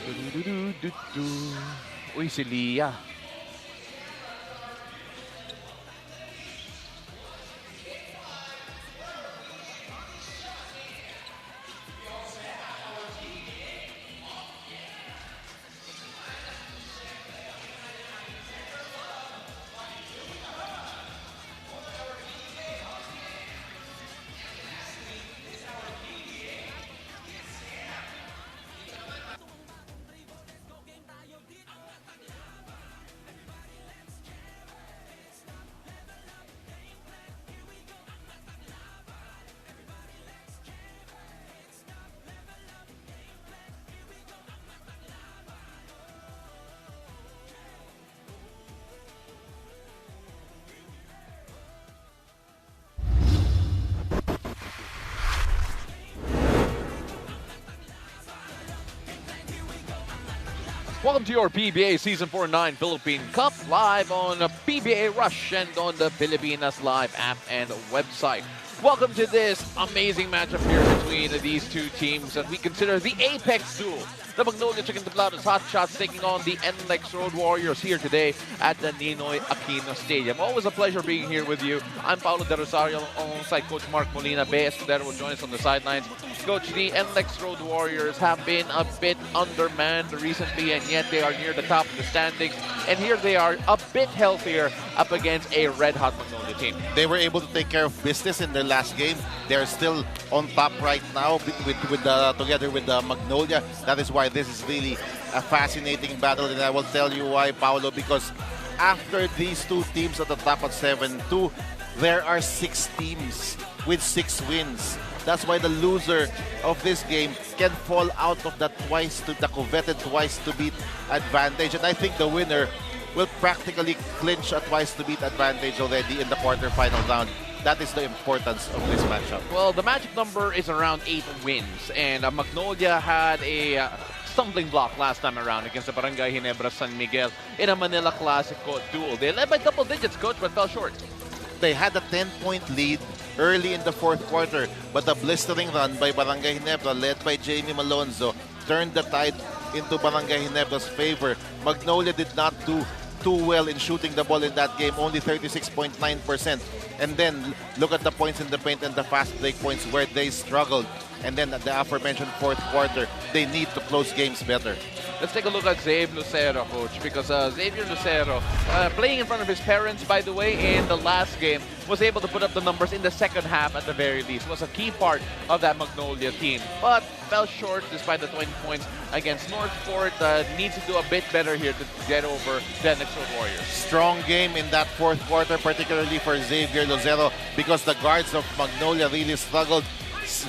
Du-du-du-du-du-du. Uy, si Lia. Welcome to your PBA Season 4-9 Philippine Cup, live on PBA Rush and on the Pilipinas Live app and website. Welcome to this amazing matchup here between these two teams that we consider the apex duel. The Magnolia Hotshots taking on the NLEX Road Warriors here today at the Ninoy Aquino Stadium. Always a pleasure being here with you. I'm Paulo De Rosario alongside Coach Mark Molina. Bea Escudero will join us on the sidelines. Coach, the NLEX Road Warriors have been a bit undermanned recently, and yet they are near the top of the standings. And here they are a bit healthier up against a red-hot Magnolia team. They were able to take care of business in their last game. They're still on top right now together with Magnolia. That is why this is really a fascinating battle, and I will tell you why, Paolo, because after these two teams at the top at 7-2, there are 6 teams with 6 wins. That's why the loser of this game can fall out of the coveted twice to beat advantage, and I think the winner will practically clinch a twice to beat advantage already in the quarterfinal round. That is the importance of this matchup. Well, the magic number is around 8 wins, and Magnolia had a stumbling block last time around against the Barangay Ginebra San Miguel in a Manila Classico duel. They led by double digits, Coach, but fell short. They had a 10-point lead early in the fourth quarter, but a blistering run by Barangay Ginebra, led by Jamie Malonzo, turned the tide into Barangay Ginebra's favor. Magnolia did not do too well in shooting the ball in that game, only 36.9%. And then look at the points in the paint and the fast break points where they struggled. And then at the aforementioned fourth quarter, they need to close games better. Let's take a look at Xavier Lucero, Coach, because Xavier Lucero, playing in front of his parents, by the way, in the last game, was able to put up the numbers in the second half at the very least. Was a key part of that Magnolia team, but fell short despite the 20 points against Northport. Needs to do a bit better here to get over the NLEX Road Warriors. Strong game in that fourth quarter, particularly for Xavier Lucero, because the guards of Magnolia really struggled.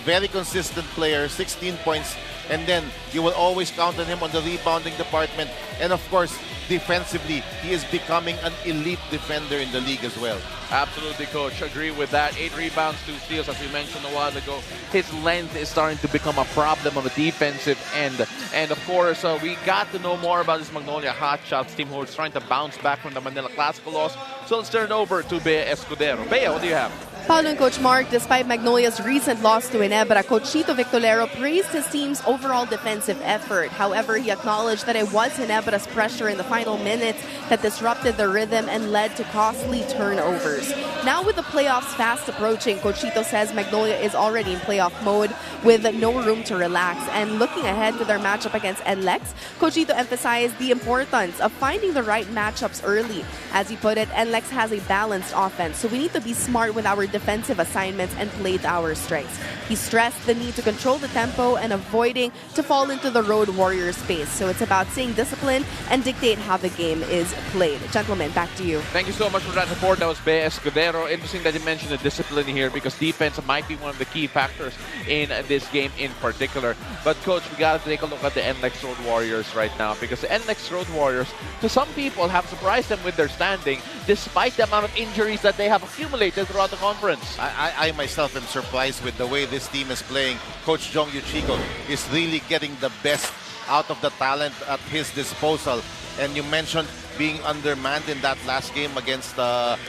Very consistent player, 16 points, and then you will always count on him on the rebounding department. And of course, defensively, he is becoming an elite defender in the league as well. Absolutely, Coach. Agree with that. 8 rebounds, 2 steals, as we mentioned a while ago. His length is starting to become a problem on the defensive end. And of course, we got to know more about this Magnolia Hotshots team who is trying to bounce back from the Manila Classical loss. So let's turn it over to Bea Escudero. Bea, what do you have? Paulo and Coach Mark, despite Magnolia's recent loss to Ginebra, Coach Chito Victorero praised his team's overall defensive effort. However, he acknowledged that it was Ginebra's pressure in the final minutes that disrupted the rhythm and led to costly turnovers. Now with the playoffs fast approaching, Coach Chito says Magnolia is already in playoff mode with no room to relax. And looking ahead to their matchup against NLEX, Coach Chito emphasized the importance of finding the right matchups early. As he put it, NLEX has a balanced offense, so we need to be smart with our defensive assignments and play to our strengths. He stressed the need to control the tempo and avoiding to fall into the Road Warriors space. So it's about staying disciplined and dictate how the game is played. Gentlemen, back to you. Thank you so much for that report. That was Bea Escudero. Interesting that you mentioned the discipline here, because defense might be one of the key factors in this game in particular. But Coach, we got to take a look at the NLEX Road Warriors right now, because the NLEX Road Warriors, to some people, have surprised them with their standing despite the amount of injuries that they have accumulated throughout the conference. I myself am surprised with the way this team is playing. Coach Jong Yuchigo is really getting the best out of the talent at his disposal. And you mentioned being undermanned in that last game against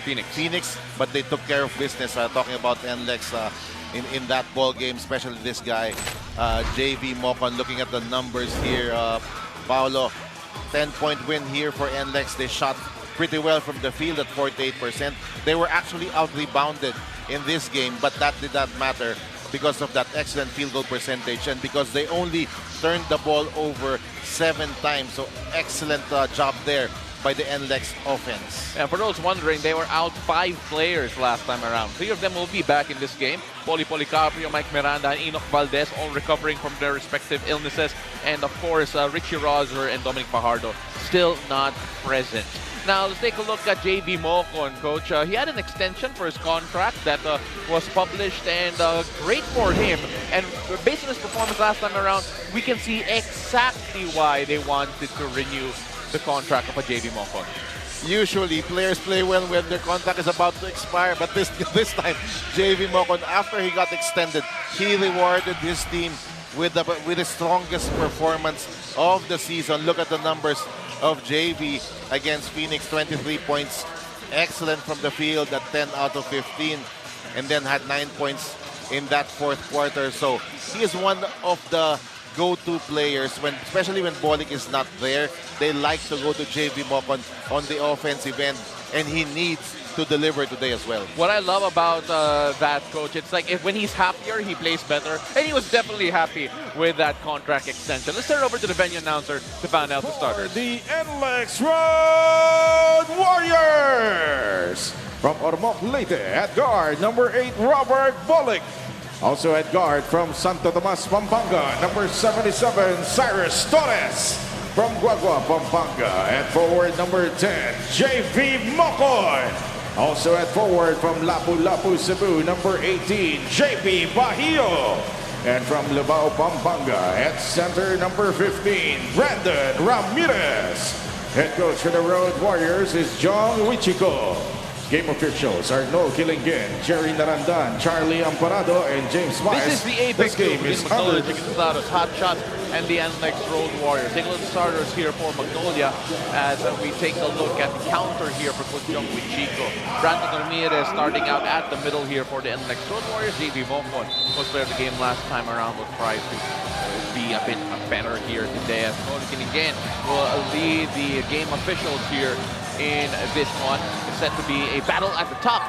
Phoenix, but they took care of business. Talking about NLEX in that ball game, especially this guy, JV Mokon. Looking at the numbers here, Paolo, 10-point win here for NLEX. They shot pretty well from the field at 48%. They were actually out-rebounded in this game, but that did not matter because of that excellent field goal percentage and because they only turned the ball over 7 times. So excellent job there by the NLEX offense. And for those wondering, they were out 5 players last time around. 3 of them will be back in this game. Poli Policarpio, Mike Miranda, and Enoch Valdez, all recovering from their respective illnesses. And of course, Richie Roser and Dominic Fajardo still not present. Now, let's take a look at JV Mocon, Coach. He had an extension for his contract that was published, and great for him. And based on his performance last time around, we can see exactly why they wanted to renew the contract of a JV Mocon. Usually, players play well when their contract is about to expire, but this time, JV Mocon, after he got extended, he rewarded his team with the strongest performance of the season. Look at the numbers of JV against Phoenix, 23 points, excellent from the field at 10 out of 15, and then had 9 points in that 4th quarter. So he is one of the go-to players, especially when Bolick is not there. They like to go to JV Mocon on the offensive end, and he needs to deliver today as well. What I love about that, Coach, it's like when he's happier, he plays better. And he was definitely happy with that contract extension. Let's turn over to the venue announcer to find out the starters. The NLEX Road Warriors. From Ormoc Leyte at guard, number 8, Robert Bolick. Also at guard from Santo Tomas, Pampanga, number 77, Cyrus Torres. From Guagua, Pampanga, at forward number 10, JV Mocon. Also at forward from Lapu-Lapu, Cebu, number 18, JP Bahio. And from Lubao, Pampanga, at center number 15, Brandon Ramirez. Head coach for the Road Warriors is John Wichiko. Game officials are Noel Kilingen, Jerry Narandan, Charlie Amparado, and James Miles. This is the This Apex game is under Magnolia Hotshots and the NLEX Road Warriors. Take a look at the starters here for Magnolia as we take a look at the counter here for Coach John Wichiko. Brandon Ramirez starting out at the middle here for the NLEX Road Warriors. JV Mocon was player of the game last time around, will try to be a bit better here today as Noel Kilingen will lead the game officials here in this one. It's set to be a battle at the top.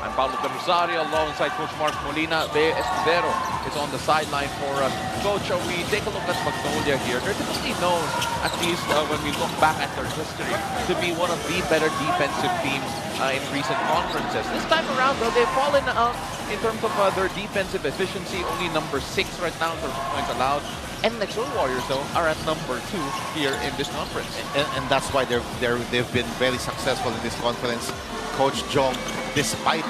I'm Pablo de Rosario alongside Coach Mark Molina. De Escudero is on the sideline for us. Coach, we take a look at Magnolia here. They're typically known, at least when we look back at their history, to be one of the better defensive teams in recent conferences. This time around, though, they've fallen out in terms of their defensive efficiency. Only number 6 right now in terms of points allowed. NLEX Road Warriors, though, are at number 2 here in this conference. And that's why they've been very successful in this conference. Coach Jong, despite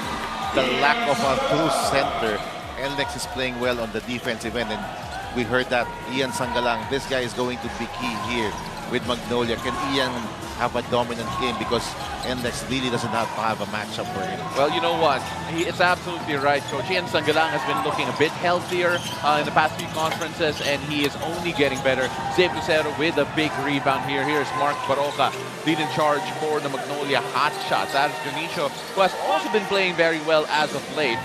the lack of a true center, NLEX is playing well on the defensive end. And we heard that Ian Sangalang, this guy is going to be key here with Magnolia. Can Ian have a dominant game because NLEX really doesn't have to have a matchup for him? Well, you know what? It's absolutely right, Coach. Ian Sangalang has been looking a bit healthier in the past few conferences, and he is only getting better. Zeb Lucero with a big rebound here. Here's Mark Baroca lead in charge for the Magnolia Hotshots. Cyrus Torres, who has also been playing very well as of late,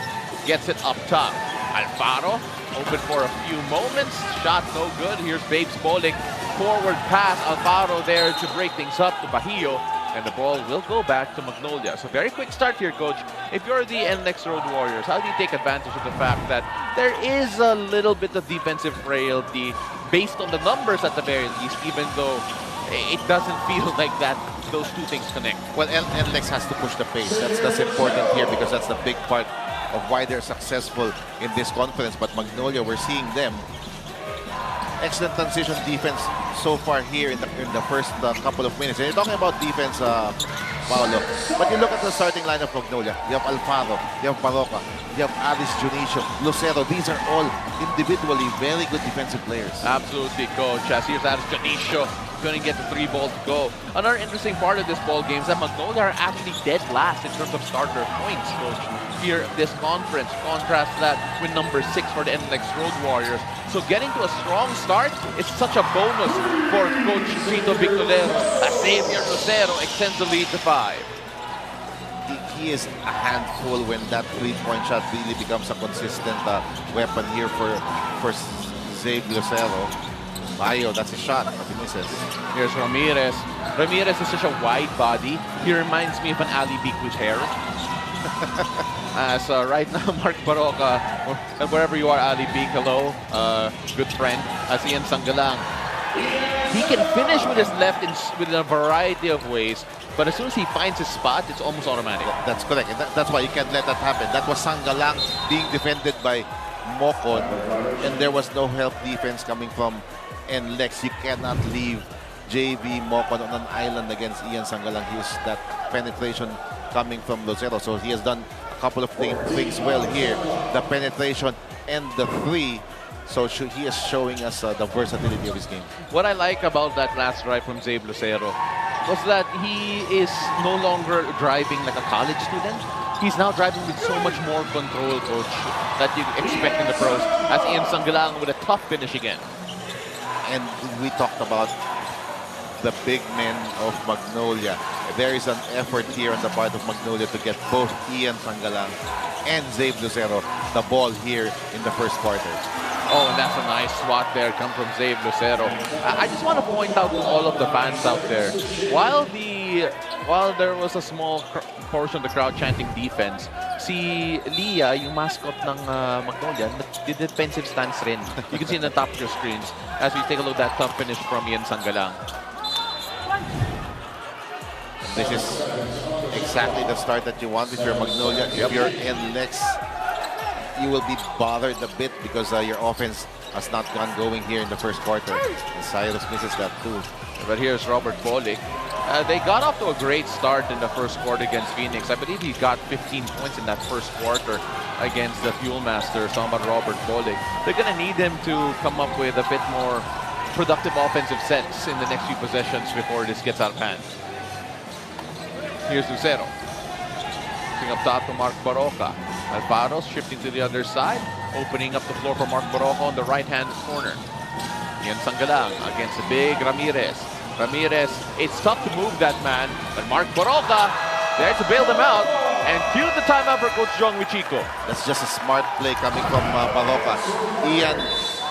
gets it up top. Alfaro open for a few moments. Shot no good. Here's Babes Bolick. Forward pass. Alfaro there to break things up to Bahio. And the ball will go back to Magnolia. So very quick start here, Coach. If you're the NLEX Road Warriors, how do you take advantage of the fact that there is a little bit of defensive frailty based on the numbers at the very least, even though it doesn't feel like that those two things connect? Well, NLEX has to push the pace. That's important here because that's the big part of why they're successful in this conference. But Magnolia, we're seeing them. Excellent transition defense so far here in the first couple of minutes. And you're talking about defense, Paolo. But you look at the starting lineup of Magnolia. You have Alfaro, you have Baroca, you have Aris Junicio, Lucero. These are all individually very good defensive players. Absolutely, Coach. Here's Aris Junicio. Couldn't get the 3 ball to go. Another interesting part of this ball game is that Magnolia are actually dead last in terms of starter points, Coach, here this conference. Contrast that with number 6 for the NLEX Road Warriors. So getting to a strong start is such a bonus for Coach Vito Victorero. As Xavier Lucero extends the lead to 5. He is a handful when that 3-point shot really becomes a consistent weapon here for Xavier Lucero. Mayo, that's a shot, but he misses. Here's Ramirez. Ramirez is such a wide body. He reminds me of an Ali Beak with hair. So right now, Mark Baroka, wherever you are, Ali Beak, hello, good friend. As Ian Sanggalang. He can finish with his left in a variety of ways, but as soon as he finds his spot, it's almost automatic. That's correct. And that's why you can't let that happen. That was Sanggalang being defended by Mocon, and there was no help defense coming from NLEX. You cannot leave JV Mocon on an island against Ian Sanggalang. He was that penetration coming from Lucero. So he has done a couple of things well here. The penetration and the three. So he is showing us the versatility of his game. What I like about that last drive from Zabe Lucero was that he is no longer driving like a college student. He's now driving with so much more control, coach, that you expect in the pros. As Ian Sanggalang with a tough finish again. And we talked about the big men of Magnolia. There is an effort here on the part of Magnolia to get both Ian Sanggalang and Zabe Lucero the ball here in the first quarter. Oh, and that's a nice swat there, come from Zabe Lucero. I just want to point out to all of the fans out there, while there was a small portion of the crowd chanting defense, si Leah, yung mascot ng Magnolia, did defensive stance rin. You can see in the top of your screens as we take a look at that tough finish from Ian Sanggalang. This is exactly the start that you want if you're Magnolia. If you're NLEX, you will be bothered a bit because your offense has not gone going here in the first quarter. And Cyrus misses that too. But here's Robert Bolick. They got off to a great start in the first quarter against Phoenix. I believe he got 15 points in that first quarter against the Fuel Master, talking about Robert Bolick. They're going to need him to come up with a bit more productive offensive sense in the next few possessions before this gets out of hand. Here's Lucero. Shifting up top to Mark Baroka. Alvaro shifting to the other side, opening up the floor for Mark Baroka on the right-hand corner. Ian Sanggalang against the big Ramirez. Ramirez, it's tough to move that man, but Mark Baroka there to bail them out. And cue the timeout for Coach Jong Wichico. That's just a smart play coming from Baroka. Ian,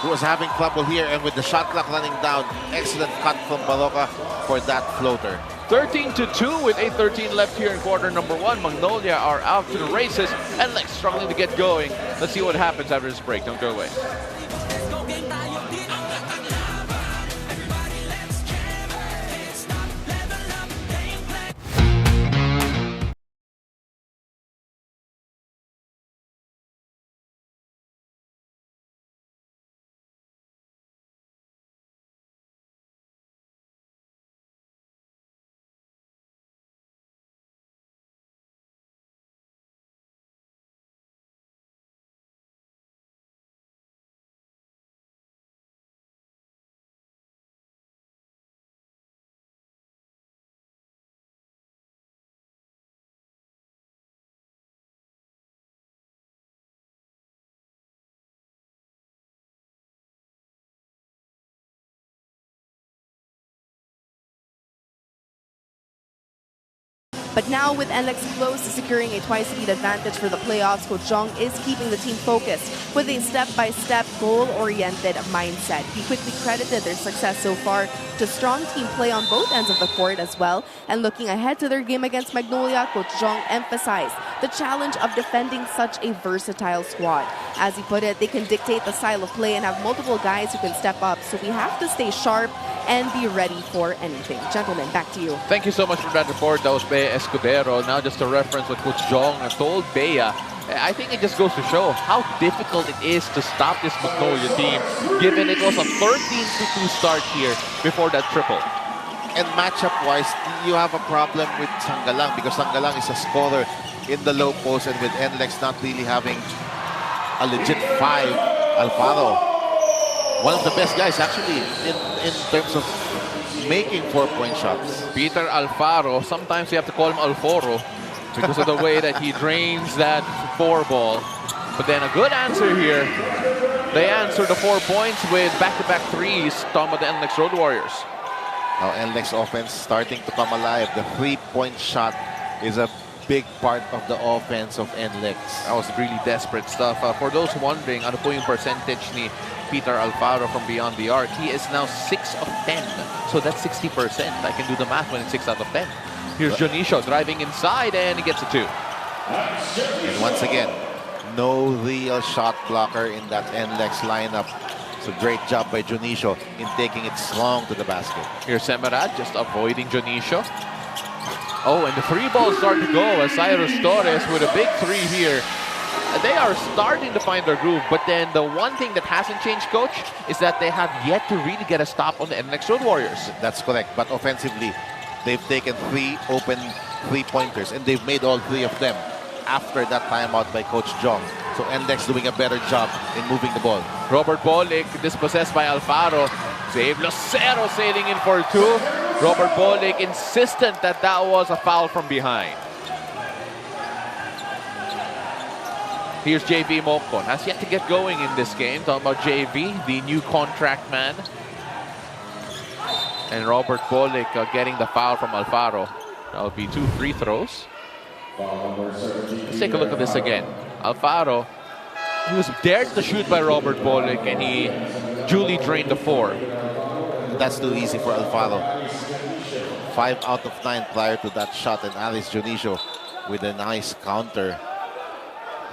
who was having trouble here, and with the shot clock running down, excellent cut from Baroka for that floater. 13-2 with 8:13 left here in quarter number one. Magnolia are out to the races, and NLEX struggling to get going. Let's see what happens after this break. Don't go away. But now with NLEX close to securing a twice-lead advantage for the playoffs, Coach Jong is keeping the team focused with a step-by-step, goal-oriented mindset. He quickly credited their success so far to strong team play on both ends of the court as well. And looking ahead to their game against Magnolia, Coach Jong emphasized the challenge of defending such a versatile squad. As he put it, they can dictate the style of play and have multiple guys who can step up. So we have to stay sharp and be ready for anything. Gentlemen, back to you. Thank you so much for that report. That was Bea Escudero. Now just to reference what Coach Jong told Bea, I think it just goes to show how difficult it is to stop this Magnolia team, given it was a 13-2 start here before that triple. And matchup-wise, you have a problem with Sanggalang because Sanggalang is a scorer in the low post, and with NLEX not really having a legit 5, Alfaro, one of the best guys actually in terms of making 4-point shots. Peter Alfaro, sometimes you have to call him Alforo because of the way that he drains that 4 ball. But then a good answer here. They answer the 4 points with back-to-back threes, talking about the NLEX Road Warriors. Now NLEX offense starting to come alive. The 3-point shot is a big part of the offense of NLEX. That was really desperate stuff. For those wondering, ano po yung percentage ni Peter Alfaro from beyond the arc? He is now 6 of 10. So that's 60%. I can do the math when it's 6 out of 10. Here's Jonicio driving inside, and he gets a 2. And once again, no real shot blocker in that NLEX lineup. It's a great job by Jonicio in taking it strong to the basket. Here's Semerad just avoiding Jonicio. Oh, and the free ball started to go as Cyrus Torres with a big 3 here. They are starting to find their groove, but then the one thing that hasn't changed, Coach, is that they have yet to really get a stop on the NLEX Road Warriors. That's correct, but offensively, they've taken 3 open 3-pointers, and they've made all 3 of them after that timeout by Coach Jong. So NLEX doing a better job in moving the ball. Robert Bolick dispossessed by Alfaro. Save Lucero sailing in for 2. Robert Bolick insistent that that was a foul from behind. Here's JV Mocon. Has yet to get going in this game. Talking about JV, the new contract man. And Robert Bolick getting the foul from Alfaro. That would be 2 free throws. Let's take a look at this again. Alfaro, he was dared to shoot by Robert Bolick, and he duly drained the 4. That's too easy for Alfaro. 5 out of 9 prior to that shot, and Alice Jonicio with a nice counter.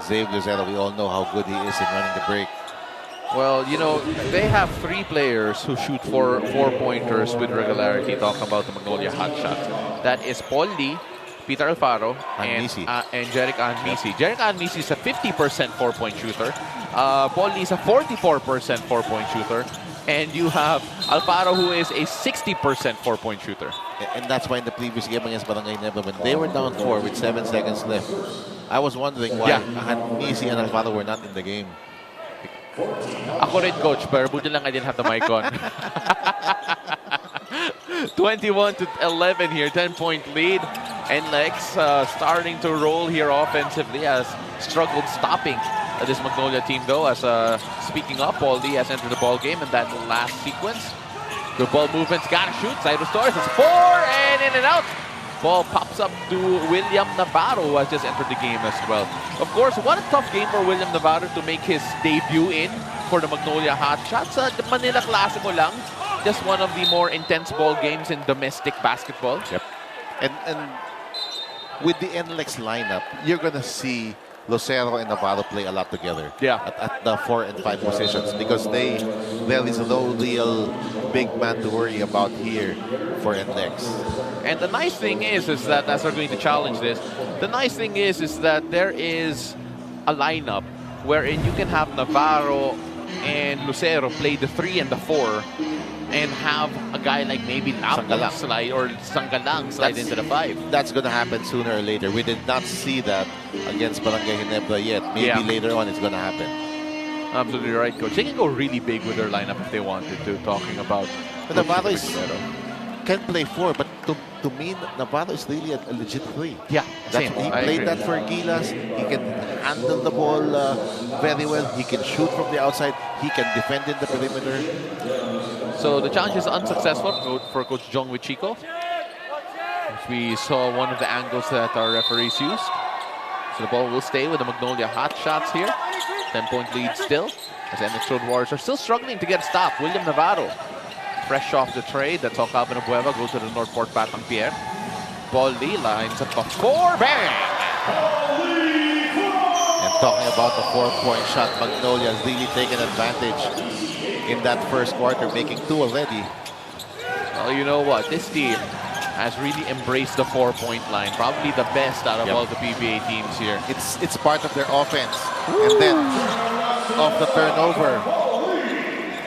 Zave Lucero, we all know how good he is in running the break. Well, you know, they have 3 players who shoot for 4-pointers with regularity, talking about the Magnolia Hotshots. That is Paul Lee, Peter Alfaro, and Jeric Anmisi. Jeric Anmisi is a 50% 4-point shooter. Paul Lee is a 44% 4-point shooter. And you have Alfaro, who is a 60% 4-point shooter. And that's why in the previous game against Barangay Nebra, when they were down 4 with 7 seconds left, I was wondering why Anmisi and Alfaro were not in the game. Ako rin, Coach, pero buti lang I didn't have the mic on. 21-11 here, 10-point lead. NLEX starting to roll here offensively, has struggled stopping this Magnolia team though. As speaking up, Paul Lee has entered the ball game in that last sequence. The ball movement's gotta shoot. Cyrus Torres is 4 and in and out. Ball pops up to William Navarro, who has just entered the game as well. Of course, what a tough game for William Navarro to make his debut in for the Magnolia Hotshots. The Manila Clasico lang. Just one of the more intense ball games in domestic basketball. Yep. And with the NLEX lineup, you're gonna see Lucero and Navarro play a lot together. Yeah. At the 4 and 5 positions, because there is no real big man to worry about here for NLEX. And the nice thing is that as we're going to challenge this, the nice thing is that there is a lineup wherein you can have Navarro and Lucero play the 3 and the 4, and have a guy like maybe Sangalang slide or Sangalang slide into the 5. That's going to happen sooner or later. We did not see that against Barangay Ginebra yet. Maybe later on it's going to happen. Absolutely right, Coach. They can go really big with their lineup if they wanted to, talking about... But Navarro can play 4, but to me, Navarro is really a legit 3. Yeah, same. He played that for Gilas. He can handle the ball very well. He can shoot from the outside. He can defend in the perimeter. So the challenge is unsuccessful for Coach Jong with Chico. We saw one of the angles that our referees used. So the ball will stay with the Magnolia Hotshots here. 10-point lead still, as NLEX Road Warriors are still struggling to get a stop. William Navarro, fresh off the trade. That's all Calvin Abueva goes to the Northport Patang Pierre. Paul Lee lines up a 4, bang! And talking about the 4-point shot, Magnolia has really taken advantage in that first quarter, making 2 already. Well, you know what? This team has really embraced the 4-point line. Probably the best out of all the PBA teams here. It's part of their offense. And then, off the turnover,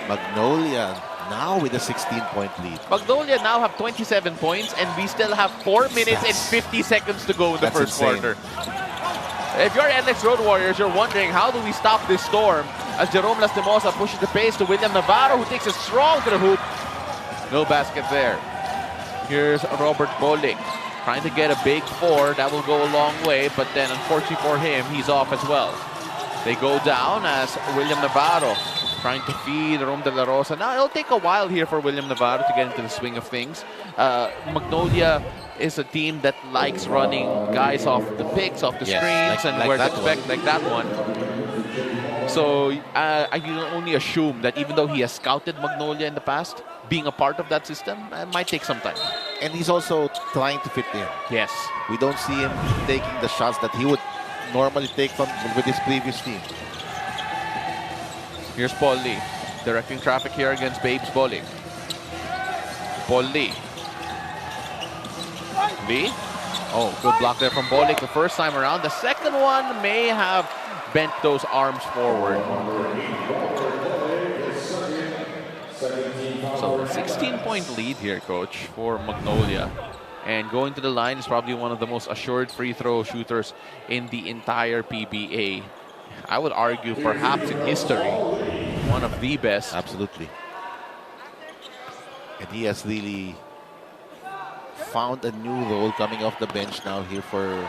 Magnolia now with a 16-point lead. Magnolia now have 27 points, and we still have 4 minutes and 50 seconds to go in the first quarter. If you're NLEX Road Warriors, you're wondering, how do we stop this storm? As Jerome Lastimosa pushes the pace to William Navarro, who takes it strong to the hoop. No basket there. Here's Robert Bolick trying to get a big 4. That will go a long way, but then unfortunately for him, he's off as well. They go down as William Navarro trying to feed Rom de la Rosa. Now, it'll take a while here for William Navarro to get into the swing of things. Magnolia is a team that likes running guys off the picks, off the screens, and where to expect, like that one. So I can only assume that even though he has scouted Magnolia in the past, being a part of that system might take some time. And he's also trying to fit in. Yes. We don't see him taking the shots that he would normally take with his previous team. Here's Paul Lee, directing traffic here against Babes Bolick. Paul Lee. Lee. Oh, good block there from Bolick the first time around. The second one may have bent those arms forward. So, 16-point lead here, Coach, for Magnolia. And going to the line is probably one of the most assured free throw shooters in the entire PBA. I would argue perhaps in history, one of the best. Absolutely. And he has really found a new role coming off the bench now here for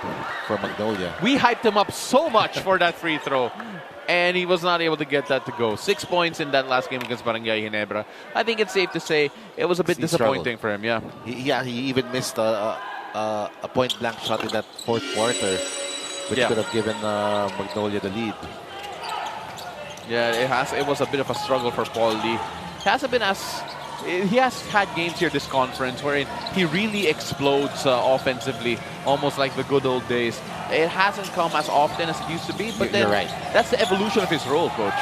Magnolia. We hyped him up so much for that free throw, and he was not able to get that to go. 6 points in that last game against Barangay Ginebra. I think it's safe to say it was a bit disappointing for him, yeah. He even missed a point-blank shot in that fourth quarter, which could have given Magnolia the lead. Yeah, it was a bit of a struggle for Paul Lee. He has had games here this conference where he really explodes offensively, almost like the good old days. It hasn't come as often as it used to be, but then you're right. That's the evolution of his role, Coach.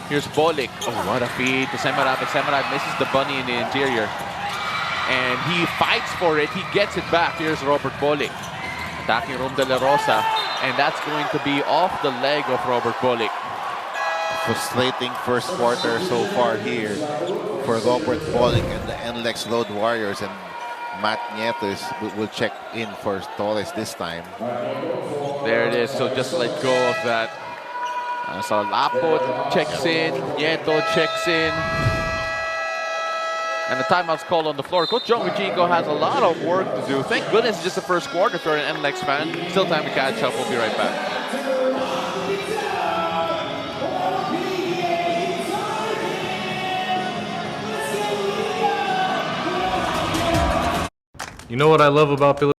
Here's Bolick. Oh, what a feed to Semarad, but Semarad misses the bunny in the interior. And he fights for it. He gets it back. Here's Robert Bolick attacking Rom de la Rosa, and that's going to be off the leg of Robert Bolick. Frustrating first quarter so far here for Robert Bolick and the NLEX Road Warriors, and Matt Nieto will check in for Torres this time. There it is, so just let go of that. So Lapot checks in, Nieto checks in. And the timeout's called on the floor. Coach John Wichico has a lot of work to do. Thank goodness it's just the first quarter if you're an NLEX fan. Still time to catch up. We'll be right back. You know what I love about Philippine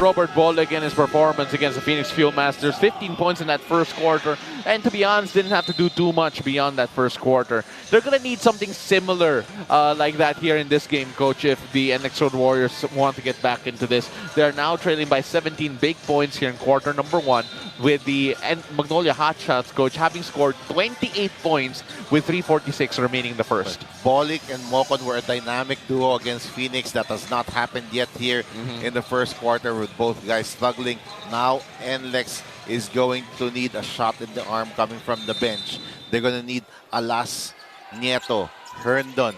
Robert Bolick and his performance against the Phoenix Fuel Masters. 15 points in that first quarter. And to be honest, didn't have to do too much beyond that first quarter. They're going to need something similar like that here in this game, Coach, if the NLEX Road Warriors want to get back into this. They're now trailing by 17 big points here in quarter number 1, with the Magnolia Hotshots, Coach, having scored 28 points with 3:46 remaining in the first. Bolick and Mocon were a dynamic duo against Phoenix. That has not happened yet here in the first quarter, with both guys struggling. Now NLEX is going to need a shot in the arm coming from the bench. They're going to need Alas, Nieto, Herndon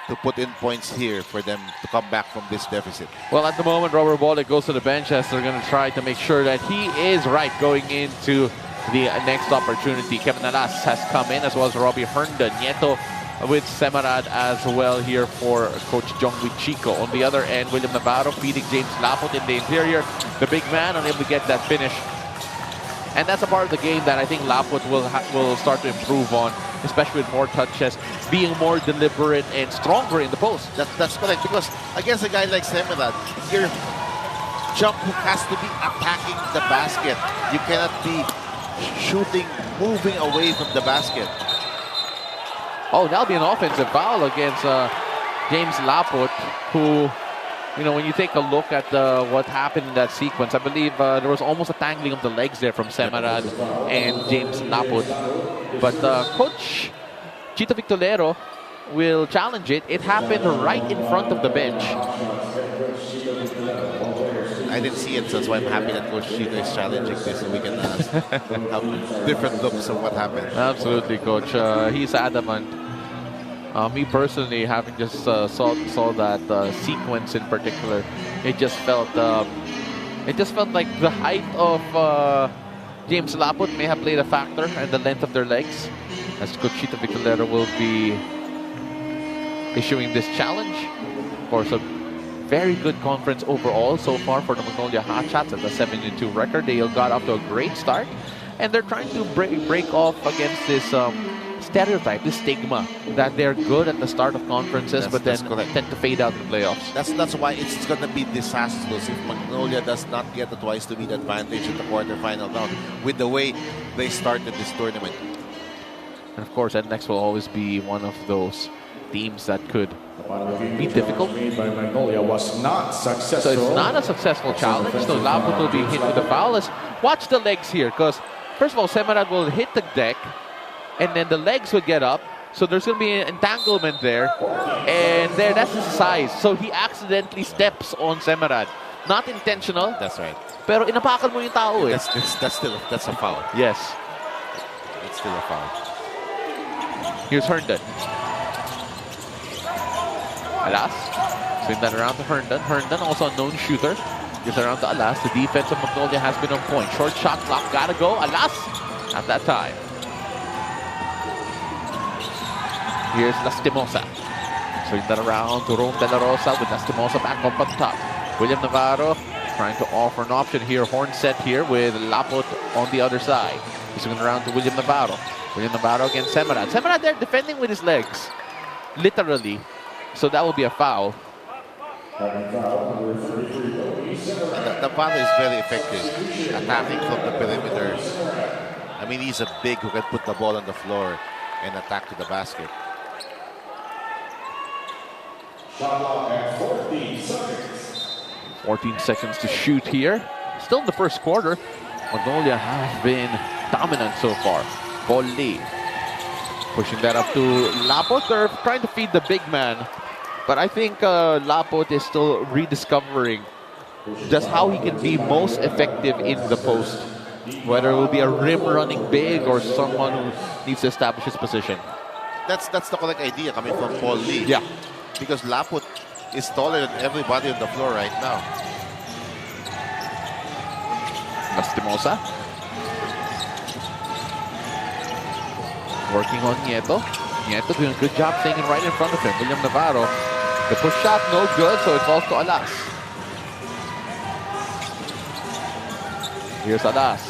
to put in points here for them to come back from this deficit. Well, at the moment, Robert Bolick goes to the bench as they're going to try to make sure that he is right going into the next opportunity. Kevin Alas has come in, as well as Robbie Herndon. Nieto with Semarad as well here for Coach Jong Wichico. On the other end, William Navarro feeding James Lapot in the interior. The big man unable to get that finish. And that's a part of the game that I think Lapot will start to improve on, especially with more touches, being more deliberate and stronger in the post. That's correct, because against a guy like Semarad, your jump hook has to be attacking the basket. You cannot be shooting, moving away from the basket. Oh, that'll be an offensive foul against James Lapot, who, you know, when you take a look at what happened in that sequence, I believe there was almost a tangling of the legs there from Semarad and James Lapot. But Coach Chito Victorero will challenge it. It happened right in front of the bench. I didn't see it, so that's why I'm happy that Coach Chito is challenging this, so we can have different looks of what happened. Absolutely, Coach. He's adamant. Me personally, having just saw that sequence in particular, it just felt like the height of James Laput may have played a factor, and the length of their legs, as Coach Chito Victorero will be issuing this challenge. Of course, a very good conference overall so far for the Magnolia Hotshots at the 7-2 record. They got off to a great start, and they're trying to break off against this stereotype, this stigma that they're good at the start of conferences, but then tend to fade out in the playoffs. That's why it's going to be disastrous if Magnolia does not get the twice to beat advantage in the quarterfinal round with the way they started this tournament. And of course, NLEX will always be one of those teams that could be difficult. By Magnolia was not successful. So it's not a successful challenge. So Laput will be hit with the foul. Let's watch the legs here, because first of all, Semerad will hit the deck, and then the legs would get up. So there's going to be an entanglement there. And there, that's his size. So he accidentally steps on Semerad. Not intentional. That's right. Pero inapakan mo yung tao eh. That's a foul. Yes. It's still a foul. Here's Herndon. Alas. Swing that around to Herndon. Herndon, also a known shooter. Gives it around to Alas. The defense of Magnolia has been on point. Short shot clock. Gotta go. Alas. At that time. Here's Lastimosa. Swing that around to Rome De La Rosa with Lastimosa back up on top. William Navarro trying to offer an option here. Horn set here with Laput on the other side. He's swinging around to William Navarro. William Navarro against Semerad. Semerad there defending with his legs. Literally. So that will be a foul. The foul is very effective. Attacking from the perimeter. I mean, he's a big who can put the ball on the floor and attack to the basket. 14 seconds to shoot here. Still in the first quarter. Magnolia has been dominant so far. Bolick pushing that up to Laput. They're trying to feed the big man. But I think Laput is still rediscovering just how he can be most effective in the post. Whether it will be a rim running big or someone who needs to establish his position. That's the correct idea coming from Paul Lee. Yeah. Because Laput is taller than everybody on the floor right now. Lastimosa. Working on Nieto. Nieto doing a good job staying right in front of him. William Navarro. The push shot, no good, so it falls to Alas. Here's Alas.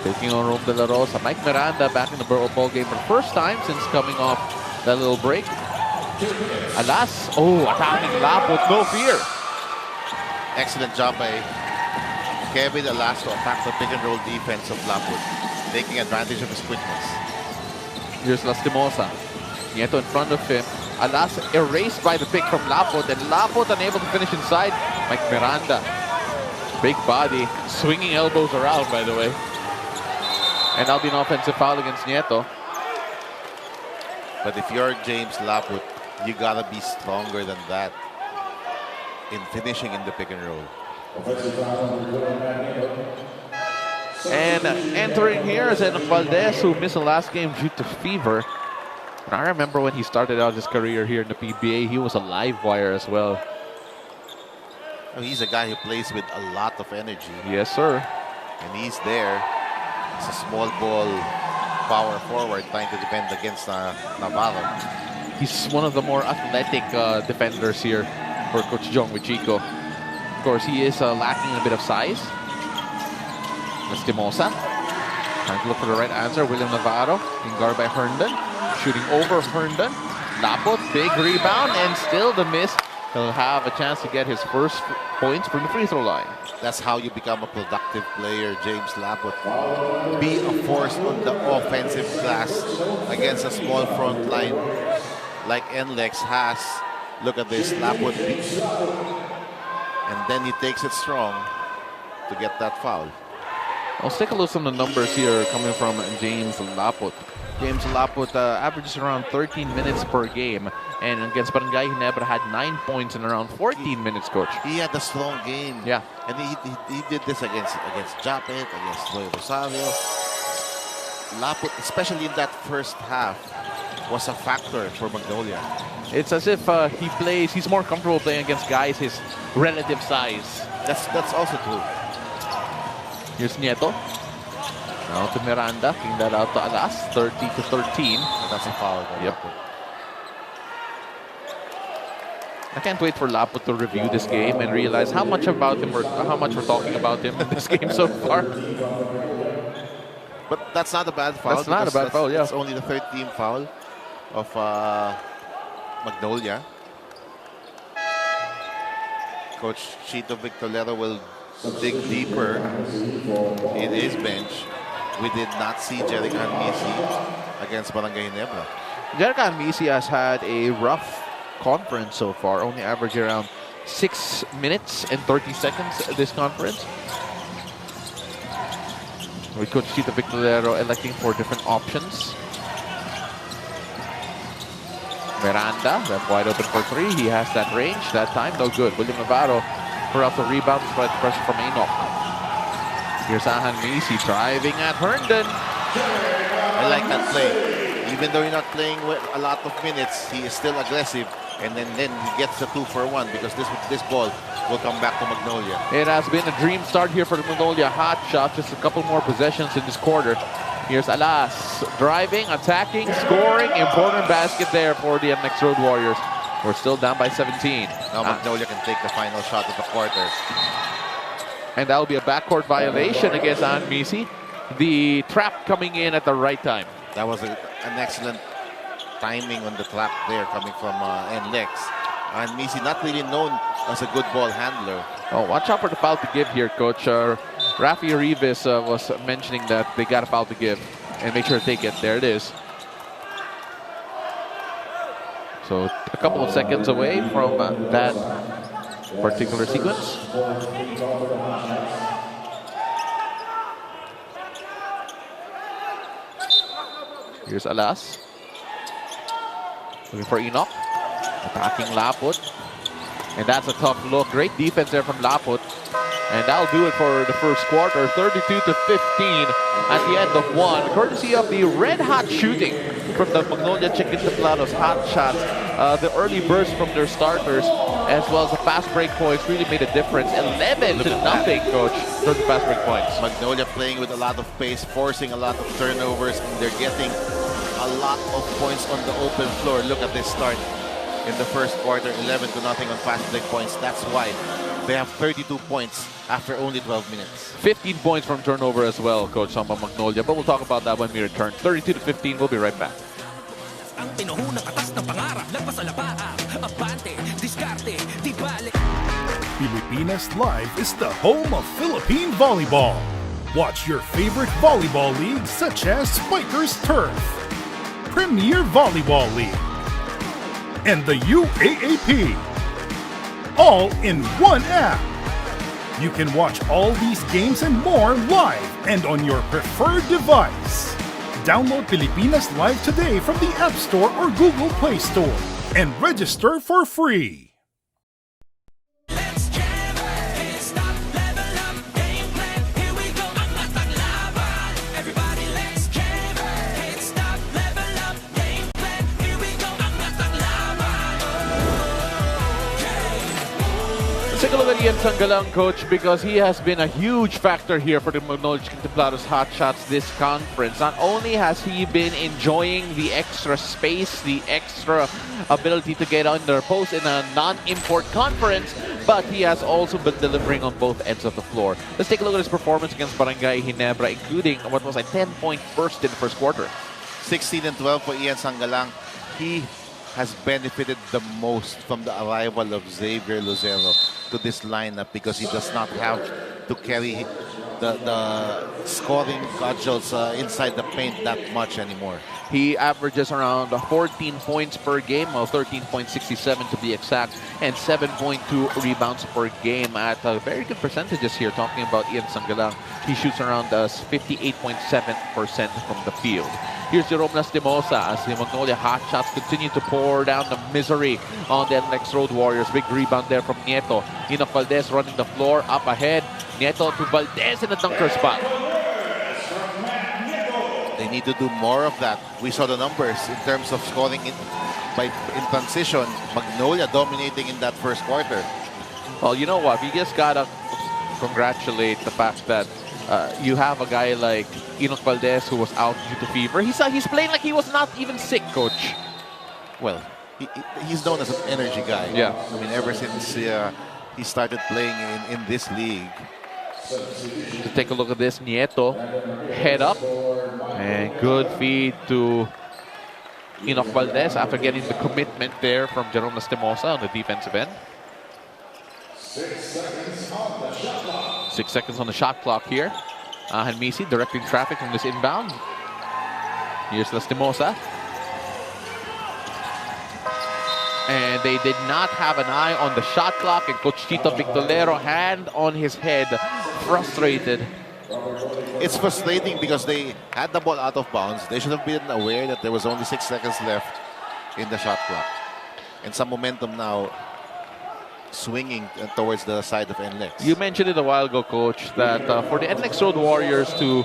Taking on Rome De La Rosa. Mike Miranda back in the ball game for the first time since coming off that little break. Alas, attacking Laput, no fear. Excellent job by Kevin Alas to attack the pick and roll defense of Laput, taking advantage of his quickness. Here's Lastimosa. Nieto in front of him. Alas erased by the pick from Laput, and Laput unable to finish inside. Mike Miranda. Big body, swinging elbows around, by the way. And that'll be an offensive foul against Nieto. But if you're James Laput, you gotta be stronger than that in finishing in the pick and roll. And entering here is Enoch Valdez, who missed the last game due to fever. And I remember when he started out his career here in the PBA, he was a live wire as well. I mean, he's a guy who plays with a lot of energy. Yes, sir. And he's there. He's a small ball power forward trying to defend against Navarro. He's one of the more athletic defenders here for Coach Jong with Chico. Of course, he is lacking a bit of size. Lastimosa. Trying to look for the right answer. William Navarro being guarded by Herndon. Shooting over Herndon. Laput, big rebound, and still the miss. He'll have a chance to get his first points from the free throw line. That's how you become a productive player, James Laput. Be a force on the offensive glass against a small front line like NLEX has. Look at this, Laput. And then he takes it strong to get that foul. Let's take a look at some of the numbers here coming from James Laput. James Laput averages around 13 minutes per game. And against Barangay Ginebra had 9 points in around 14 minutes, coach. He had a strong game. Yeah. And he did this against Japet, against Roy Rosario. Laput, especially in that first half, was a factor for Magnolia. It's as if he's more comfortable playing against guys his relative size. That's also true. Here's Nieto. Now to Miranda, kicking that out to Alas, 30-13. That's a foul. Yep. I can't wait for Laput to review this game and realize how much about him how much we're talking about him in this game so far. But that's not a bad foul. That's not a bad foul, yeah. It's only the third team foul of Magnolia. Coach Chito Victorero will dig deeper in his bench. We did not see Jeric Anmisi against Barangay Ginebra. Jeric Anmisi has had a rough conference so far, only averaging around 6 minutes and 30 seconds this conference. With Coach Chito Victorero electing for different options. Miranda, left wide open for three. He has that range that time. No good. William Navarro for out the rebound despite the pressure from Enoch. Here's Ahan Misi driving at Herndon. I like that play. Even though you're not playing a lot of minutes, he is still aggressive. And then he gets the 2-for-1 because this ball will come back to Magnolia. It has been a dream start here for the Magnolia Hotshots. Just a couple more possessions in this quarter. Here's Alas driving, attacking, scoring. Important basket there for the NLEX Road Warriors. We're still down by 17. Now Magnolia can take the final shot of the quarter. And that will be a backcourt violation against Anmisi. The trap coming in at the right time. That was an excellent timing on the trap there coming from NLEX. And Misi not really known as a good ball handler. Oh, watch out for the foul to give here, Coach. Rafi Rivas was mentioning that they got a foul to give. And make sure to take it. There it is. So a couple of seconds away from that particular sequence. Here's Alas. Looking for Enoch. Attacking Laput. And that's a tough look. Great defense there from Laput. And that'll do it for the first quarter. 32-15 at the end of one. Courtesy of the red-hot shooting from the Magnolia Chicken Templados Hotshots. The early burst from their starters, as well as the fast break points, really made a difference. 11-0, Coach, for the fast break points. Magnolia playing with a lot of pace, forcing a lot of turnovers, and they're getting a lot of points on the open floor. Look at this start in the first quarter, 11-0 on fast break points. That's why they have 32 points after only 12 minutes. 15 points from turnover as well, Coach Samba Magnolia. But we'll talk about that when we return. 32-15, we'll be right back. Pilipinas Live is the home of Philippine volleyball. Watch your favorite volleyball leagues such as Spikers Turf, Premier Volleyball League, and the UAAP, all in one app. You can watch all these games and more live and on your preferred device. Download Pilipinas Live today from the App Store or Google Play Store and register for free. Let's take a look at Ian Sangalang, Coach, because he has been a huge factor here for the Magnolia Templados Hotshots this conference. Not only has he been enjoying the extra space, the extra ability to get on their post in a non-import conference, but he has also been delivering on both ends of the floor. Let's take a look at his performance against Barangay Ginebra, including what was a 10-point burst in the first quarter. 16-12 for Ian Sangalang. He has benefited the most from the arrival of Xavier Lucero to this lineup because he does not have to carry the scoring cudgels inside the paint that much anymore. He averages around 14 points per game, well, 13.67 to be exact, and 7.2 rebounds per game at very good percentages here. Talking about Ian Sangalang, he shoots around 58.7% from the field. Here's Jerome Lastimosa as the Magnolia Hotshots continue to pour down the misery on the NLEX Road Warriors. Big rebound there from Nieto. Enoch Valdez running the floor, up ahead. Nieto to Valdez in the dunker spot. They need to do more of that. We saw the numbers in terms of scoring in transition. Magnolia dominating in that first quarter. Well, you know what? We just gotta congratulate the fact that you have a guy like Enoch Valdez who was out due to fever. He's playing like he was not even sick, coach. Well, he's known as an energy guy. Yeah. I mean, ever since he started playing in this league. To take a look at this, Nieto head up and good feed to Enoch Valdez after getting the commitment there from Jerome Lastimosa on the defensive end. 6 seconds on the shot clock here. Hanmisi directing traffic from this inbound. Here's Lastimosa. And they did not have an eye on the shot clock, and Coach Tito Victolero, hand on his head, frustrated. It's frustrating because they had the ball out of bounds. They should have been aware that there was only 6 seconds left in the shot clock. And some momentum now swinging towards the side of NLEX. You mentioned it a while ago, Coach, that for the NLEX Road Warriors to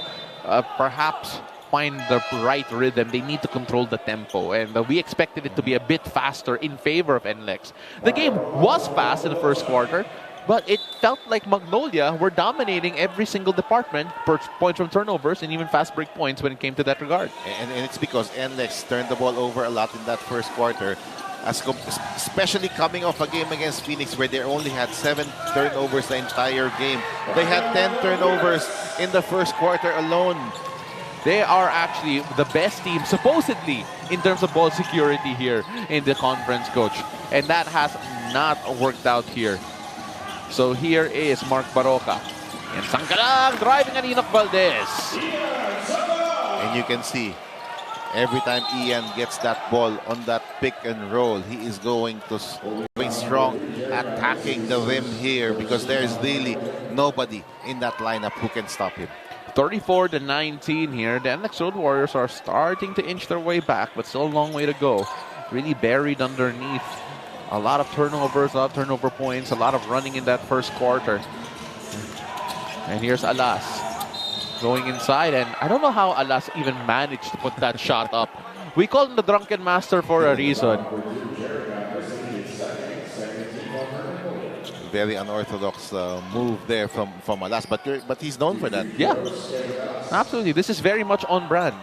perhaps find the right rhythm, they need to control the tempo. And we expected it to be a bit faster in favor of NLEX. The game was fast in the first quarter, but it felt like Magnolia were dominating every single department, points from turnovers and even fast break points when it came to that regard. And it's because NLEX turned the ball over a lot in that first quarter, especially coming off a game against Phoenix where they only had 7 turnovers the entire game. They had 10 turnovers in the first quarter alone. They are actually the best team, supposedly, in terms of ball security here in the conference, Coach. And that has not worked out here. So here is Mark Baroka. And Sangalang driving at Enoch Valdez. And you can see, every time Ian gets that ball on that pick and roll, he is going to be strong, attacking the rim here because there is really nobody in that lineup who can stop him. 34-19 here. The NLEX Road Warriors are starting to inch their way back, but still a long way to go. Really buried underneath. A lot of turnovers, a lot of turnover points, a lot of running in that first quarter. And here's Alas going inside, and I don't know how Alas even managed to put that shot up. We call him the Drunken Master for a reason. Very unorthodox move there from Alas, but he's known for that. Yeah, absolutely. This is very much on brand.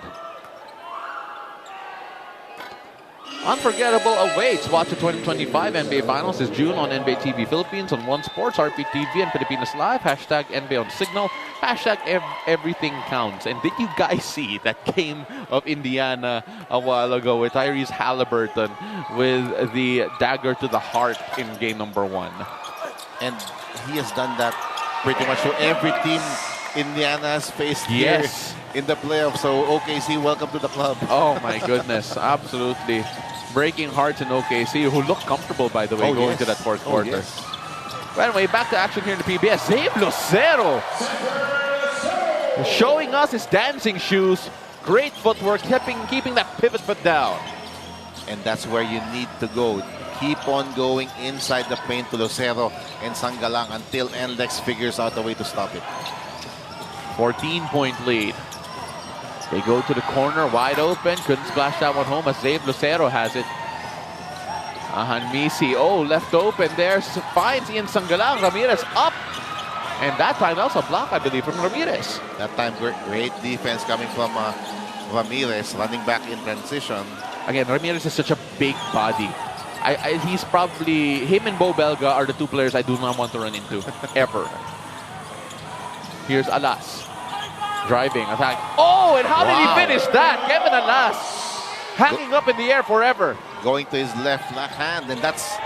Unforgettable awaits. Watch the 2025 NBA Finals this June on NBA TV Philippines, on One Sports, RPTV, and Filipinas Live. Hashtag NBA on Signal. Hashtag everything counts. And did you guys see that game of Indiana a while ago with Tyrese Halliburton with the dagger to the heart in game number 1? And he has done that pretty much to every team Indiana has faced here in the playoffs. So OKC, welcome to the club. Oh my goodness, absolutely. Breaking hearts in OKC, who look comfortable, by the way, going to that fourth quarter. Yes. But anyway, back to action here in the PBA. Zave Lucero showing us his dancing shoes. Great footwork, keeping that pivot foot down. And that's where you need to go. Keep on going inside the paint to Lucero and Sangalang until NLEX figures out a way to stop it. 14-point lead. They go to the corner, wide open. Couldn't splash that one home as Zave Lucero has it. Hanmisi, left open there. Finds Ian Sangalang. Ramirez up. And that time also a block, I believe, from Ramirez. That time, great defense coming from Ramirez, running back in transition. Again, Ramirez is such a big body. He's probably, him and Bo Belga are the two players I do not want to run into, ever. Here's Alas. Driving, attack. Oh, and how did he finish that? Kevin Alas hanging up in the air forever. Going to his left hand, and that's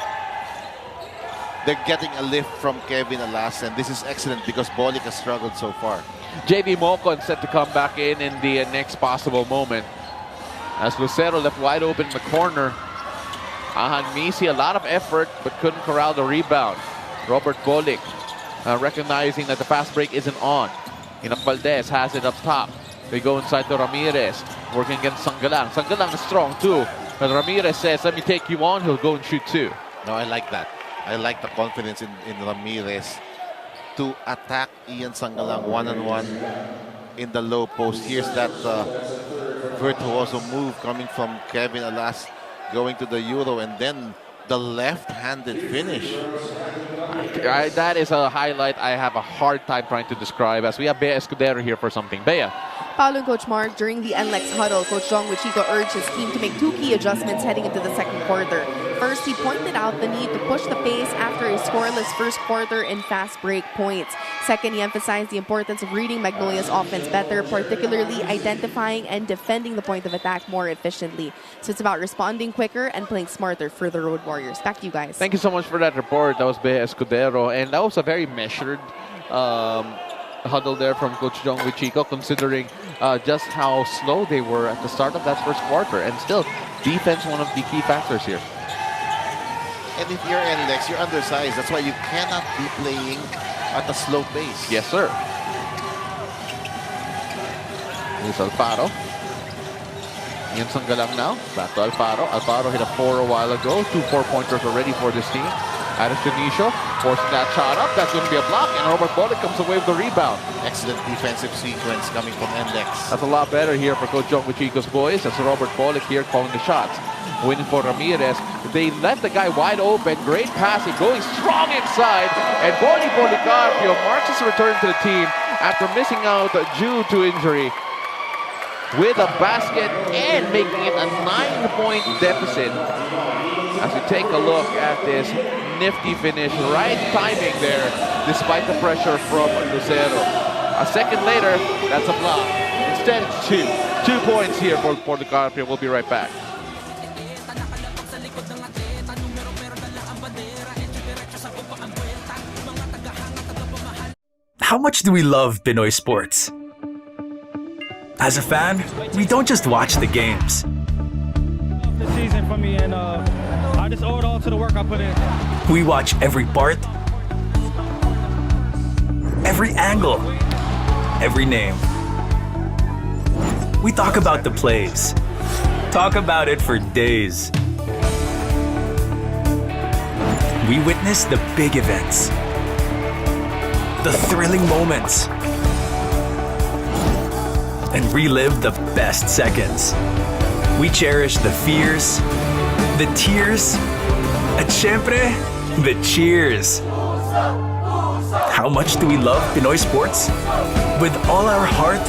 they're getting a lift from Kevin Alas, and this is excellent because Bolick has struggled so far. JB Mocon set to come back in the next possible moment. As Lucero left wide open in the corner. Ahan Misi, a lot of effort, but couldn't corral the rebound. Robert Bolick recognizing that the fast break isn't on. Enoch Valdez has it up top. They go inside to Ramirez, working against Sanggalang. Sanggalang is strong too. But Ramirez says, let me take you on, he'll go and shoot two. No, I like that. I like the confidence in Ramirez to attack Ian Sanggalang one-on-one in the low post. Here's that virtuoso move coming from Kevin Alas, going to the Euro, and then the left-handed finish. That is a highlight I have a hard time trying to describe, as we have Bea Escudero here for something. Bea. Paulo and Coach Mark, during the NLEX huddle, Coach Jong Wichico urged his team to make 2 key adjustments heading into the second quarter. First, he pointed out the need to push the pace after a scoreless first quarter in fast break points. Second, he emphasized the importance of reading Magnolia's offense better, particularly identifying and defending the point of attack more efficiently. So it's about responding quicker and playing smarter for the Road Warriors. Back to you guys. Thank you so much for that report. That was Bea Escudero, and that was a very measured huddle there from Coach Jong Wichico, considering just how slow they were at the start of that first quarter. And still, defense, one of the key factors here. And if you're NLEX, you're undersized. That's why you cannot be playing at a slow pace. Yes, sir. Here's Alfaro. Ian Sanggalang now. Back to Alfaro. Alfaro hit a 4 a while ago. 2 4-pointers already for this team. Aris Dionisio forcing that shot up. That's going to be a block. And Robert Bolick comes away with the rebound. Excellent defensive sequence coming from NLEX. That's a lot better here for Coach Jong Wichico's boys. That's Robert Bolick here calling the shots. Winning for Ramirez. They left the guy wide open. Great passing. Going strong inside. And Boli Policarpio marks his return to the team after missing out due to injury, with a basket and making it a 9-point deficit. As we take a look at this nifty finish, right timing there, despite the pressure from Lucero. A second later, that's a block. Instead, it's 2. 2 points here for Policarpio. We'll be right back. How much do we love Pinoy sports? As a fan, we don't just watch the games. This season for me, and I just owe it all to the work I put in. We watch every part, every angle, every name. We talk about the plays, talk about it for days. We witness the big events, the thrilling moments, and relive the best seconds. We cherish the fears, the tears, at syempre, the cheers. How much do we love Pinoy sports? With all our heart,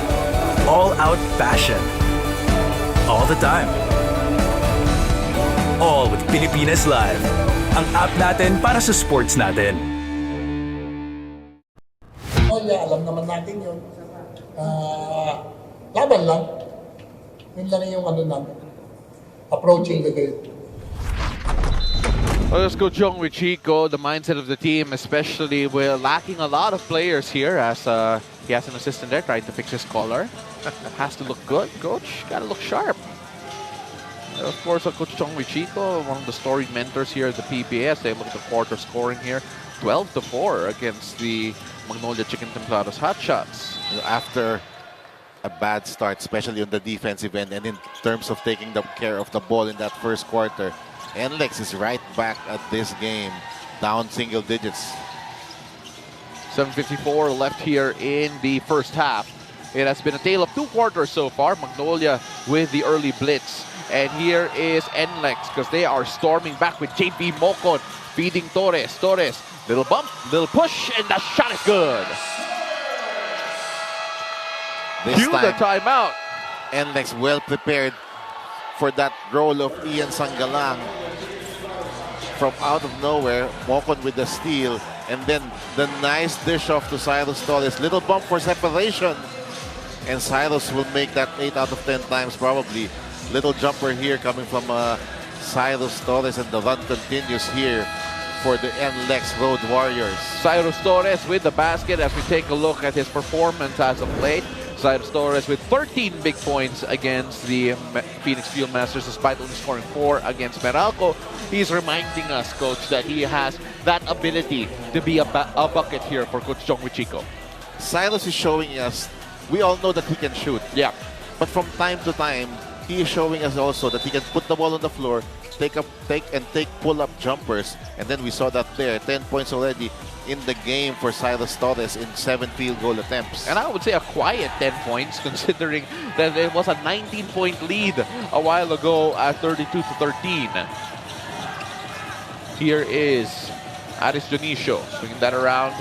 all-out passion. All the time. All with Pilipinas Live. Ang app natin para sa sports natin. Alam naman natin yun. Laban lang. Yun lang yung namin. Approaching the game. Well, let's go Jong Wichico, the mindset of the team, especially we're lacking a lot of players here, as he has an assistant there trying to fix his collar. Has to look good, coach. Gotta look sharp. And of course, Coach Jong Wichico, one of the storied mentors here at the PBA, as they look at the quarter scoring here. 12-4 against the Magnolia Chicken Templados Hotshots. After a bad start, especially on the defensive end, and in terms of taking the care of the ball in that first quarter, NLEX is right back at this game, down single digits. 7:54 left here in the first half. It has been a tale of 2 quarters so far. Magnolia with the early blitz. And here is NLEX, because they are storming back with JP Mocon feeding Torres. Torres, little bump, little push, and the shot is good. Cue the timeout. NLEX well prepared for that role of Ian Sanggalang. From out of nowhere, Mocon with the steal, and then the nice dish off to Cyrus Torres. Little bump for separation, and Cyrus will make that 8 out of 10 times probably. Little jumper here coming from Cyrus Torres, and the run continues here for the NLEX Road Warriors. Cyrus Torres with the basket as we take a look at his performance as of late. Cyrus Torres with 13 big points against the Phoenix Fieldmasters despite only scoring 4 against Meralco. He's reminding us, Coach, that he has that ability to be a bucket here for Coach Jong Wichico. Cyrus is showing us, we all know that he can shoot. Yeah. But from time to time, he is showing us also that he can put the ball on the floor, take pull-up jumpers, and then we saw that there, 10 points already in the game for Cyrus Torres in 7 field goal attempts. And I would say a quiet 10 points considering that it was a 19-point lead a while ago at 32-13. Here is Aris Dionisio swinging that around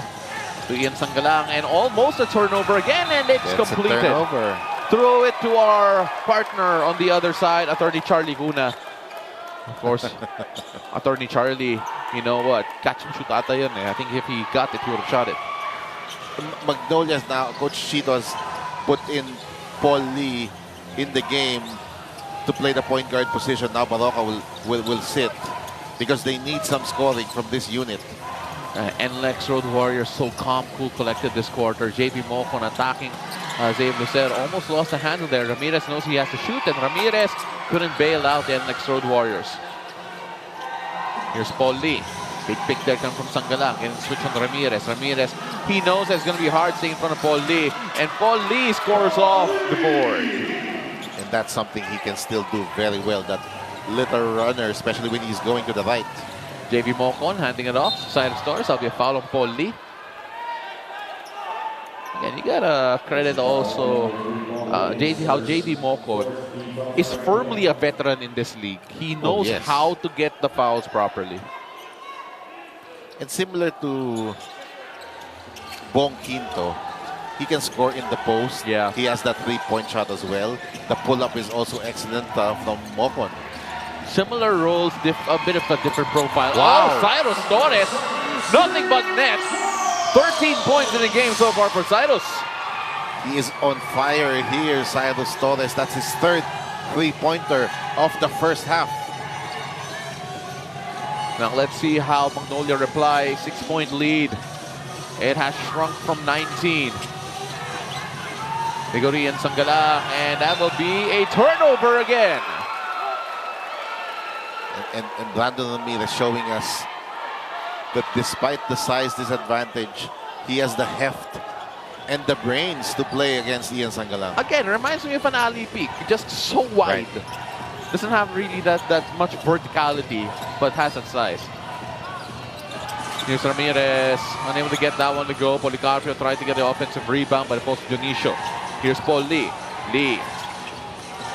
to Ian Sangalang, and almost a turnover again, and it's completed. Turnover. Throw it to our partner on the other side, Attorney Charlie Guna. Of course, Attorney Charlie, you know what? Catch and shoot ata yun eh. I think if he got it, he would have shot it. Magnolia's now, Coach Chito has put in Paul Lee in the game to play the point guard position. Now Baroka will sit because they need some scoring from this unit. NLEX Road Warriors so calm, cool, collected this quarter. JB Mocon attacking Zave Lucero. Almost lost the handle there. Ramirez knows he has to shoot, and Ramirez couldn't bail out the NLEX Road Warriors. Here's Paul Lee. Big pick there coming from Sangalang. Getting switch on Ramirez. Ramirez, he knows that it's going to be hard staying in front of Paul Lee. And Paul Lee scores off the board. And that's something he can still do very well. That little runner, especially when he's going to the right. JV Mocon handing it off. Cyrus Torres. That'll be a foul on Paul Lee. Again, you gotta credit also how JV Mocon is firmly a veteran in this league. He knows how to get the fouls properly. And similar to Bong Quinto, he can score in the post. Yeah. He has that three-point shot as well. The pull-up is also excellent from Mocon. Similar roles, a bit of a different profile. Wow. Oh, Cyrus Torres, nothing but net. 13 points in the game so far for Cyrus. He is on fire here, Cyrus Torres. That's his third three-pointer of the first half. Now let's see how Magnolia replies. 6-point lead. It has shrunk from 19. They go to Ian Sangalang, and that will be a turnover again. And Brandon Ramirez showing us that despite the size disadvantage, he has the heft and the brains to play against Ian Sangalang. Again, reminds me of an alley peak. Just so wide. Right. Doesn't have really that much verticality, but has that size. Here's Ramirez, unable to get that one to go. Policarpio tried to get the offensive rebound, but it falls to Dionisio. Here's Paul Lee. Lee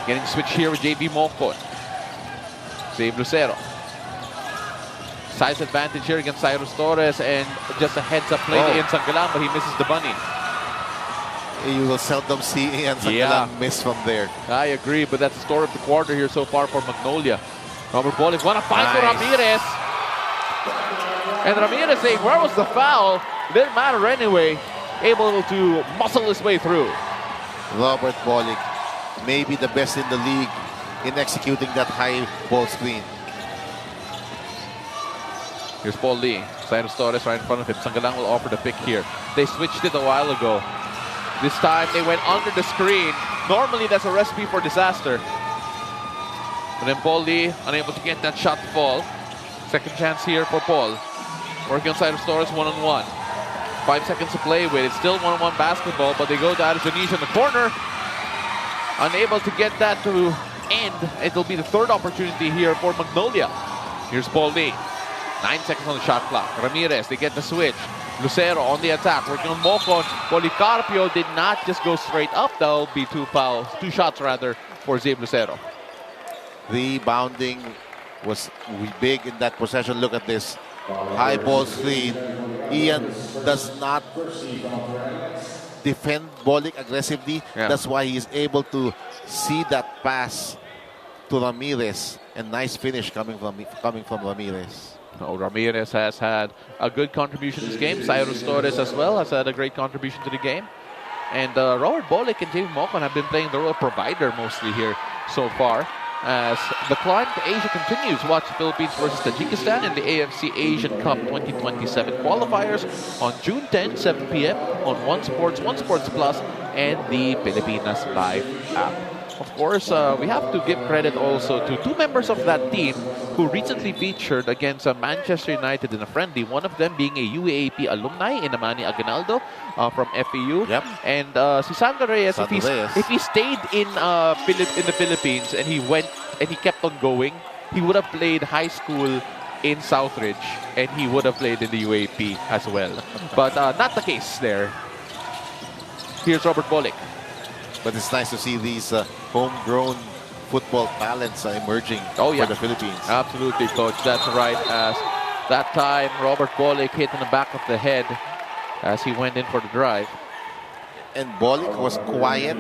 getting switched here with JB Mocon. Save Lucero. Size advantage here against Cyrus Torres, and just a heads-up play to Ian Sangalang, but he misses the bunny. You will seldom see Ian Sangalang miss from there. I agree, but that's the story of the quarter here so far for Magnolia. Robert Bolick, what a find for Ramirez. And Ramirez saying, where was the foul? It didn't matter anyway. Able to muscle his way through. Robert Bolick, maybe the best in the league in executing that high ball screen. Here's Paul Lee. Cyrus Torres right in front of him. Sangalang will offer the pick here. They switched it a while ago. This time they went under the screen. Normally that's a recipe for disaster. But then Paul Lee unable to get that shot to fall. Second chance here for Paul. Working on Cyrus Torres one-on-one. 5 seconds to play with. It's still one-on-one basketball, but they go to Aris Dionisio in the corner. Unable to get that to end. It'll be the third opportunity here for Magnolia. Here's Paul Lee. 9 seconds on the shot clock. Ramirez, they get the switch. Lucero on the attack, working on Mocon. Policarpio did not just go straight up. That'll be two shots rather, for Zave Lucero. Rebounding was big in that possession. Look at this. High ball screen. Ian does not defend Bolick aggressively. Yeah. That's why he's able to see that pass to Ramirez. And nice finish coming from Ramirez. Oh, Ramirez has had a good contribution to this game. Cyrus Torres as well has had a great contribution to the game. And Robert Bolick and Jamie Mocon have been playing the role of provider mostly here so far. as the climb to Asia continues. Watch the Philippines versus Tajikistan in the AFC Asian Cup 2027 qualifiers on June 10, 7 p.m. on One Sports, One Sports Plus, and the Pilipinas Live app. Of course, we have to give credit also to two members of that team who recently featured against Manchester United in a friendly, one of them being a UAAP alumni in Amani Aguinaldo from FEU. Yep. And si Sandro Reyes, Sandro Reyes. if he stayed in the Philippines and he kept on going, he would have played high school in Southridge and he would have played in the UAP as well. But not the case there. Here's Robert Bolick. But it's nice to see these homegrown football talents emerging Oh, yeah. for the Philippines. Absolutely, Coach. That's right. As that time, Robert Bolick hit in the back of the head as he went in for the drive. And Bolick was quiet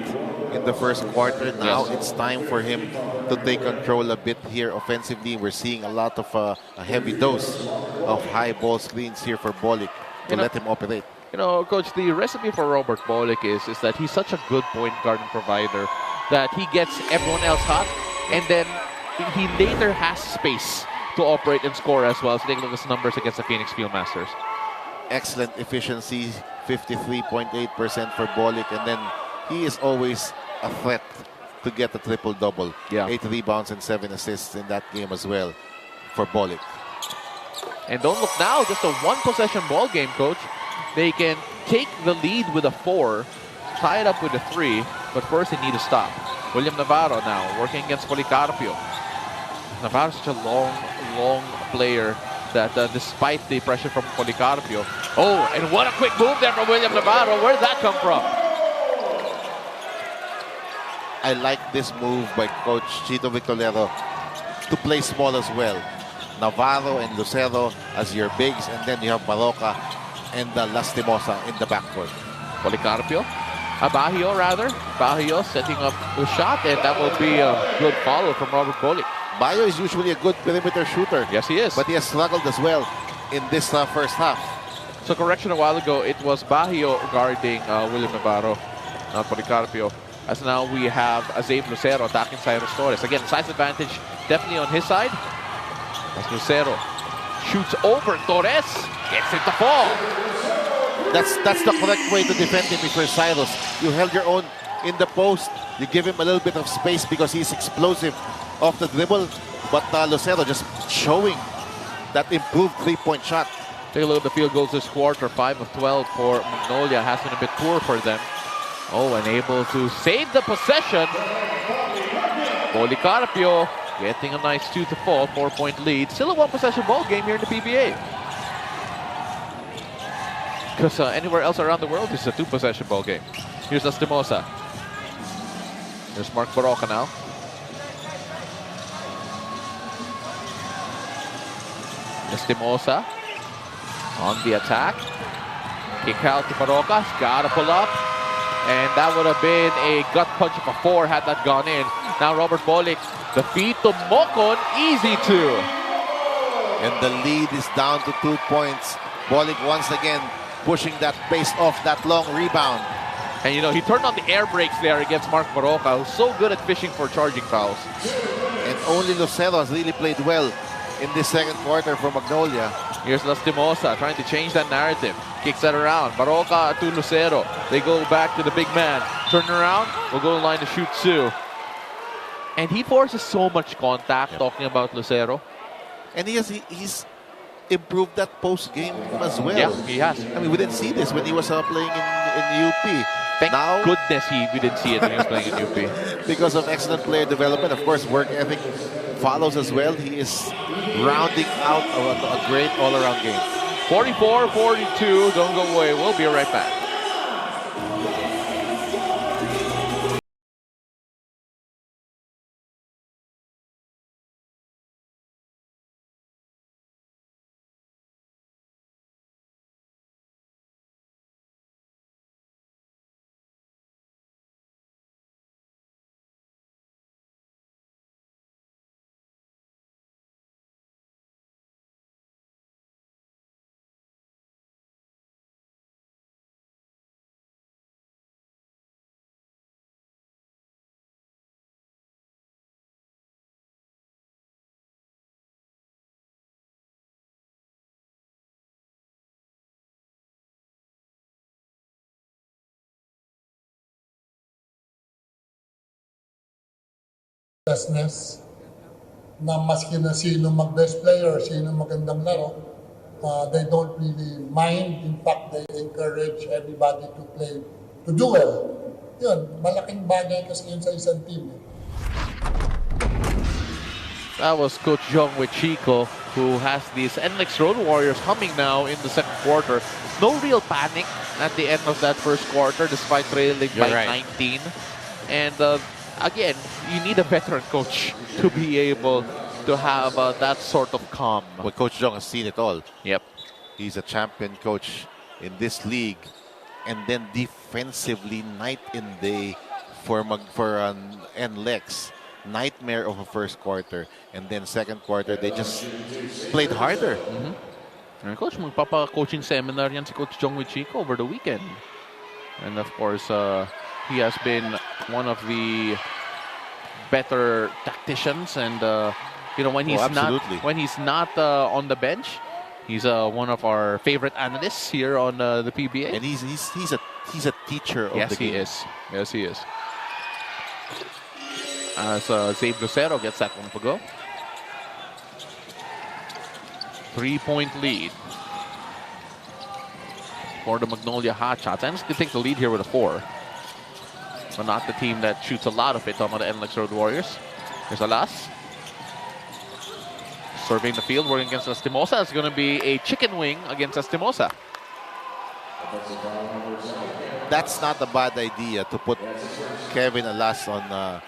in the first quarter. Now Yes. it's time for him to take control a bit here offensively. We're seeing a lot of a heavy dose of high ball screens here for Bolick to let him operate. You know, Coach, the recipe for Robert Bolick is that he's such a good point guard and provider that he gets everyone else hot, and then he later has space to operate and score as well. So take a look at his numbers against the Phoenix Fieldmasters. Excellent efficiency, 53.8% for Bolick, and then he is always a threat to get a triple-double. Yeah. 8 rebounds and 7 assists in that game as well for Bolick. And don't look now, just a one-possession ball game, Coach. They can take the lead with a 4, tie it up with a 3, but first they need to stop. William Navarro now working against Policarpio. Navarro's such a long player that despite the pressure from Policarpio. Oh, and what a quick move there from William Navarro. Where did that come from? I like this move by Coach Chito Victorero to play small as well. Navarro and Lucero as your bigs, and then you have Baroka and Lastimosa in the backcourt. Policarpio. Bajío rather. Bajío setting up the shot, and that will be a good follow from Robert Bolick. Bayo is usually a good perimeter shooter. Yes, he is. But he has struggled as well in this first half. So correction a while ago, it was Bajío guarding William Navarro, not Policarpio. As now we have Azabe Lucero attacking Cyrus Torres. Again, size advantage definitely on his side. As Lucero shoots over Torres, gets it to fall. That's the correct way to defend him if you're Cyrus. You held your own in the post. You give him a little bit of space because he's explosive off the dribble. But Lucero just showing that improved three-point shot. Take a look at the field goals this quarter. 5 of 12 for Magnolia. Has been a bit poor for them. Oh, and able to save the possession. Policarpio getting a nice 2 to fall, 4-point lead. Still a one-possession ball game here in the PBA. Because anywhere else around the world, this is a 2-possession ball game. Here's Lastimosa. There's Mark Baroka now. Lastimosa on the attack. Kick out to Baroka. Got to pull up. And that would have been a gut punch of a 4 had that gone in. Now Robert Bolick, the feed to Mocon, easy 2. And the lead is down to 2 points. Bolick once again pushing that pace off that long rebound. And you know, he turned on the air brakes there against Mark Baroka, who's so good at fishing for charging fouls. And only Lucero has really played well in this second quarter for Magnolia. Here's Lastimosa trying to change that narrative. Kicks that around. Baroka to Lucero. They go back to the big man. Turn around. We'll go to the line to shoot 2. And he forces so much contact, talking about Lucero. And he's improved that post game as well. Yeah, he has. I mean, we didn't see this when he was playing in UP. Thank Now, goodness we didn't see it when he was playing in UP. because of excellent player development, of course, work ethic follows as well. He is rounding out a great all-around game. 44-42. Don't go away. We'll be right back. business na maski na sino mag-best player, sino magandang laro, they don't really mind. In fact, they encourage everybody to play, to do well. Yun, malaking bagay kasi yun sa isang team. That was Coach Jong with Chico, who has these NLEX Road Warriors humming now in the second quarter. No real panic at the end of that first quarter, despite trailing by 19. And again, you need a veteran coach to be able to have that sort of calm. Well, Coach Jong has seen it all. Yep. He's a champion coach in this league, and then defensively, night and day for an NLEX. Nightmare of a first quarter, and then second quarter they just played harder. And Coach, magpapa-coaching seminar yan si Coach Jong with Chico over the weekend. And of course, he has been one of the better tacticians, and you know, when he's not on the bench, he's one of our favorite analysts here on the PBA. And he's a teacher of the game. Yes, he is. As Zabe Lucero gets that one to go. 3-point lead for the Magnolia Hotshots. And can take the lead here with a 4. But not the team that shoots a lot of it. Talking about the NLEX Road Warriors. Here's Alas. Surveying the field, working against Lastimosa. It's going to be a chicken wing against Lastimosa. That's not a bad idea to put Kevin Alas on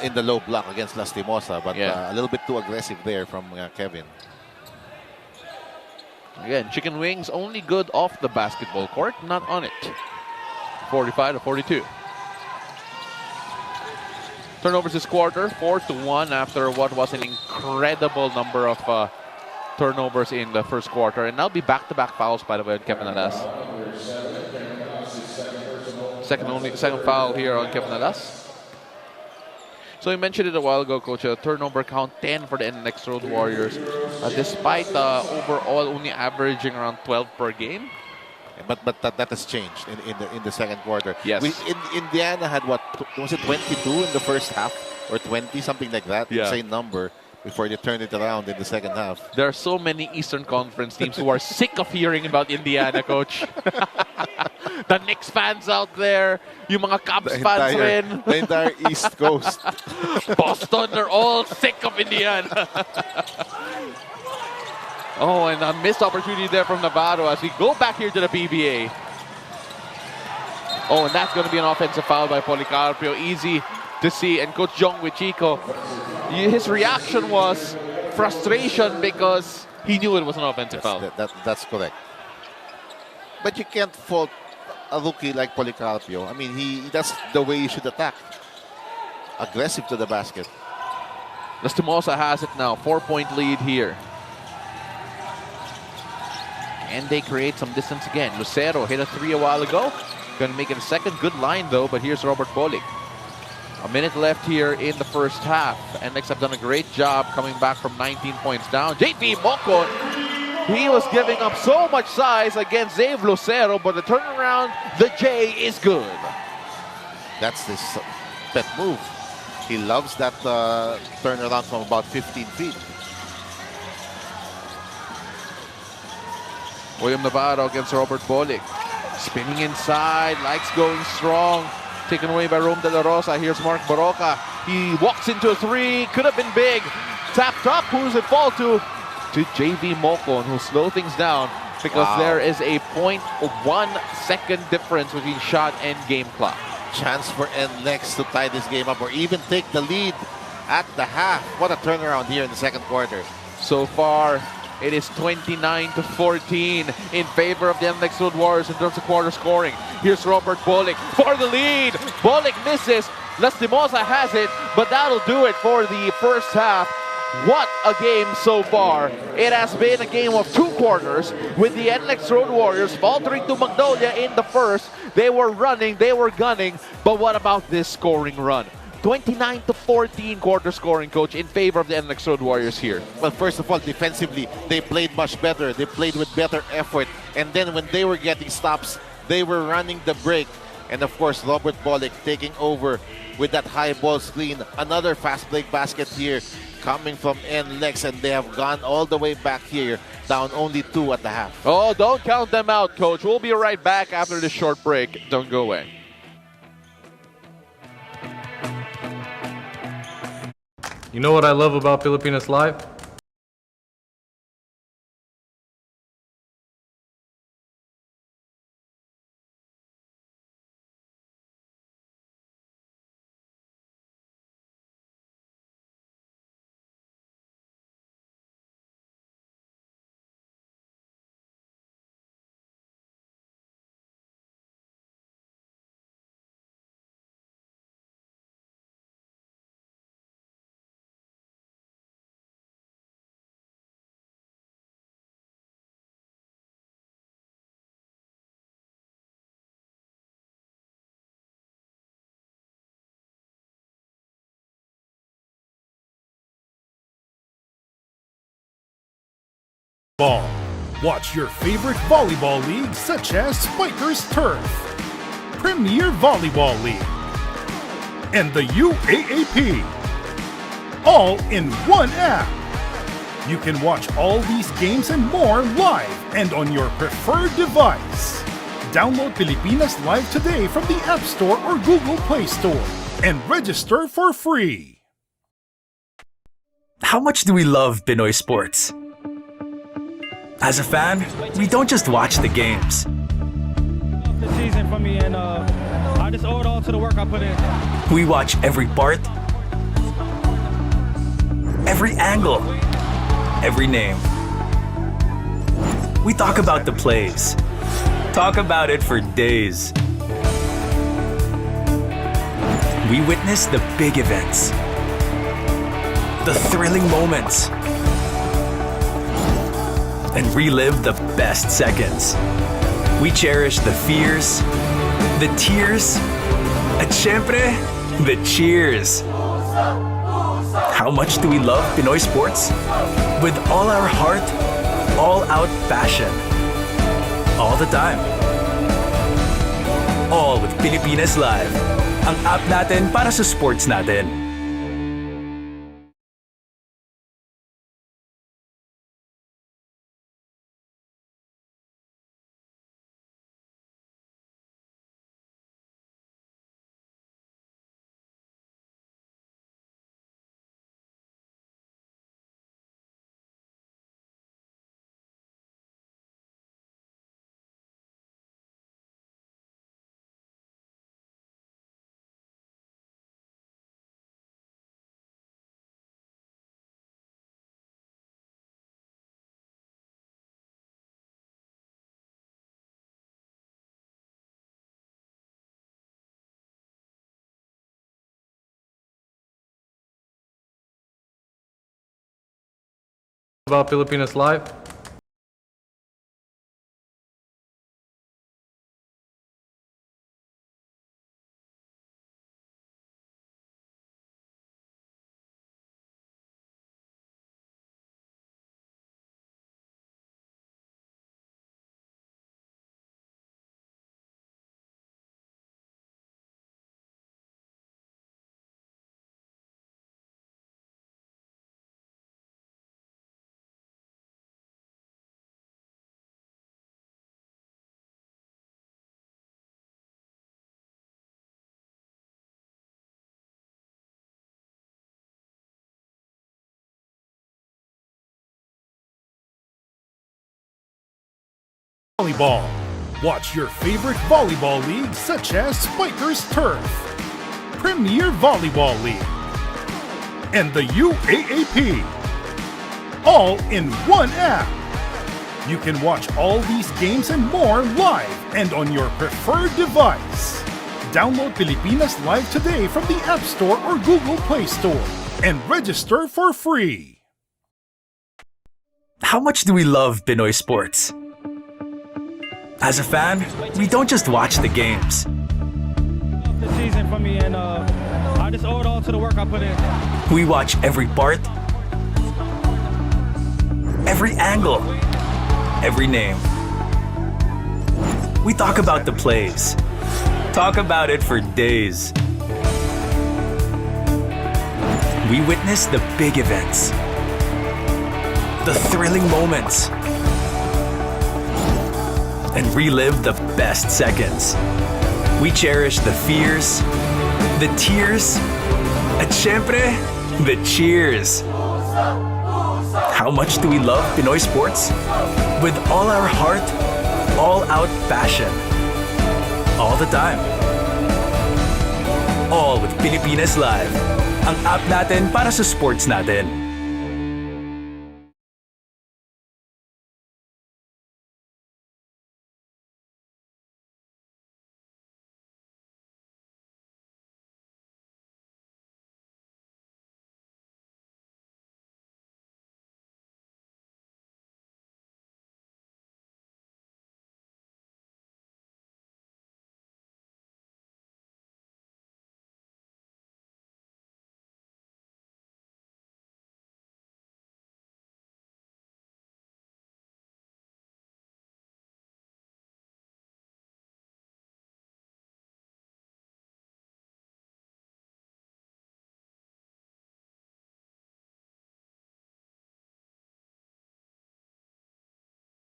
in the low block against Lastimosa, but a little bit too aggressive there from Kevin. Again, chicken wings only good off the basketball court, not on it. 45-42. Turnovers this quarter, 4-1 after what was an incredible number of turnovers in the first quarter. And now be back-to-back fouls, by the way, on Kevin Alas. Second foul here on Kevin Alas. So you mentioned it a while ago, Coach, turnover count 10 for the NLEX Road Warriors, despite overall only averaging around 12 per game. But that has changed in the second quarter. Yes. Indiana had what, was it 22 in the first half or 20, something like that? Yeah. Same number before they turned it around in the second half. There are so many Eastern Conference teams who are sick of hearing about Indiana, Coach. The Knicks fans out there, yung mga Cubs fans rin. The entire East Coast. Boston, they're all sick of Indiana. Oh, and a missed opportunity there from Navarro as we go back here to the PBA. Oh, and that's going to be an offensive foul by Policarpio. Easy to see. And Coach Jong with Chico, his reaction was frustration because he knew it was an offensive foul. That's correct. But you can't fault a rookie like Policarpio. I mean, that's the way you should attack. Aggressive to the basket. Lastimosa has it now. 4-point lead here. And they create some distance again. Lucero hit a 3 a while ago. Going to make it a second. Good line, though, but here's Robert Bolick. A minute left here in the first half. NLEX have done a great job coming back from 19 points down. JP Mocon, he was giving up so much size against Zabe Lucero, but the turnaround, the J is good. That's his pet move. He loves that turnaround from about 15 feet. William Navarro against Robert Bolick. Spinning inside, likes going strong. Taken away by Rome De La Rosa. Here's Mark Baroka. He walks into a 3. Could have been big. Tapped up. Who does it fall to? To JV Mocon, who slow things down because there is a 0.1 second difference between shot and game clock. Chance for NLEX to tie this game up or even take the lead at the half. What a turnaround here in the second quarter. So far, it is 29-14 in favor of the NLEX Road Warriors in terms of quarter scoring. Here's Robert Bolick for the lead. Bolick misses. Lastimosa has it, but that'll do it for the first half. What a game so far. It has been a game of 2 quarters with the NLEX Road Warriors faltering to Magnolia in the first. They were running, they were gunning, but what about this scoring run? 29-14 quarter scoring, Coach, in favor of the NLEX Road Warriors here. Well, first of all, defensively, they played much better. They played with better effort. And then when they were getting stops, they were running the break. And of course, Robert Bolick taking over with that high ball screen. Another fast break basket here coming from NLEX, and they have gone all the way back here, down only 2 at the half. Oh, don't count them out, Coach. We'll be right back after this short break. Don't go away. You know what I love about Filipinas Live? Ball. Watch your favorite volleyball leagues such as Spikers Turf, Premier Volleyball League, and the UAAP. All in one app. You can watch all these games and more live and on your preferred device. Download Pilipinas Live today from the App Store or Google Play Store and register for free. How much do we love Pinoy sports? As a fan, we don't just watch the games. The season for me, and I just owe it all to the work I put in. We watch every part, every angle, every name. We talk about the plays. Talk about it for days. We witness the big events, the thrilling moments, and relive the best seconds. We cherish the fears, the tears, at syempre, the cheers. How much do we love Pinoy sports? With all our heart, all out passion. All the time. All with Pilipinas Live. Ang app natin para sa sports natin. About Filipinas Live? Volleyball. Watch your favorite volleyball leagues such as Spikers Turf, Premier Volleyball League, and the UAAP. All in one app. You can watch all these games and more live and on your preferred device. Download Pilipinas Live today from the App Store or Google Play Store and register for free. How much do we love Pinoy sports? As a fan, we don't just watch the games. The season for me, and I just owe it all to the work I put in. We watch every part, every angle, every name. We talk about the plays. Talk about it for days. We witness the big events, the thrilling moments, and relive the best seconds. We cherish the fears, the tears, at syempre, the cheers. How much do we love Pinoy sports? With all our heart, all-out passion. All the time. All with Pilipinas Live. Ang app natin para sa sports natin.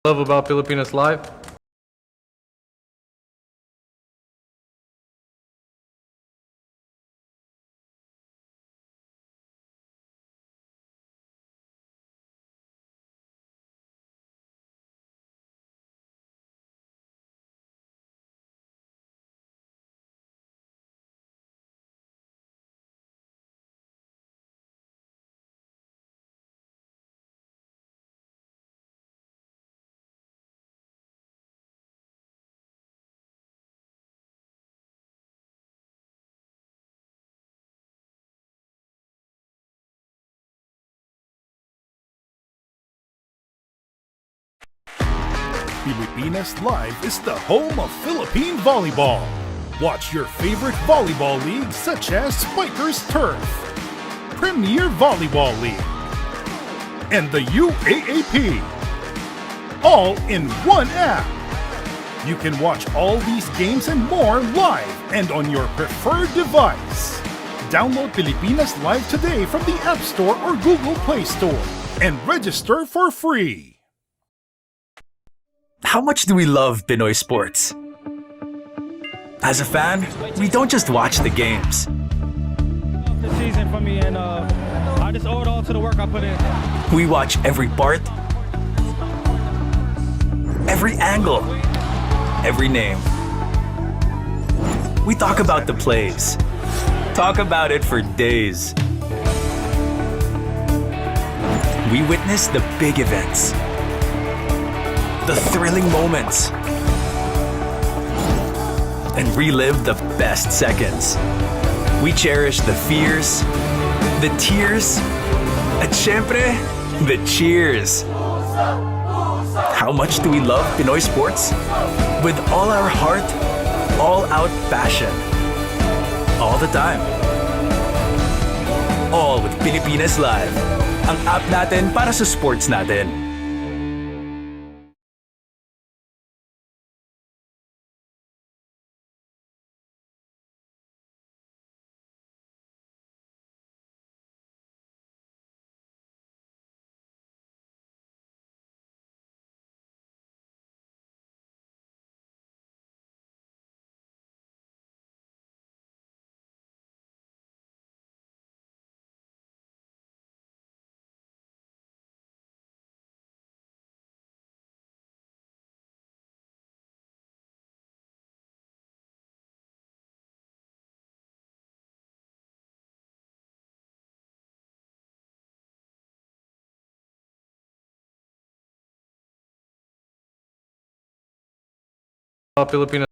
Love about Filipinas Live? Pilipinas Live is the home of Philippine volleyball. Watch your favorite volleyball leagues such as Spikers Turf, Premier Volleyball League, and the UAAP. All in one app. You can watch all these games and more live and on your preferred device. Download Pilipinas Live today from the App Store or Google Play Store and register for free. How much do we love Pinoy sports? As a fan, we don't just watch the games. This season for me, and I just owe it all to the work I put in. We watch every part, every angle, every name. We talk about the plays. Talk about it for days. We witness the big events, the thrilling moments, and relive the best seconds. We cherish the fears, the tears, at syempre, the cheers. How much do we love Pinoy sports? With all our heart, all-out passion. All the time. All with Pilipinas Live. Ang app natin para sa sports natin. Filipino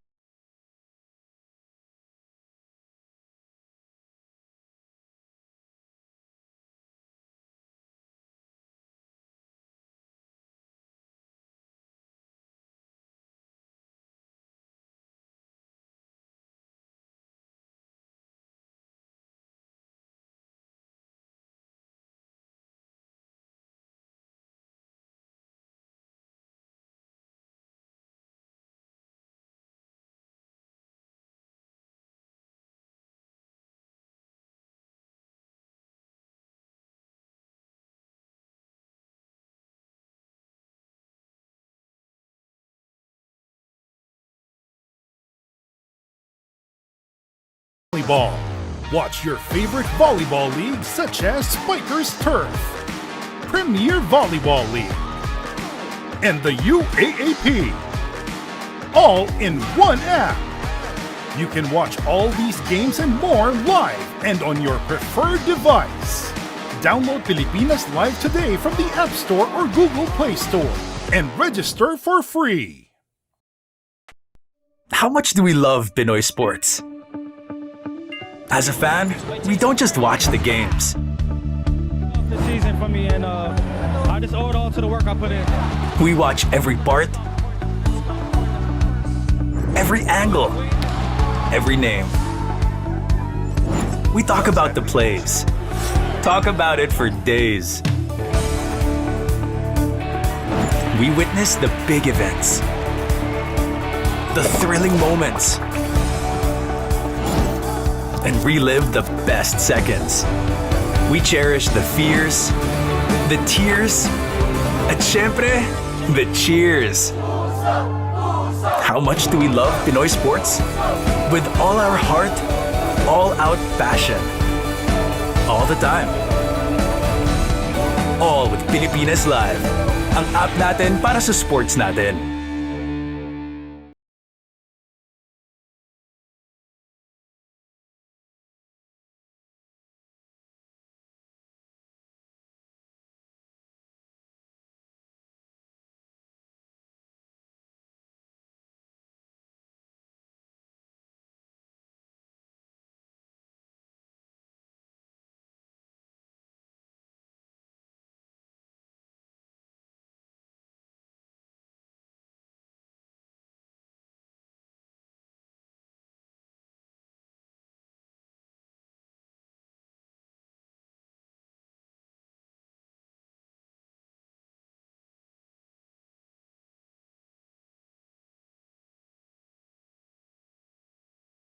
volleyball. Watch your favorite volleyball leagues such as Spikers Turf, Premier Volleyball League, and the UAAP, all in one app. You can watch all these games and more live and on your preferred device. Download Pilipinas Live today from the App Store or Google Play Store and register for free. How much do we love Pinoy sports? As a fan, we don't just watch the games. This season for me, and I just owe it all to the work I put in. We watch every part, every angle, every name. We talk about the plays. Talk about it for days. We witness the big events, the thrilling moments, and relive the best seconds. We cherish the fears, the tears, at syempre, the cheers. How much do we love Pinoy sports? With all our heart, all-out passion. All the time. All with Pilipinas Live. Ang app natin para sa sports natin.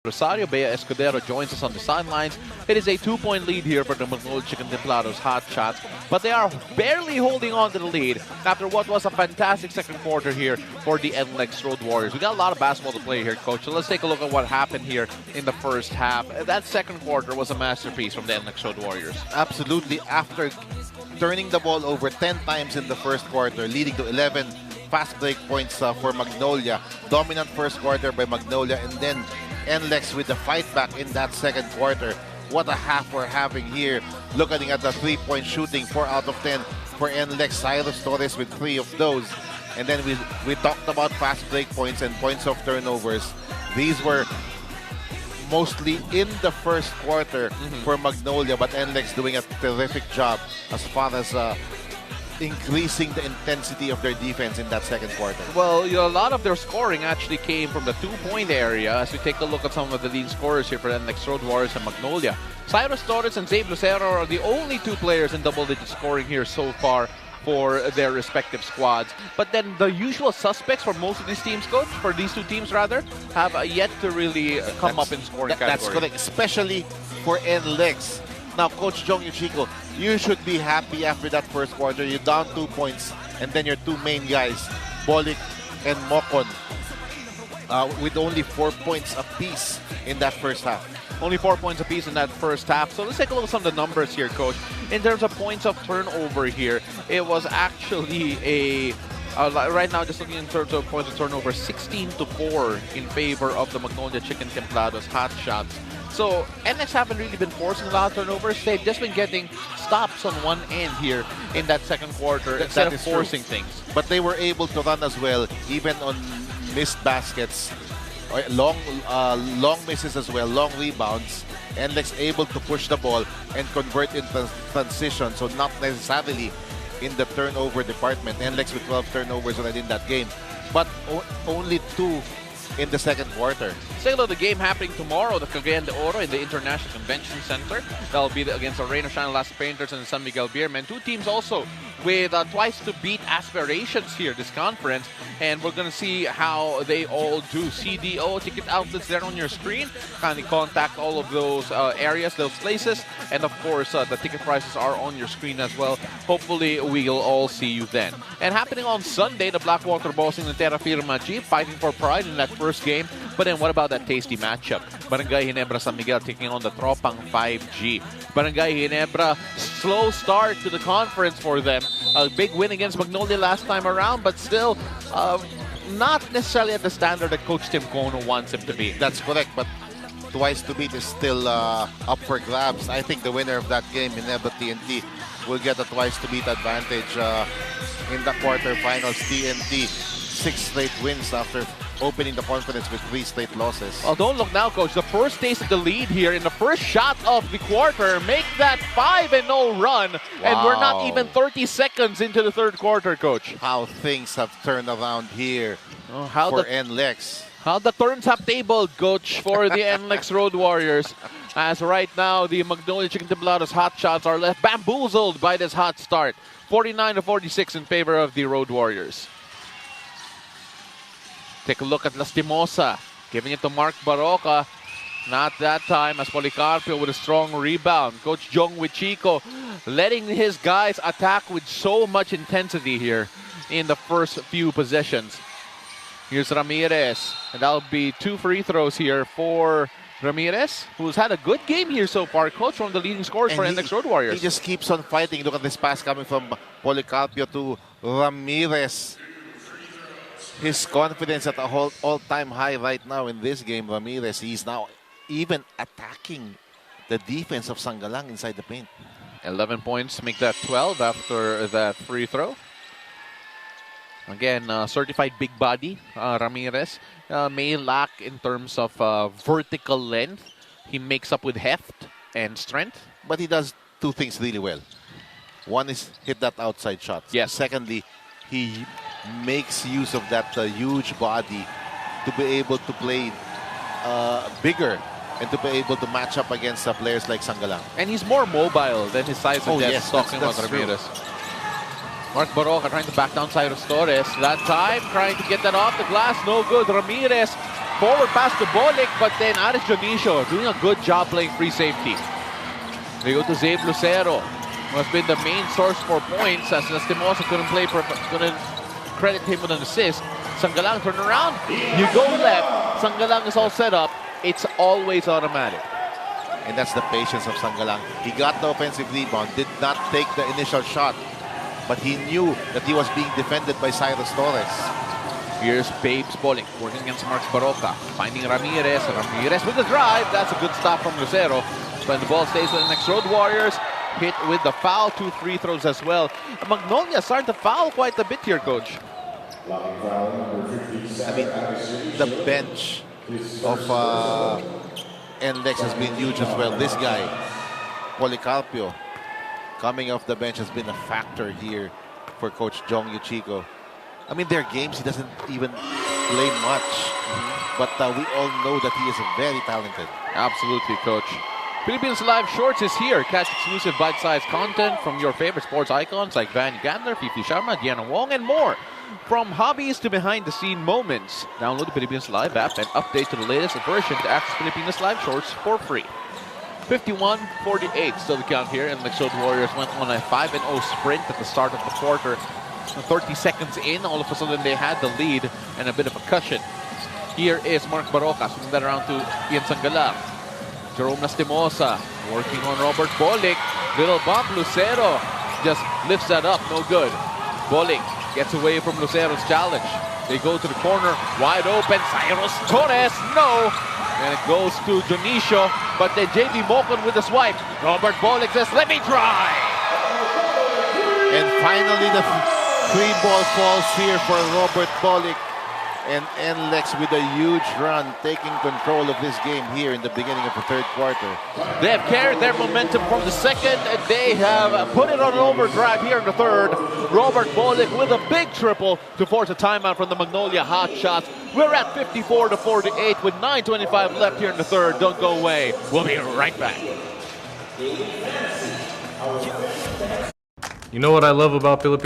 Rosario Bea Escudero joins us on the sidelines. It is a 2-point lead here for the Magnolia Templados Hotshots, but they are barely holding on to the lead after what was a fantastic second quarter here for the NLEX Road Warriors. We got a lot of basketball to play here, Coach, so let's take a look at what happened here in the first half. That second quarter was a masterpiece from the NLEX Road Warriors. Absolutely. After turning the ball over 10 times in the first quarter, leading to 11 fast break points for Magnolia. Dominant first quarter by Magnolia, and then NLEX with the fight back in that second quarter. What a half we're having here. Looking at the 3-point shooting, 4 out of 10 for NLEX. Cyrus Torres with 3 of those. And then we talked about fast break points and points of turnovers. These were mostly in the first quarter for Magnolia, but NLEX doing a terrific job as far as increasing the intensity of their defense in that second quarter. Well, a lot of their scoring actually came from the 2-point area. As we take a look at some of the lead scorers here for the NLEX Road Warriors and Magnolia, Cyrus Torres and Zabe Lucero are the only 2 players in double-digit scoring here so far for their respective squads. But then the usual suspects for most of these teams, Coach, for these 2 teams rather, have yet to really come up in scoring category. That's correct, especially for NLEX. Now, Coach Jong Yuchiko, you should be happy after that first quarter. You're down 2 points, and then your 2 main guys, Bolick and Mokon, with only 4 points apiece in that first half. Only 4 points apiece in that first half. So let's take a look at some of the numbers here, Coach. In terms of points of turnover here, it was actually a right now, just looking in terms of points of turnover, 16-4 in favor of the Magnolia Templados Hotshots. So NLEX haven't really been forcing a lot of turnovers. They've just been getting stops on one end here in that second quarter instead of forcing things. But they were able to run as well, even on missed baskets, long misses as well, long rebounds. NLEX able to push the ball and convert in transition, so not necessarily in the turnover department. NLEX with 12 turnovers already in that game, but only 2 in the second quarter. Take a look at the game happening tomorrow, the Cagayan de Oro in the International Convention Center. That'll be against the Reino Shine Las Painters and the San Miguel Beermen. 2 teams also with twice to beat aspirations here this conference, and we're going to see how they all do. CDO ticket outlets there on your screen. Kindly contact all of those areas, those places, and of course the ticket prices are on your screen as well. Hopefully we'll all see you then. And happening on Sunday, the Blackwater Bossing and Terra Firma G fighting for pride in that first game. But then what about that tasty matchup? Barangay Ginebra San Miguel taking on the Tropang 5G. Barangay Ginebra, slow start to the conference for them. A big win against Magnolia last time around, but still not necessarily at the standard that Coach Tim Kono wants him to be. That's correct, but twice to beat is still up for grabs. I think the winner of that game, Ginebra TNT, will get a twice to beat advantage in the quarterfinals. TNT, 6 straight wins after opening the conference with 3 straight losses. Well, don't look now, Coach. The first taste of the lead here in the first shot of the quarter. Make that 5-0 run. Wow. And we're not even 30 seconds into the third quarter, Coach. How things have turned around here How for the NLEX. How the turns have tabled, Coach, for the NLEX Road Warriors. As right now, the Magnolia Chicken Temblados Hotshots are left bamboozled by this hot start. 49-46 in favor of the Road Warriors. Take a look at Lastimosa, giving it to Mark Baroca. Not that time as Policarpio with a strong rebound. Coach Jong Wichico letting his guys attack with so much intensity here in the first few possessions. Here's Ramirez, and that'll be 2 free throws here for Ramirez, who's had a good game here so far, Coach, one of the leading scorers for NLEX Road Warriors. He just keeps on fighting. Look at this pass coming from Policarpio to Ramirez. His confidence at a all-time high right now in this game, Ramirez. He's now even attacking the defense of Sangalang inside the paint. 11 points, make that 12 after that free throw. Again, certified big body, Ramirez. May lack in terms of vertical length. He makes up with heft and strength. But he does 2 things really well. One is hit that outside shot. Yes. Secondly, he makes use of that huge body to be able to play bigger and to be able to match up against players like Sangalang. And he's more mobile than his size and depth, yes, talking about that's Ramirez. Mark Baroca trying to back down Cyrus Torres. That time, trying to get that off the glass. No good. Ramirez, forward pass to Bolick, but then Aris Dionisio doing a good job playing free safety. They go to Zabe Lucero, who has been the main source for points as Lastimosa couldn't credit him with an assist. Sangalang turn around. You go left. Sangalang is all set up. It's always automatic. And that's the patience of Sangalang. He got the offensive rebound, did not take the initial shot, but he knew that he was being defended by Cyrus Torres. Here's Babes Bolick working against Mark Baroca, finding Ramirez. Ramirez with the drive. That's a good stop from Lucero. But the ball stays with the NLEX Road Warriors. Hit with the foul, 2 free throws as well. Magnolia starting to foul quite a bit here, Coach. I mean, the bench of NLEX has been huge as well. This guy, Policarpio, coming off the bench has been a factor here for Coach Jong Yuchiko. I mean, their games, he doesn't even play much. But we all know that he is very talented. Absolutely, Coach. Philippines Live Shorts is here. Catch exclusive bite-sized content from your favorite sports icons like Van Gandler, Fifi Sharma, Diana Wong, and more. From hobbies to behind-the-scene moments. Download the Philippines Live app and update to the latest version to access Philippines Live Shorts for free. 51-48 still the count here, and the NLEX Road Warriors went on a 5-0 sprint at the start of the quarter. 30 seconds in, all of a sudden they had the lead and a bit of a cushion. Here is Mark Baroca, swinging that around to Ian Sangalang. Jerome Lastimosa working on Robert Bolick. Little bump, Lucero just lifts that up, no good. Bolick gets away from Lucero's challenge. They go to the corner, wide open, Cyrus Torres, no! And it goes to Dionisio, but then JB Mocon with the swipe. Robert Bolick says, let me try! And finally, the 3-ball falls here for Robert Bolick. And NLEX with a huge run, taking control of this game here in the beginning of the third quarter. They have carried their momentum from the second, and they have put it on overdrive here in the third. Robert Bolick with a big triple to force a timeout from the Magnolia Hotshots. We're at 54-48 with 9:25 left here in the third. Don't go away. We'll be right back. You know what I love about Philippines?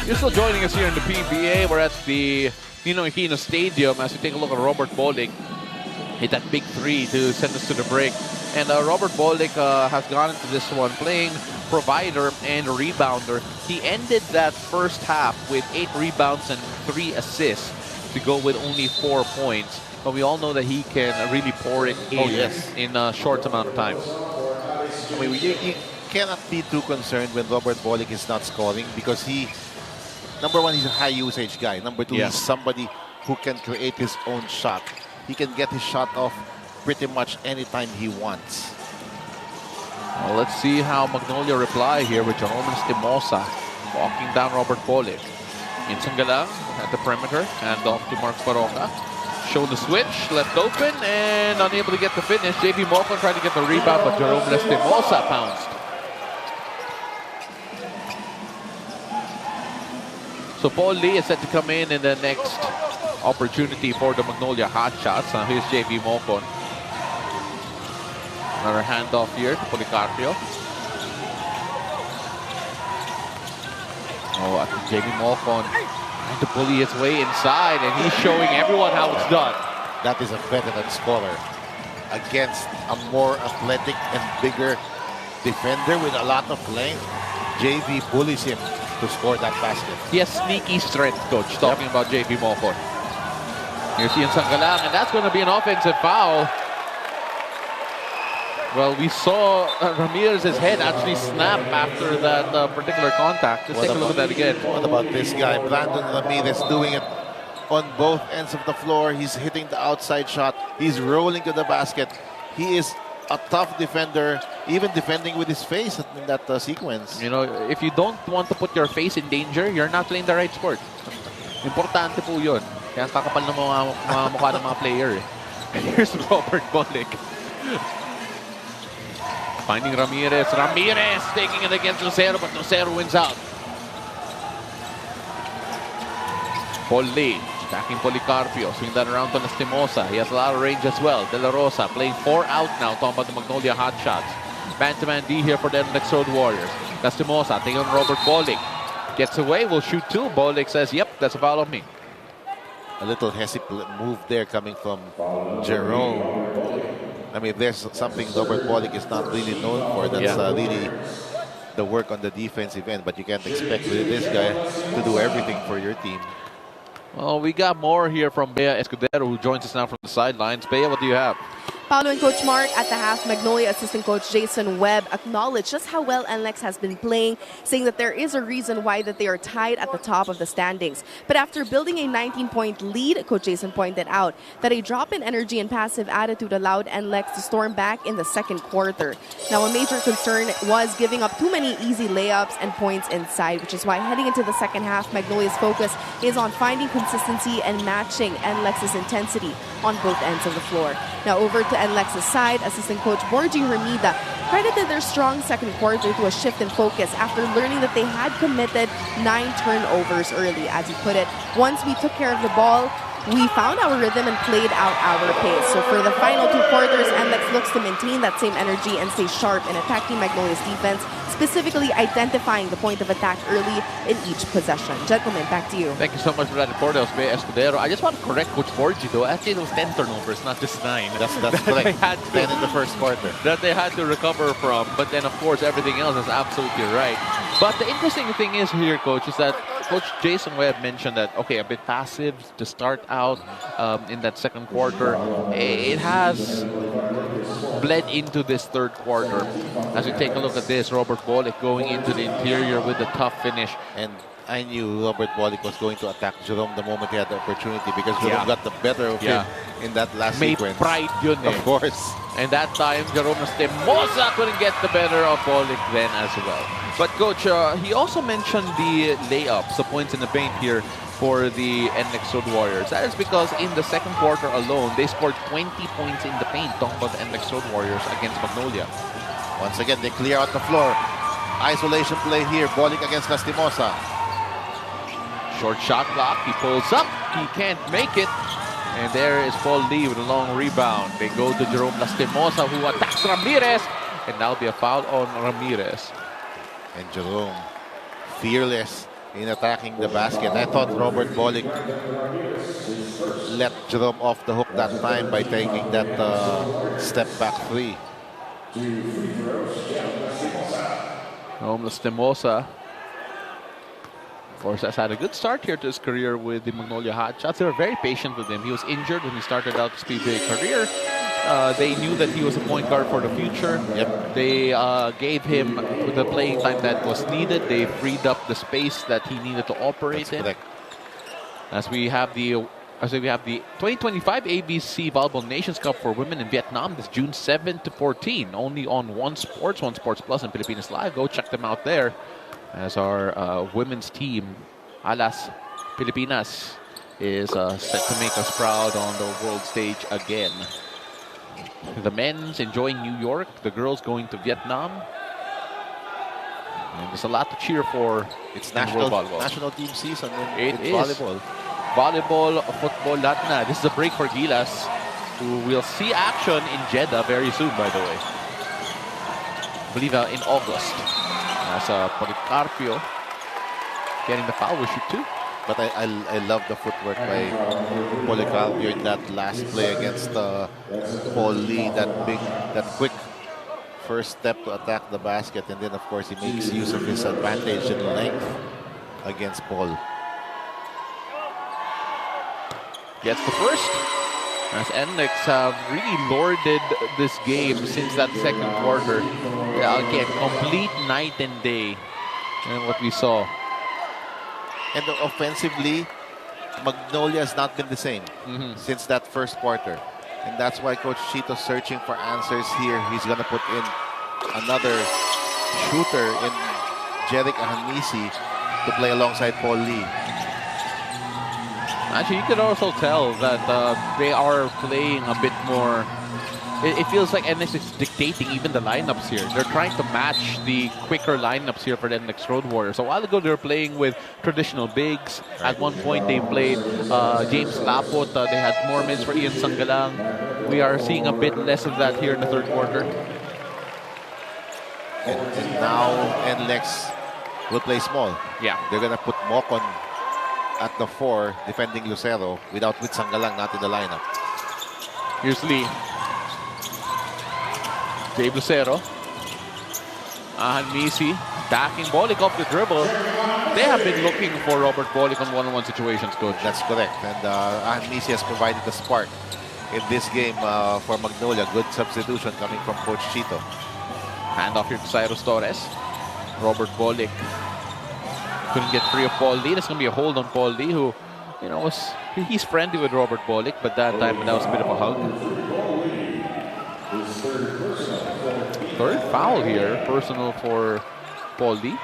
You're still joining us here in the PBA. We're at the Ninoy Aquino Stadium as we take a look at Robert Bolick. Hit that big three to send us to the break. And Robert Bolick has gone into this one playing provider and rebounder. He ended that first half with 8 rebounds and 3 assists to go with only 4 points. But we all know that he can really pour it in in a short amount of time. I mean, you cannot be too concerned when Robert Bolick is not scoring because he, number one, he's a high usage guy. Number two, he's somebody who can create his own shot. He can get his shot off pretty much anytime he wants. Well, let's see how Magnolia reply here with Jerome Estimosa walking down Robert Bolick. Insanggalang at the perimeter, hand off to Mark Baroka. Show the switch, left open, and unable to get the finish. JB Mocon trying to get the rebound, but Jerome Estimosa pounced. So Paul Lee is set to come in the next opportunity for the Magnolia Hotshots. Now here's JB Mocon. Another handoff here to Policarpio. Oh, I think JB Mocon trying to bully his way inside, and he's showing everyone how it's done. That is a veteran scorer against a more athletic and bigger defender with a lot of length. JB bullies him to score that basket. He has sneaky strength, coach, talking about JB Mocon. Here's Ian Sanggalang, and that's going to be an offensive foul. Well, we saw Ramirez's head actually snap after that particular contact. Just take a look at that again. What about this guy, Brandon Ramirez, doing it on both ends of the floor. He's hitting the outside shot. He's rolling to the basket. He is a tough defender, even defending with his face in that sequence. You know, if you don't want to put your face in danger, you're not playing the right sport. Importante po yun. Kaya kakapal na mga mukha ng mga player. Here's Robert Bolick. Finding Ramirez. Ramirez taking it against Lucero, but Lucero wins out. Paul Lee attacking Policarpio. Swing that around to Estimosa. He has a lot of range as well. De La Rosa playing 4 out now. Talking about the Magnolia Hotshots. Man-to-man D here for the NLEX Road Warriors. Estimosa taking on Robert Bolick. Gets away, will shoot 2. Bolick says, yep, that's a foul on me. A little hesitant move there coming from Jerome. I mean, if there's something Robert Bolick is not really known for, that's really the work on the defensive end. But you can't expect this guy to do everything for your team. Well, we got more here from Bea Escudero, who joins us now from the sidelines. Bea, what do you have? Paolo and Coach Mark at the half. Magnolia assistant coach Jason Webb acknowledged just how well NLEX has been playing, saying that there is a reason why that they are tied at the top of the standings. But after building a 19-point lead, Coach Jason pointed out that a drop in energy and passive attitude allowed NLEX to storm back in the second quarter. Now, a major concern was giving up too many easy layups and points inside, which is why heading into the second half, Magnolia's focus is on finding consistency and matching NLEX's intensity on both ends of the floor. Now, over to NLEX's side, assistant coach Borgie Hermida credited their strong second quarter to a shift in focus after learning that they had committed 9 turnovers early. As he put it, once we took care of the ball, we found our rhythm and played out our pace. So for the final 2 quarters, NLEX looks to maintain that same energy and stay sharp in attacking Magnolia's defense, specifically identifying the point of attack early in each possession. Gentlemen, back to you. Thank you so much for that report. That was Bea Escudero. I just want to correct Coach Borgie, though. Actually, it was 10 turnovers, not just 9. That's correct. 10 in the first quarter. That they had to recover from. But then, of course, everything else is absolutely right. But the interesting thing is here, Coach, is that Coach Jason Webb mentioned that, okay, a bit passive to start out in that second quarter. It has bled into this third quarter. As we take a look at this, Robert Bolick going into the interior with a tough finish. And I knew Robert Bolick was going to attack Jerome the moment he had the opportunity because Jerome got the better of him in that last sequence. Pride yun Of course. And that time, Jerome Estimosa couldn't get the better of Bolick then as well. But Coach, he also mentioned the layups, the points in the paint here for the NLEX Road Warriors. That is because in the second quarter alone, they scored 20 points in the paint, talking about the NLEX Road Warriors against Magnolia. Once again, they clear out the floor. Isolation play here, Bolick against Lastimosa. Short shot clock, he pulls up, he can't make it. And there is Paul Lee with a long rebound. They go to Jerome Lastimosa, who attacks Ramirez. And that'll be a foul on Ramirez. And Jerome, fearless, in attacking the basket. I thought Robert Bolick let Jerome off the hook that time by taking that step back three. Homeless Demosa, of course, has had a good start here to his career with the Magnolia Hotshots. They were very patient with him. He was injured when he started out his PBA career. They knew that he was a point guard for the future. Yep. They gave him the playing time that was needed. They freed up the space that he needed to operate in. Correct. As we have the 2025 ABC Volleyball Nations Cup for women in Vietnam this June 7 to 14. Only on One Sports Plus and Pilipinas Live. Go check them out there. As our women's team, Alas Pilipinas, is set to make us proud on the world stage again. The men's enjoying New York, the girls going to Vietnam. And there's a lot to cheer for. It's in world volleyball. national team season It in is. volleyball. Volleyball, football, lahat na. This is a break for Gilas, who will see action in Jeddah very soon, by the way. I believe in August. As Policarpio getting the foul, we shoot two. But I love the footwork by Policarpio in that last play against Paul Lee. That quick first step to attack the basket, and then of course he makes use of his advantage in length against Paul. Gets the first. As NLEX have really lorded this game since that second quarter. Yeah, again, complete night and day in what we saw. And offensively, Magnolia has not been the same since that first quarter. And that's why Coach Chito's searching for answers here. He's going to put in another shooter in Jeric Ahanisi to play alongside Paul Lee. Actually, you could also tell that they are playing a bit more. It feels like NLEX is dictating even the lineups here. They're trying to match the quicker lineups here for the NLEX Road Warriors. A while ago, they were playing with traditional bigs. At one point, they played James Lapot. They had more minutes for Ian Sanggalang. We are seeing a bit less of that here in the third quarter. And now NLEX will play small. Yeah. They're going to put Mocon at the 4, defending Lucero with Sanggalang not in the lineup. Here's Lee. Dave Lucero. Ahanisi backing Bolick off the dribble. They have been looking for Robert Bolick on one-on-one situations, Coach. That's correct. And Ahanisi has provided the spark in this game for Magnolia. Good substitution coming from Coach Chito. Hand off here to Cyrus Torres. Robert Bolick couldn't get free of Paul Lee. There's going to be a hold on Paul Lee, who, you know, he's friendly with Robert Bolick, but that time that was a bit of a hug. Third foul here, personal for Paul Lee.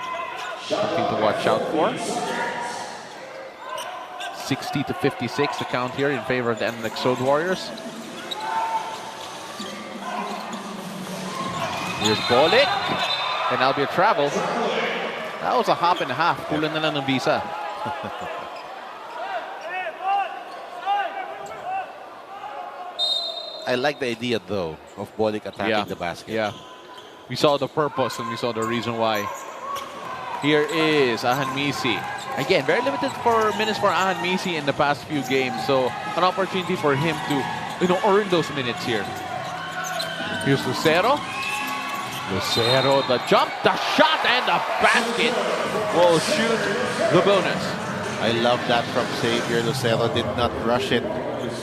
Something to watch out for. 60 to 56 the count here in favor of the NLEX Road Warriors. Here's Bolick, and that'll be a travel. That was a hop and a half. Kulang na lang ng visa. I like the idea, though, of Bolick attacking the basket. Yeah. We saw the purpose and we saw the reason why. Here is Ahanisi. Again, very limited minutes for Ahanisi in the past few games. So, an opportunity for him to, earn those minutes here. Here's Lucero. Lucero, the jump, the shot, and the basket will shoot the bonus. I love that from Xavier. Lucero did not rush it.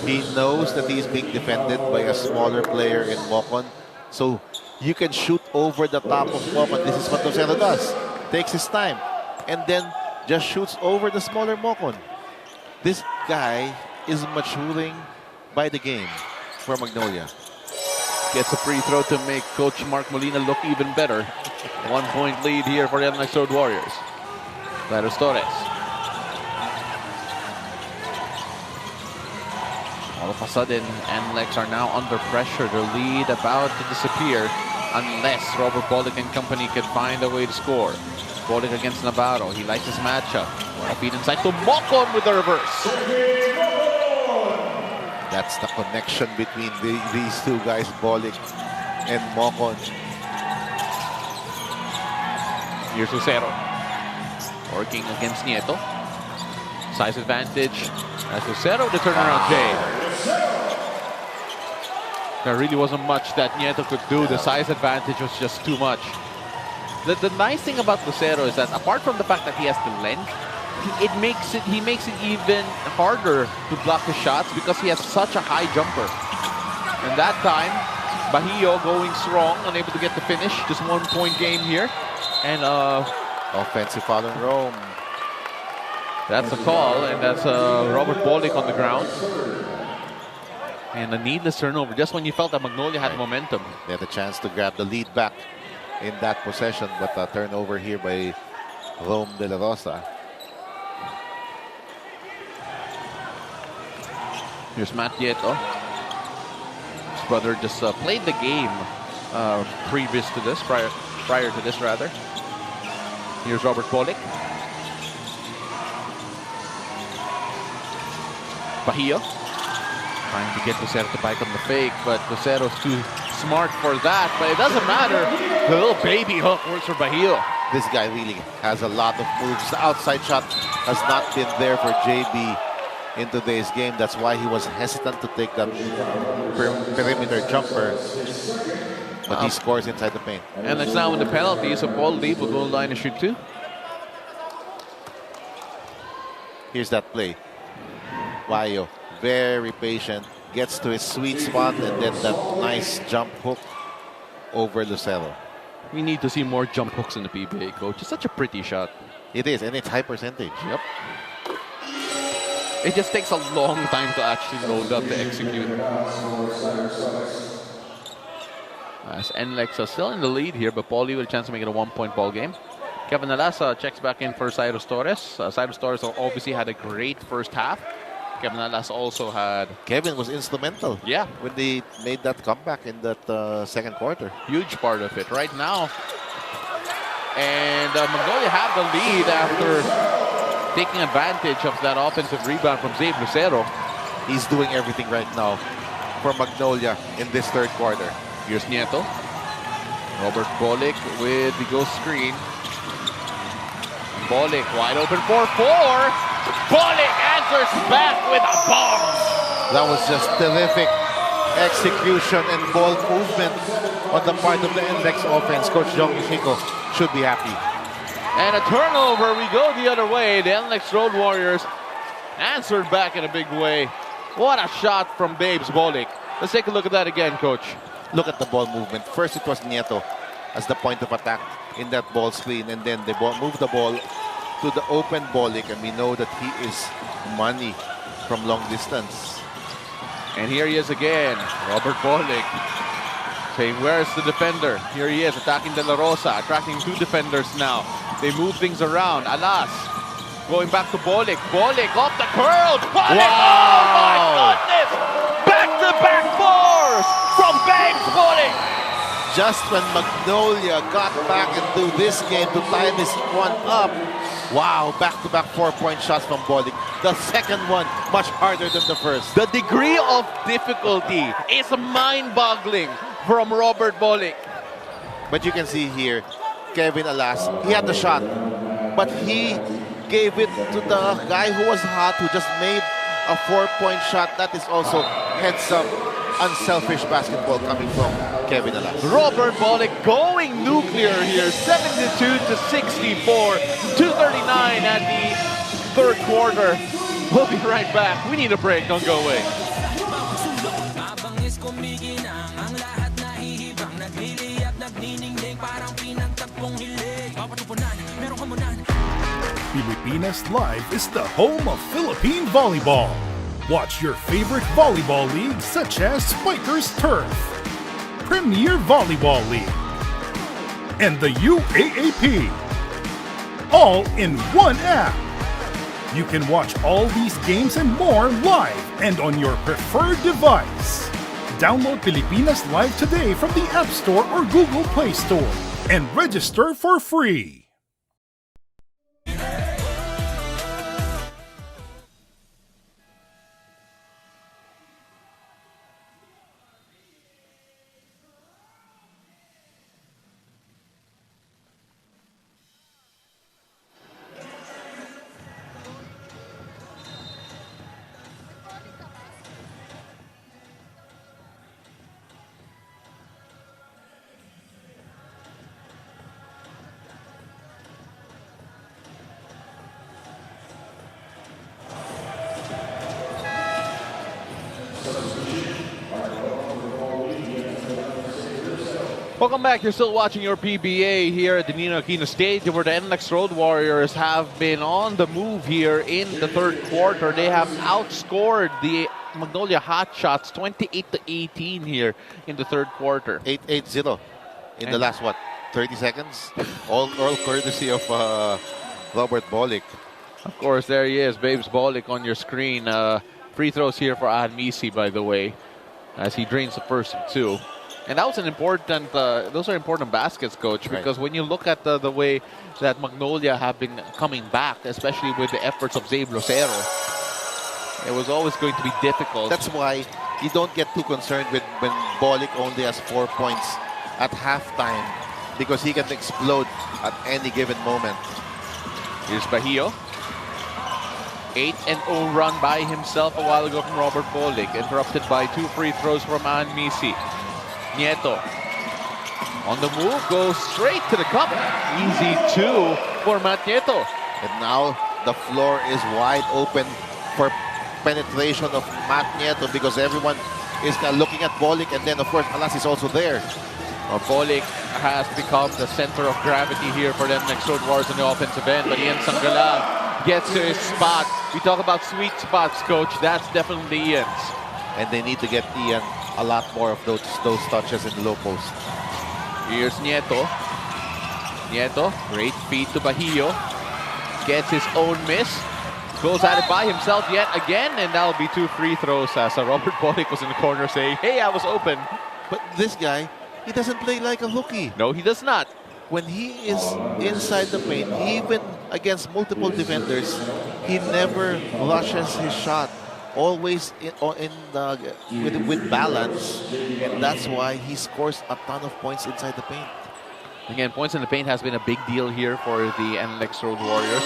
He knows that he's being defended by a smaller player in Mocon. So you can shoot over the top of Mocon. This is what Lucero does. Takes his time. And then just shoots over the smaller Mocon. This guy is maturing by the game for Magnolia. Gets a free throw to make Coach Mark Molina look even better. 1 point lead here for the NLEX Road Warriors. Cyrus Torres. All of a sudden, NLEX are now under pressure. Their lead about to disappear unless Robert Bolick and company can find a way to score. Bolick against Navarro. He likes his matchup. A feed inside to Mocon with the reverse. That's the connection between these two guys, Bolick and Mocon. Here's Lucero. Working against Nieto. Size advantage. As Lucero, the turnaround Jay. There really wasn't much that Nieto could do. The size advantage was just too much. The nice thing about Lucero is that apart from the fact that he has the length, he makes it even harder to block his shots because he has such a high jumper. And that time, Bahio going strong, unable to get the finish. Just 1 point game here. And offensive foul on Rome. That's a call, and that's Robert Bolick on the ground. And a needless turnover, just when you felt that Magnolia had momentum. They had a chance to grab the lead back in that possession, but a turnover here by Rome de la Rosa. Here's Matt Nieto. His brother just played the game previous to this, prior to this rather. Here's Robert Bolick. Bahia trying to get Lucero to bite on the fake, but Lucero's too smart for that. But it doesn't matter. The little baby hook works for Bahia. This guy really has a lot of moves. The outside shot has not been there for JB in today's game. That's why he was hesitant to take that perimeter jumper. But he scores inside the paint. And it's now in the penalty, so Paul Lee will go line and shoot 2. Here's that play. Bayo, very patient, gets to his sweet spot, and then that nice jump hook over Lucero. We need to see more jump hooks in the PBA, coach. It's such a pretty shot. It is, and it's high percentage. Yep. It just takes a long time to actually load up to execute. As NLEX are still in the lead here, but Paulie with a chance to make it a 1-point ball game. Kevin Alasa checks back in for Cyrus Torres. Cyrus Torres obviously had a great first half. Kevin Alasa also had... Kevin was instrumental. Yeah. When they made that comeback in that second quarter. Huge part of it right now. And Magnolia have the lead after taking advantage of that offensive rebound from Zabe Lucero. He's doing everything right now for Magnolia in this third quarter. Here's Nieto. Robert Bolick with the ghost screen. Bolick wide open for 4. Bolick answers back with a bomb. That was just terrific execution and ball movement on the part of the NLEX offense. Coach Jong Yusiko should be happy. And a turnover. We go the other way. The NLEX Road Warriors answered back in a big way. What a shot from Babes Bolick. Let's take a look at that again, Coach. Look at the ball movement. First, it was Nieto as the point of attack in that ball screen, and then they moved the ball to the open Bolick, and we know that he is money from long distance. And here he is again, Robert Bolick, saying, where's the defender? Here he is, attacking De La Rosa, attracting 2 defenders now. They move things around. Alas, going back to Bolick. Bolick off the curl. Bolick, wow! Oh my goodness! Back-to-back 4s from Babes Bolick. Just when Magnolia got back into this game to tie this one up, wow, back-to-back 4-point shots from Bolick. The second one, much harder than the first. The degree of difficulty is mind-boggling from Robert Bolick. But you can see here, Kevin Alas, he had the shot, but he gave it to the guy who was hot, who just made a 4-point shot. That is also heads-up, unselfish basketball coming from Kevin Alas. Robert Bolick going nuclear here, 72-64, 2:39 at the third quarter. We'll be right back. We need a break. Don't go away. Pilipinas Live is the home of Philippine volleyball. Watch your favorite volleyball leagues such as Spikers Turf, Premier Volleyball League, and the UAAP, all in one app. You can watch all these games and more live and on your preferred device. Download Pilipinas Live today from the App Store or Google Play Store and register for free. Welcome back. You're still watching your PBA here at the Nino Aquino Stadium, where the NLEX Road Warriors have been on the move here in the third quarter. They have outscored the Magnolia Hotshots 28-18 here in the third quarter. 8-0 in the last, 30 seconds? All courtesy of Robert Bolick. Of course, there he is, Babes Bolick on your screen. Free throws here for Misi, by the way, as he drains the first two. And that was an important, those are important baskets, Coach, because when you look at the way that Magnolia have been coming back, especially with the efforts of Zabe Lucero, it was always going to be difficult. That's why you don't get too concerned with when Bolick only has 4 points at halftime, because he can explode at any given moment. Here's Bahio. 8-0 run by himself a while ago from Robert Bolick, interrupted by 2 free throws from Misi. Nieto on the move, goes straight to the cup. Easy 2 for Matt Nieto. And now the floor is wide open for penetration of Matt Nieto, because everyone is looking at Bolick, and then of course Alas is also there. Bolick has become the center of gravity here for them next Road Warriors on the offensive end, but Ian Sangala gets to his spot. We talk about sweet spots, Coach. That's definitely Ian's. And they need to get Ian a lot more of those touches in the low post. Here's Nieto. Nieto, great feed to Bahio. Gets his own miss. Goes at it by himself yet again, and that'll be 2 free throws as Robert Bolick was in the corner saying, hey, I was open. But this guy, he doesn't play like a hooky. No, he does not. When he is inside the paint, even against multiple defenders, he never rushes his shot. Always with balance, and that's why he scores a ton of points inside the paint. Again, points in the paint has been a big deal here for the NLEX Road Warriors.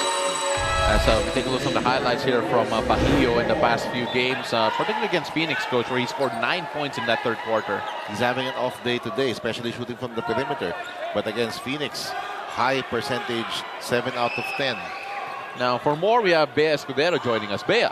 So we take a look at some of the highlights here from Bahio in the past few games, particularly against Phoenix, Coach, where he scored 9 points in that third quarter. He's having an off day today, especially shooting from the perimeter. But against Phoenix, high percentage, 7 out of 10. Now, for more, we have Bea Escudero joining us. Bea.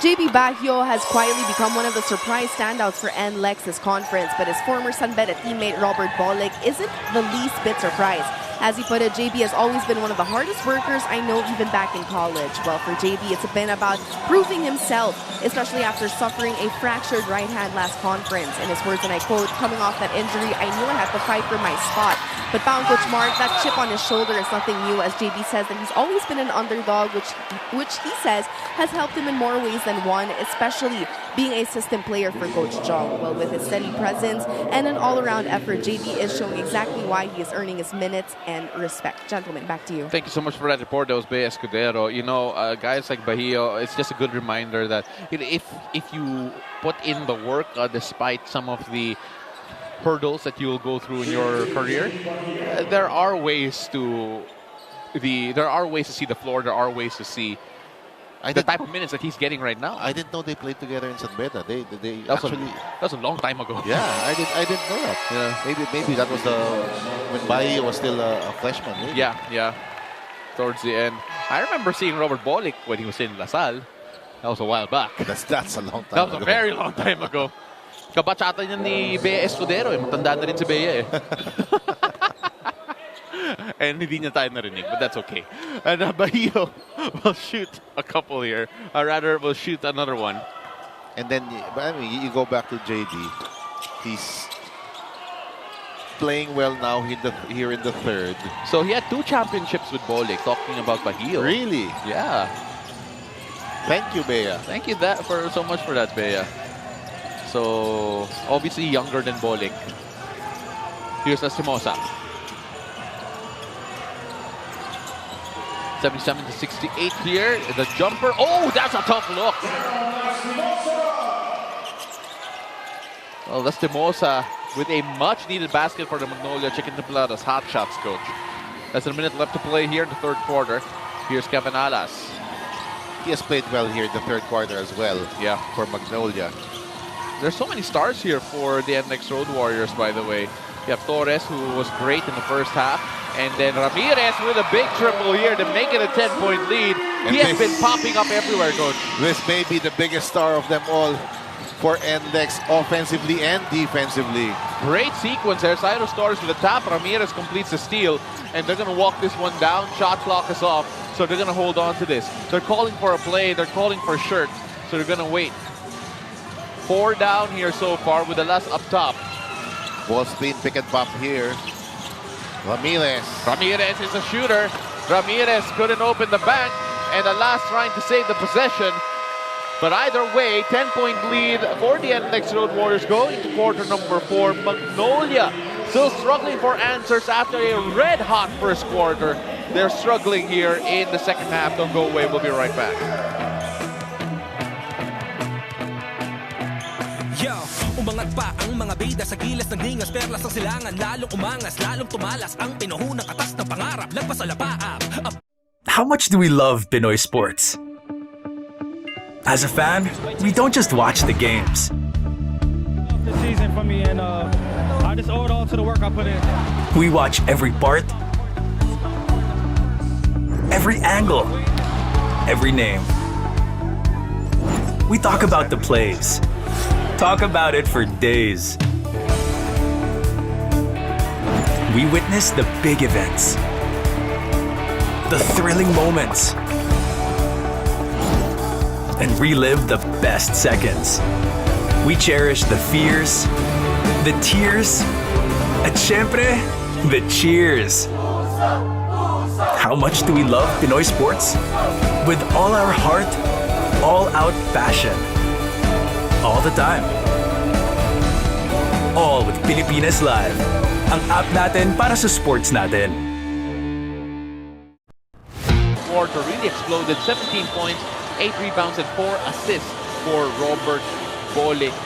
JB Bahio has quietly become one of the surprise standouts for NLEX this conference, but his former Sunbeta teammate Robert Bolick isn't the least bit surprised. As he put it, JB has always been one of the hardest workers I know, even back in college. Well, for JB, it's been about proving himself, especially after suffering a fractured right hand last conference. In his words, and I quote, coming off that injury, I knew I had to fight for my spot. But found Coach Mark, that chip on his shoulder is nothing new, as JB says that he's always been an underdog, which he says has helped him in more ways than one, especially being a assistant player for Coach Jong. Well, with his steady presence and an all-around effort, JB is showing exactly why he is earning his minutes and respect. Gentlemen, back to you. Thank you so much for that report. That was Bea Escudero. You know, guys like Bahio, it's just a good reminder that if you put in the work, despite some of the hurdles that you will go through in your career, there are ways to see the floor. There are ways to see the type of minutes that he's getting right now. I didn't know they played together in San Beda. They that's actually... That's a long time ago. Yeah, I didn't know that. Yeah. Maybe that was when Bahio was still a freshman. Maybe. Yeah. Towards the end. I remember seeing Robert Bolick when he was in La Salle. That was a while back. That's a long time ago. That was a very long time ago. Kabatch ata niyan ni Bea Escudero. Matanda na rin si Bea eh. And hindi niya tayo narinig, but that's okay. And Bahio will shoot a couple here. Or rather, will shoot another one. And then, you go back to JD. He's playing well now here in the third. So he had 2 championships with Bolick, talking about Bahio. Really? Yeah. Thank you, Bea. Thank you so much for that, Bea. So, obviously younger than Bolick. Here's Lastimosa. 77-68 here. The jumper. Oh, that's a tough look. Well, Lastimosa with a much-needed basket for the Magnolia Chicken Templadas Hotshots, Coach. Less than a minute left to play here in the third quarter. Here's Kevin Alas. He has played well here in the third quarter as well. Yeah, for Magnolia. There's so many stars here for the NLEX Road Warriors, by the way. You have Torres, who was great in the first half. And then Ramirez with a big triple here to make it a 10-point lead. He has been popping up everywhere, Coach. This may be the biggest star of them all. for NLEX offensively and defensively. Great sequence there. Cyrus Torres with the tap. Ramirez completes the steal. And they're going to walk this one down. Shot clock is off. So they're going to hold on to this. They're calling for a play. They're calling for a shirt. So they're going to wait. 4 down here so far with the last up top. Ball spin, pick and pop here. Ramirez. Ramirez is a shooter. Ramirez couldn't open the bank. And Alas trying to save the possession. But either way, 10-point lead for the NLEX Road Warriors going to quarter number 4. Magnolia still struggling for answers after a red-hot first quarter. They're struggling here in the second half. Don't go away. We'll be right back. Umangat pa ang mga bida sa gilas ng ningas, perlas ang silangan, lalong umangas, lalong tumalas ang pinuhunang katas ng pangarap, lagpas sa lapaap. How much do we love Pinoy sports? As a fan, we don't just watch the games. This season for me, and I just owe it all to the work I put in. We watch every part, every angle, every name. We talk about the plays. Talk about it for days. We witness the big events, the thrilling moments, and relive the best seconds. We cherish the fears, the tears, at syempre, the cheers. How much do we love Pinoy sports? With all our heart, all-out passion. All the time. All with Pilipinas Live. Ang app natin para sa sports natin. Quarter really exploded. 17 points, 8 rebounds, and 4 assists for Robert Bolick.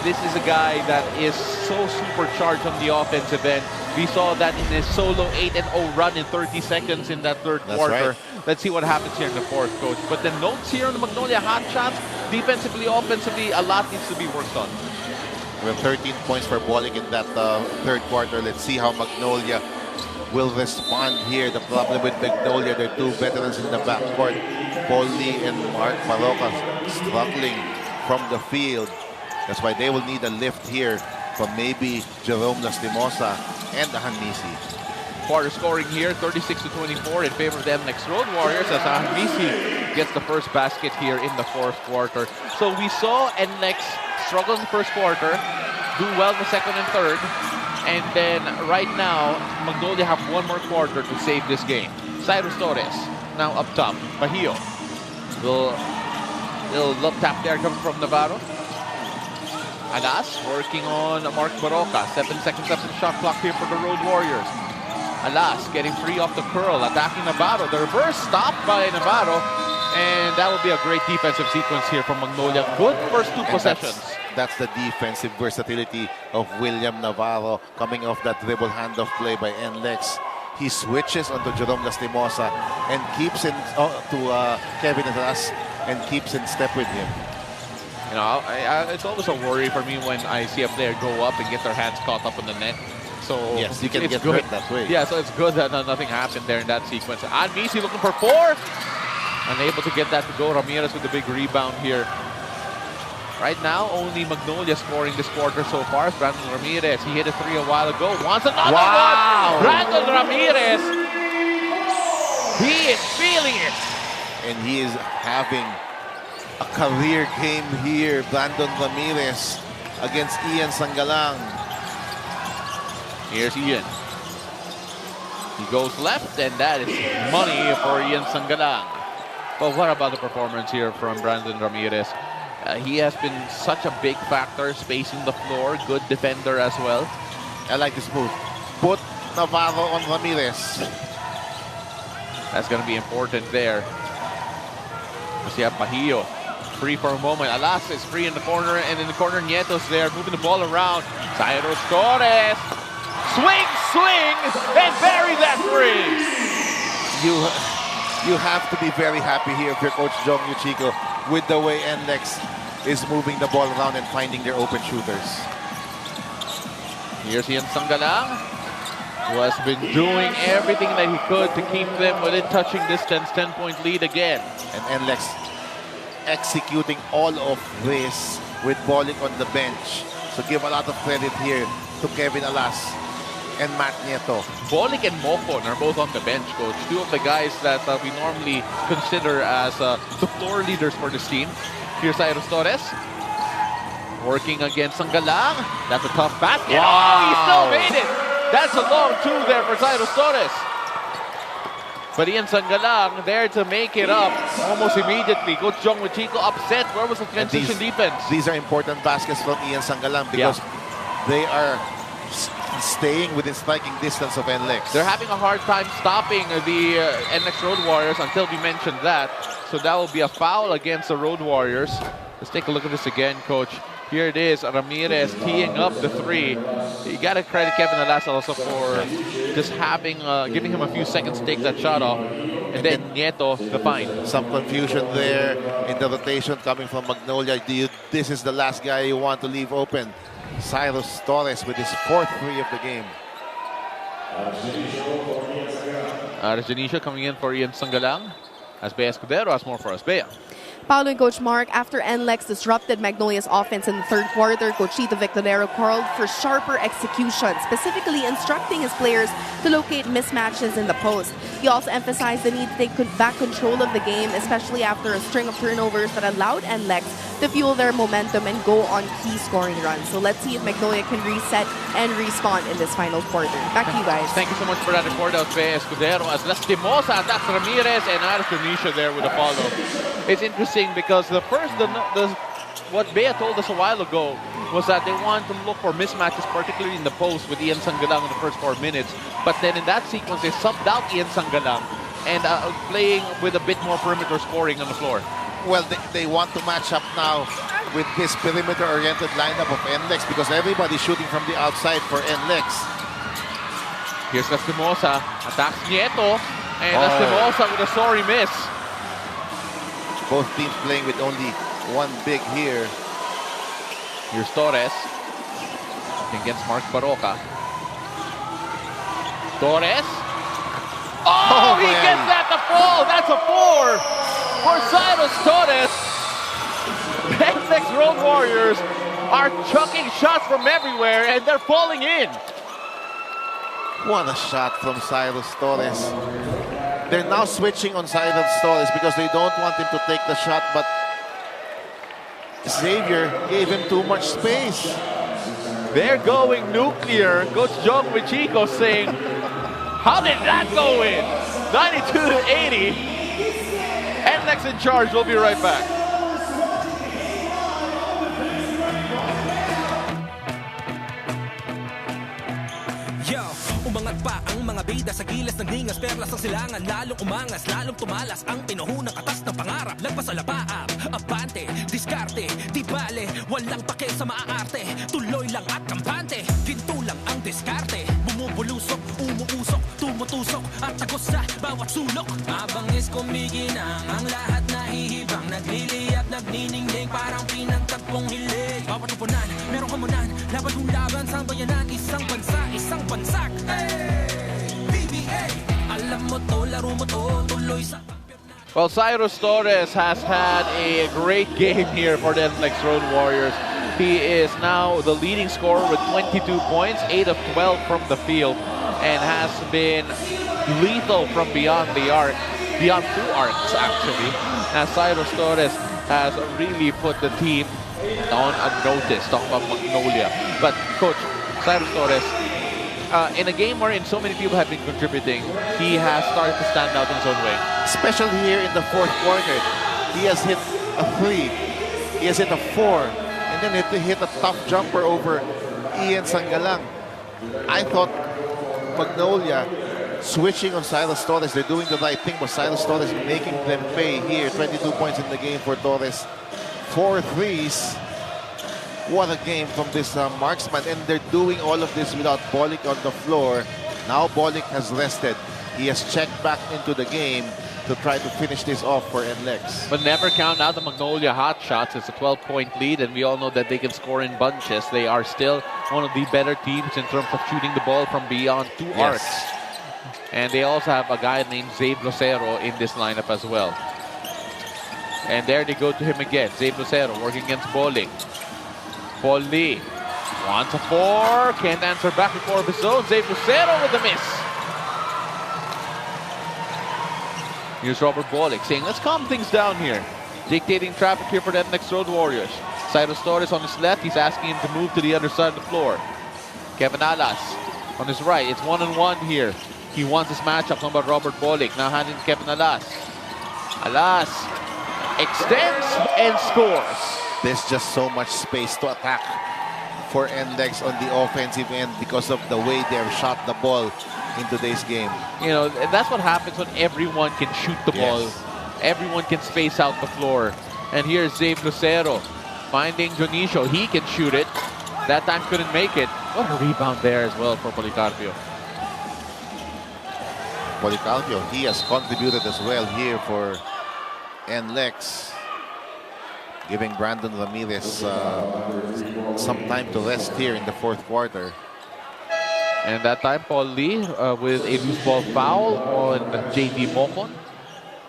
This is a guy that is so supercharged on the offensive end. We saw that in his solo 8-0 run in 30 seconds in that third quarter. Right. Let's see what happens here in the fourth, Coach. But the notes here on the Magnolia Hotshots, defensively, offensively, a lot needs to be worked on. We have 13 points for Bolick in that third quarter. Let's see how Magnolia will respond here. The problem with Magnolia, they're two veterans in the backcourt. Paul Lee and Mark Maroca struggling from the field. That's why they will need a lift here from maybe Jerome Lastimosa and Hanmisi. Quarter scoring here, 36-24 in favor of the NLEX Road Warriors as Hanmisi gets the first basket here in the fourth quarter. So we saw NLEX struggle in the first quarter, do well in the second and third, and then right now, Magnolia have one more quarter to save this game. Cyrus Torres now up top. Bahio. Little love tap there coming from Navarro. Alas working on Mark Maroca. 7 seconds left in the shot clock here for the Road Warriors. Alas getting free off the curl, attacking Navarro. The reverse stopped by Navarro. And that will be a great defensive sequence here from Magnolia. Good first 2 possessions. That's the defensive versatility of William Navarro coming off that dribble handoff play by NLEX. He switches onto Jerome Lastimosa and keeps in to Kevin Alas and keeps in step with him. You know, it's always a worry for me when I see a player go up and get their hands caught up in the net. So yes, you can get good hurt that way. Yeah, so it's good that nothing happened there in that sequence. Hanmisi looking for 4. Unable to get that to go. Ramirez with the big rebound here. Right now, only Magnolia scoring this quarter so far. Brandon Ramirez, he hit a 3 a while ago. Wants another one! Brandon Ramirez! He is feeling it! And he is having a career game here. Brandon Ramirez against Ian Sangalang. Here's Ian. He goes left, and that is money for Ian Sangalang. But what about the performance here from Brandon Ramirez? He has been such a big factor, spacing the floor, good defender as well. I like this move. Put Navarro on Ramirez. That's going to be important there. We have Bahio free for a moment. Alas is free in the corner, and in the corner, Nieto's there, moving the ball around. Cyrus Torres. Swing, swing, and bury that free. You have to be very happy here if you're Coach Jong Yuchiko with the way NLEX is moving the ball around and finding their open shooters. Here's Ian Sangalang, who has been doing everything that he could to keep them within touching distance. 10-point lead again. And NLEX executing all of this with Bolick on the bench. So give a lot of credit here to Kevin Alas and Matt Nieto. Bolick and Mokon are both on the bench, Coach. Two of the guys that we normally consider as the floor leaders for this team. Here's Cyrus Torres. Working against Sanggalang. That's a tough basket. Wow. Oh, he still made it. That's a long two there for Cyrus Torres. But Ian Sanggalang there to make it up almost immediately. Coach Jong Wichico upset. Where was the transition defense? These are important baskets from Ian Sanggalang because they are staying within striking distance of NLEX. They're having a hard time stopping the NLEX Road Warriors until we mentioned that. So that will be a foul against the Road Warriors. Let's take a look at this again, Coach. Here it is, Ramirez teeing up the three. You got to credit Kevin Alas also for just having, giving him a few seconds to take that shot off. And then Nieto, the fine. Some confusion there in the rotation coming from Magnolia. This is the last guy you want to leave open. Cyrus Torres with his 4th three of the game. Arjanicio coming in for Ian Sanggalang. Asbea Escudero has more for Asbea. Paulo and Coach Mark, after NLEX disrupted Magnolia's offense in the third quarter, Coach Chito Victorero called for sharper execution, specifically instructing his players to locate mismatches in the post. He also emphasized the need to take back control of the game, especially after a string of turnovers that allowed NLEX to fuel their momentum and go on key scoring runs. So let's see if Magnolia can reset and respond in this final quarter. Back to you guys. Thank you so much for that report, Asbea Escudero. As Lastimosa attacks Ramirez and Arjanicio there with a follow. It's interesting because what Bea told us a while ago was that they want to look for mismatches, particularly in the post with Ian Sanggalang in the first 4 minutes. But then in that sequence, they subbed out Ian Sanggalang and playing with a bit more perimeter scoring on the floor. Well, they want to match up now with this perimeter-oriented lineup of NLEX because everybody's shooting from the outside for NLEX. Here's Lastimosa, attacks Nieto, and Lastimosa with a sorry miss. Both teams playing with only one big here. Here's Torres against Mark Baroka. Torres. Oh, he man. gets that to fall. That's a 4 for Cyrus Torres. The NLEX Road Warriors are chucking shots from everywhere and they're falling in. What a shot from Cyrus Torres. They're now switching on Cyrus Torres because they don't want him to take the shot, but Xavier gave him too much space. They're going nuclear. Coach Jong Wichico saying, how did that go in? 92-80. NLEX in charge. We'll be right back. Umangat pa ang mga bida sa gilas ng ningas, perlas ang silangan, lalong umangas, lalong tumalas ang pinuhunang katas ng pangarap. Lagpas sa lapaap, abante, diskarte, di bale, walang pake sa maaarte, tuloy lang at kampante, ginto lang ang diskarte, bumubulusok, umuusok, tumutusok at tagos sa bawat sulok. Mabangis kumiginang ang lahat nahihibang, nagliliyap, nagniningning, parang pinagtagpong hilig. Bawat upunan, merong kamunan, laban kong laban sa bayanan, isang bansa, isang bansak. Well, Cyrus Torres has had a great game here for the NLEX Road Warriors. He is now the leading scorer with 22 points, 8 of 12 from the field, and has been lethal from beyond the arc, beyond 2 arcs actually. As Cyrus Torres has really put the team on notice. Talk about Magnolia. But Coach, Cyrus Torres, in a game wherein so many people have been contributing, he has started to stand out in his own way. Especially here in the 4th quarter. He has hit a 3. He has hit a 4. And then he hit a tough jumper over Ian Sanggalang. I thought Magnolia switching on Cyrus Torres, they're doing the right thing, but Cyrus Torres making them pay here. 22 points in the game for Torres. 4 threes. What a game from this marksman, and they're doing all of this without Bolick on the floor. Now Bolick has rested. He has checked back into the game to try to finish this off for NLEX. But never count out the Magnolia Hotshots. It's a 12-point lead, and we all know that they can score in bunches. They are still one of the better teams in terms of shooting the ball from beyond 2 arcs. And they also have a guy named Zabe Lucero in this lineup as well. And there they go to him again. Zabe Lucero working against Bolick. Paul Lee. 1-4. Can't answer back before his zone. Zave Lucero with a miss. Here's Robert Bolick saying, let's calm things down here. Dictating traffic here for the NLEX Road Warriors. Cyrus Torres on his left. He's asking him to move to the other side of the floor. Kevin Alas on his right. It's 1-on-1 here. He wants this matchup. Number Robert Bolick. Now handing to Kevin Alas. Alas extends and scores. There's just so much space to attack for NLEX on the offensive end because of the way they've shot the ball in today's game. You know, that's what happens when everyone can shoot the ball. Everyone can space out the floor. And here's Zave Lucero finding Dionisio. He can shoot it. That time couldn't make it. What a rebound there as well for Policarpio. Policarpio, he has contributed as well here for NLEX, giving Brandon Ramirez some time to rest here in the fourth quarter. And that time, Paul Lee with a loose ball foul on J.D. Mocon.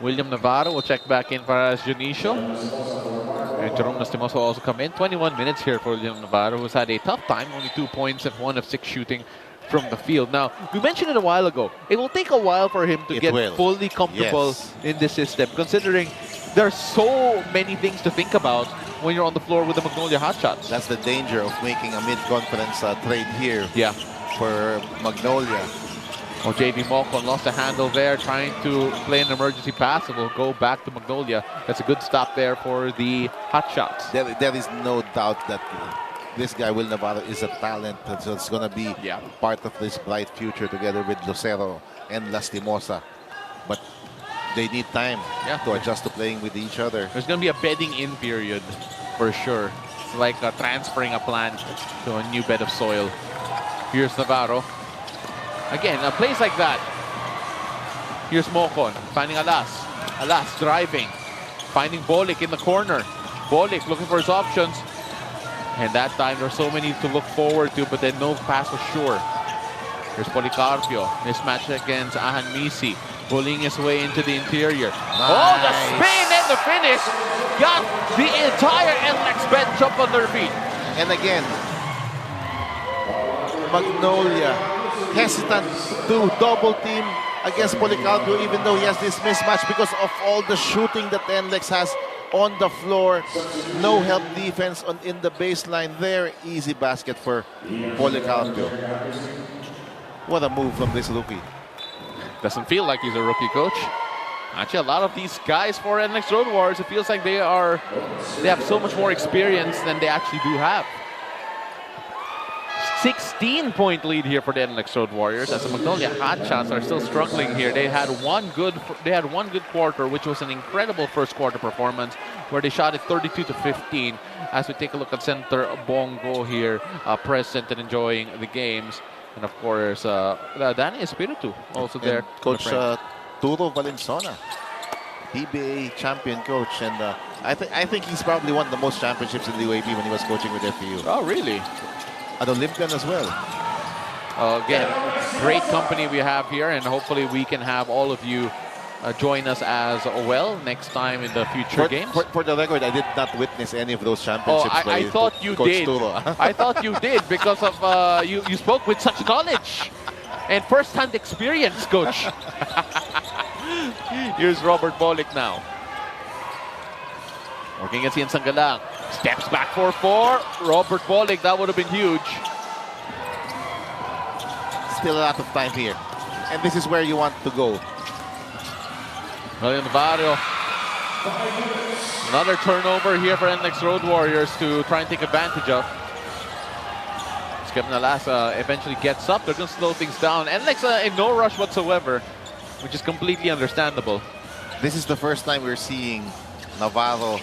William Navarro will check back in for Dionisio. And Jerome Lastimoso will also come in. 21 minutes here for William Navarro, who's had a tough time. Only 2 points and 1 of 6 shooting from the field. Now, we mentioned it a while ago. It will take a while for him to get fully comfortable in this system, considering there are so many things to think about when you're on the floor with the Magnolia Hotshots. That's the danger of making a mid-conference trade here for Magnolia. Oh, J.B. Mocon lost the handle there, trying to play an emergency pass. It will go back to Magnolia. That's a good stop there for the Hotshots. There is no doubt that this guy, Will Navarro, is a talent. So it's going to be part of this bright future together with Lucero and Lastimosa. But they need time to adjust to playing with each other. There's going to be a bedding in period for sure. It's like transferring a plant to a new bed of soil. Here's Navarro. Again, plays like that. Here's Mocon finding Alas. Alas driving. Finding Bolick in the corner. Bolick looking for his options. And that time there's so many to look forward to, but then no pass was sure. Here's Policarpio. Mismatch against Ahan Misi. Bullying his way into the interior. Oh, the spin and the finish. Got the entire NLEX bench up on their feet. And again, Magnolia hesitant to double team against Policarpio, even though he has this mismatch because of all the shooting that NLEX has on the floor. No help defense in the baseline there. Easy basket for Policarpio. What a move from this rookie. Doesn't feel like he's a rookie, coach. Actually, a lot of these guys for NLEX Road Warriors, it feels like they have so much more experience than they actually do have. 16-point lead here for the NLEX Road Warriors, as the Magnolia Hotshots are still struggling here. They had one good quarter, which was an incredible first quarter performance, where they shot it 32-15. As we take a look at Center Bongo here, present and enjoying the games, and of course Danny Espiritu also and there. Coach Turo Valenzuela, PBA champion coach, and I think he's probably won the most championships in the UAP when he was coaching with FPU. Oh, really? An Olympian as well. Again, great company we have here, and hopefully we can have all of you join us as well next time in the future games. For the record, I did not witness any of those championships. I thought you did. I thought you did because of you spoke with such knowledge and first-hand experience, coach. Here's Robert Bolick now. Working against Ian Sangalang. Steps back for 4. Robert Bolick, that would have been huge. Still a lot of time here. And this is where you want to go. William Navarro. Another turnover here for NLEX Road Warriors to try and take advantage of. Kevin Alas eventually gets up. They're going to slow things down. NLEX in no rush whatsoever, which is completely understandable. This is the first time we're seeing Navarro,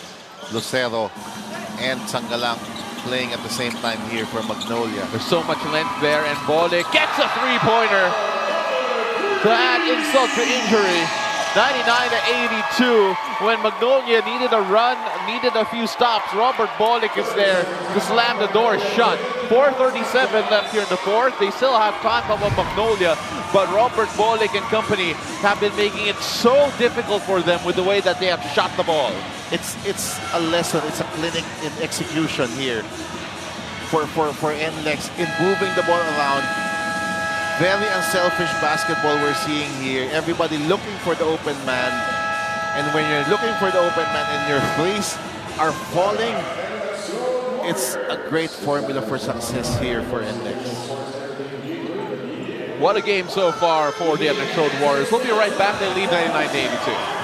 Lucero, and Sangalang playing at the same time here for Magnolia. There's so much length there, and Bolick gets a three-pointer to add insult to injury. 99-82. When Magnolia needed a run, needed a few stops, Robert Bolick is there to slam the door shut. 4:37 left here in the fourth. They still have time about Magnolia, but Robert Bolick and company have been making it so difficult for them with the way that they have shot the ball. It's a lesson. It's a clinic in execution here. for NLEX in moving the ball around. Very unselfish basketball we're seeing here. Everybody looking for the open man. And when you're looking for the open man and your threes are falling, it's a great formula for success here for NLEX. What a game so far for the NLEX Road Warriors. We'll be right back. They lead 99-82.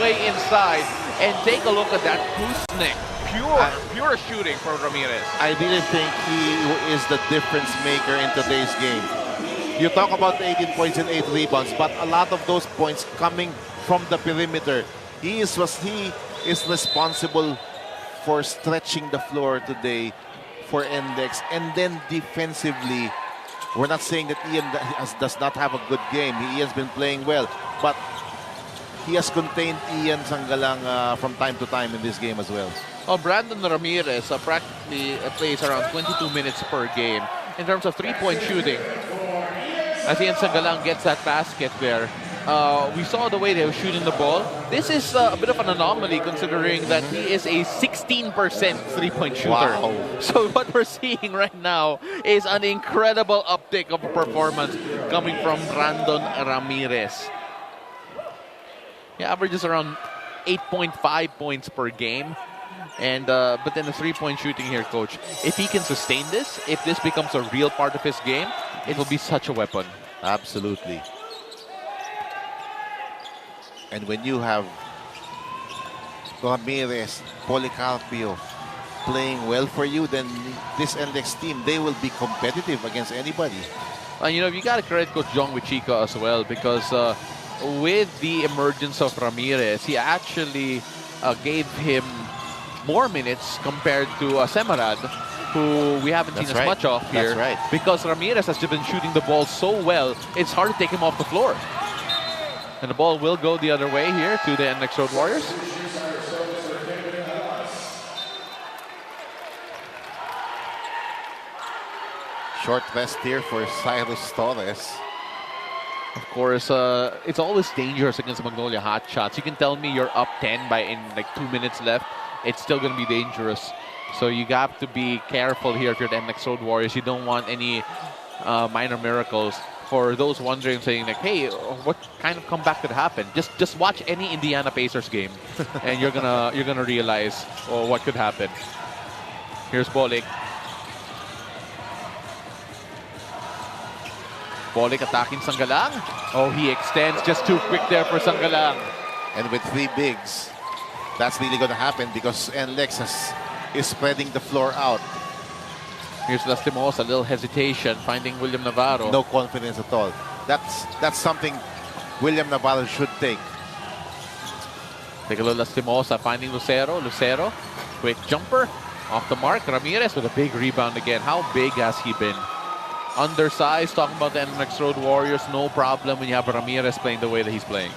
Way inside and take a look at that gooseneck. Pure shooting for Ramirez. I really think he is the difference maker in today's game. You talk about the 18 points and 8 rebounds, but a lot of those points coming from the perimeter. He is responsible for stretching the floor today for NLEX. And then defensively, we're not saying that Ian does not have a good game. Ian's been playing well, but he has contained Ian Sangalang from time to time in this game as well. Oh, Brandon Ramirez practically plays around 22 minutes per game. In terms of three-point shooting, as Ian Sangalang gets that basket there, we saw the way they were shooting the ball. This is a bit of an anomaly considering that he is a 16% three-point shooter. Wow. So what we're seeing right now is an incredible uptick of performance coming from Brandon Ramirez. He averages around 8.5 points per game. And but then the three-point shooting here, Coach. If he can sustain this, if this becomes a real part of his game, it will be such a weapon. Absolutely. And when you have Ramirez, Policarpio playing well for you, then this NLEX team, they will be competitive against anybody. And you know, you got to credit Coach Jong Wichika as well, because with the emergence of Ramirez, he actually gave him more minutes compared to Semarad, who we haven't seen as much of here. That's right. Because Ramirez has been shooting the ball so well, it's hard to take him off the floor. And the ball will go the other way here to the NLEX Road Warriors. Short rest here for Cyrus Torres. Of course, it's always dangerous against Magnolia Hotshots. You can tell me you're up 10 in like 2 minutes left. It's still going to be dangerous. So you have to be careful here if you're the NLEX Road Warriors. You don't want any minor miracles. For those wondering, saying like, hey, what kind of comeback could happen? Just watch any Indiana Pacers game, and you're gonna realize what could happen. Here's Bolick. Bolick attacking Sangalang. Oh, he extends just too quick there for Sangalang. And with 3 bigs, that's really going to happen because NLEX is spreading the floor out. Here's Lastimosa, a little hesitation, finding William Navarro. No confidence at all. That's something William Navarro should take. Take a look, Lastimosa finding Lucero. Lucero, quick jumper, off the mark. Ramirez with a big rebound again. How big has he been? Undersized, talking about the NLEX Road Warriors, no problem when you have Ramirez playing the way that he's playing.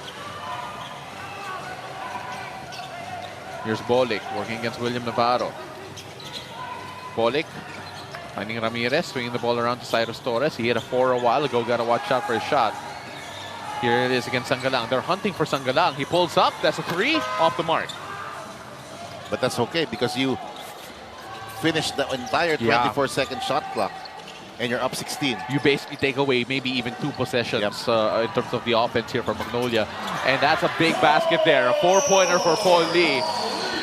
Here's Bolick working against William Navarro. Bolick finding Ramirez, swinging the ball around to Cyrus Torres. He hit a 4 a while ago, got to watch out for his shot. Here it is against Sangalang. They're hunting for Sangalang. He pulls up, that's a 3, off the mark. But that's okay because you finished the entire 24-second shot clock. And you're up 16. You basically take away maybe even 2 possessions in terms of the offense here for Magnolia. And that's a big basket there. A 4-pointer for Paul Lee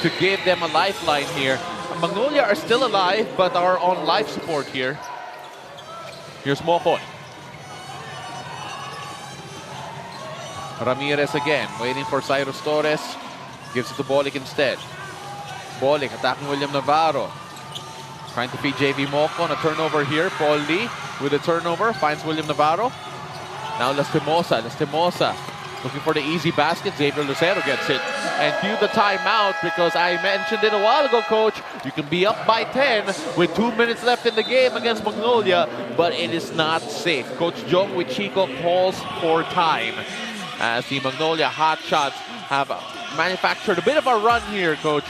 to give them a lifeline here. Magnolia are still alive, but are on life support here. Here's Mokon. Ramirez again, waiting for Cyrus Torres. Gives it to Bolick instead. Bolick attacking William Navarro. Trying to feed JV Moco on a turnover here. Paul Lee with a turnover. Finds William Navarro. Now Lastimosa. Lastimosa looking for the easy basket. Xavier Lucero gets it. And cue the timeout because I mentioned it a while ago, Coach. You can be up by 10 with 2 minutes left in the game against Magnolia, but it is not safe. Coach Jong with Chico calls for time as the Magnolia Hotshots have manufactured a bit of a run here, Coach.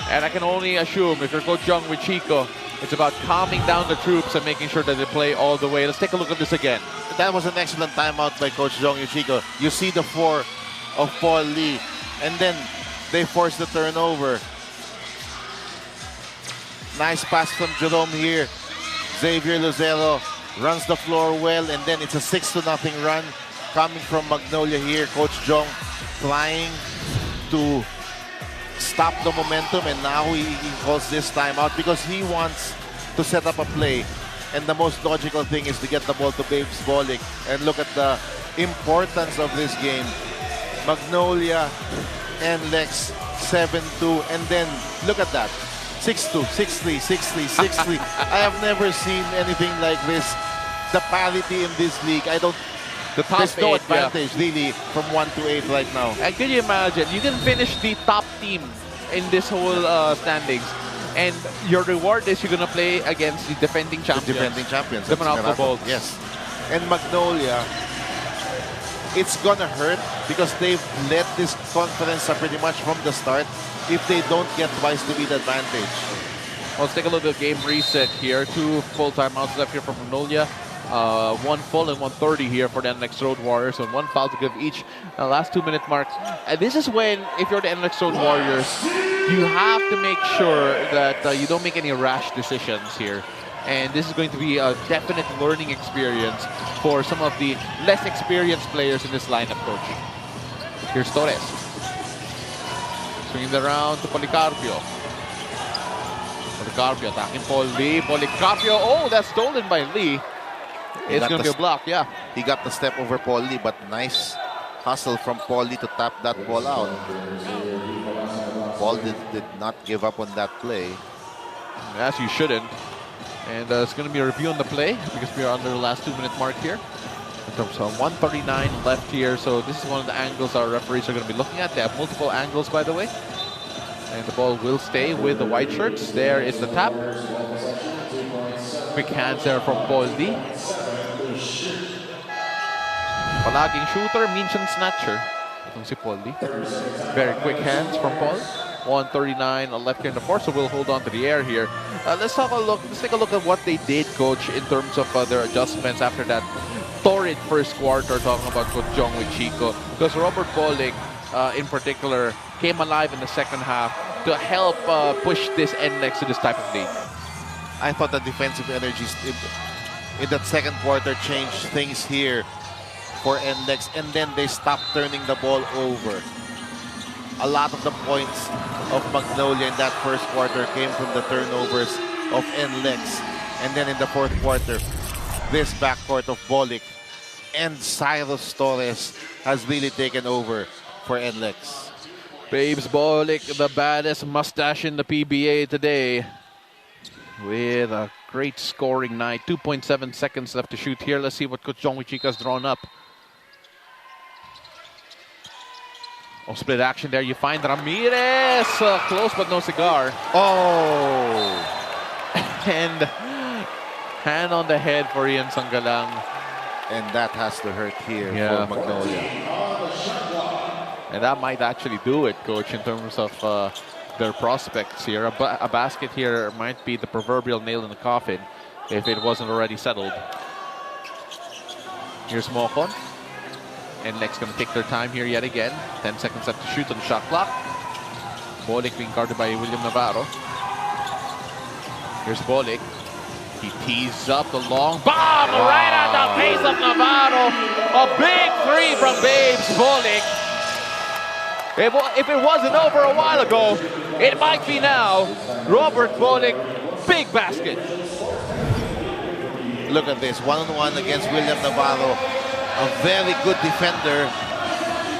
And I can only assume if you're Coach Jong with Chico, it's about calming down the troops and making sure that they play all the way. Let's take a look at this again. That was an excellent timeout by Coach Jong Yuchiko. You see the 4 of Paul Lee, and then they force the turnover. Nice pass from Jerome here. Xavier Lucero runs the floor well, and then it's a 6-0 run coming from Magnolia here. Coach Jong trying to stop the momentum, and now he calls this timeout because he wants to set up a play. And the most logical thing is to get the ball to Babes Bolick. And look at the importance of this game. Magnolia, NLEX 7-2, and then look at that. 6-2, 6-3, 6-3, 6-3. I have never seen anything like this. The parity in this league, there's no advantage really from 1 to 8 right now. And can you imagine, you can finish the top team in this whole standings. And your reward is you're going to play against the defending champions. The defending champions. The Manauco Bolts. Yes. And Magnolia, it's going to hurt because they've led this conference pretty much from the start if they don't get twice to beat advantage. Well, let's take a look at game reset here. 2 full timeouts left here for Magnolia. 1 full and 1:30 here for the NLEX Road Warriors, and 1 foul to give each. Last 2-minute marks. And this is when, if you're the NLEX Road Warriors, you have to make sure that you don't make any rash decisions here. And this is going to be a definite learning experience for some of the less experienced players in this lineup, Coach. Here's Torres. Swinging it around to Policarpio. Policarpio attacking Paul Lee. Policarpio, oh, that's stolen by Lee. It's going to be a block, yeah. He got the step over Paul Lee, but nice hustle from Paul Lee to tap that ball out. Paul did not give up on that play. As you shouldn't. And it's going to be a review on the play because we are under the last 2-minute mark here. In terms of 1:39 left here. So this is one of the angles our referees are going to be looking at. They have multiple angles, by the way. And the ball will stay with the white shirts. There is the tap. Quick hands there from Paul Lee. Palaging shooter, minsan snatcher. Itong si Paul Lee. Very quick hands from Paul. 1:39 left here in the fourth, so we'll hold on to the air here. Let's take a look at what they did, Coach, in terms of their adjustments after that torrid first quarter, talking about Coach Jong with Chico. Because Robert Bolick, in particular, came alive in the second half to help push this NLEX to this type of league. I thought the defensive energies in that second quarter changed things here for NLEX, and then they stopped turning the ball over. A lot of the points of Magnolia in that first quarter came from the turnovers of NLEX. And then in the fourth quarter, this backcourt of Bolick and Cyrus Torres has really taken over for NLEX. Babes Bolick, the baddest mustache in the PBA today, with a great scoring night. 2.7 seconds left to shoot here. Let's see what Coach Jong Wichika's drawn up. Oh, split action there. You find Ramirez. Close but no cigar. Oh! And hand on the head for Ian Sangalang. And that has to hurt here for Magnolia. And that might actually do it, Coach, in terms of their prospects here. A basket here might be the proverbial nail in the coffin if it wasn't already settled. Here's Mocon. And NLEX going to take their time here yet again. 10 seconds left to shoot on the shot clock. Bolick being guarded by William Navarro. Here's Bolick. He tees up the long bomb right at the face of Navarro. A big three from Babes Bolick. If it wasn't over a while ago, it might be now. Robert Bolick, big basket. Look at this, one-on-one against William Navarro. A very good defender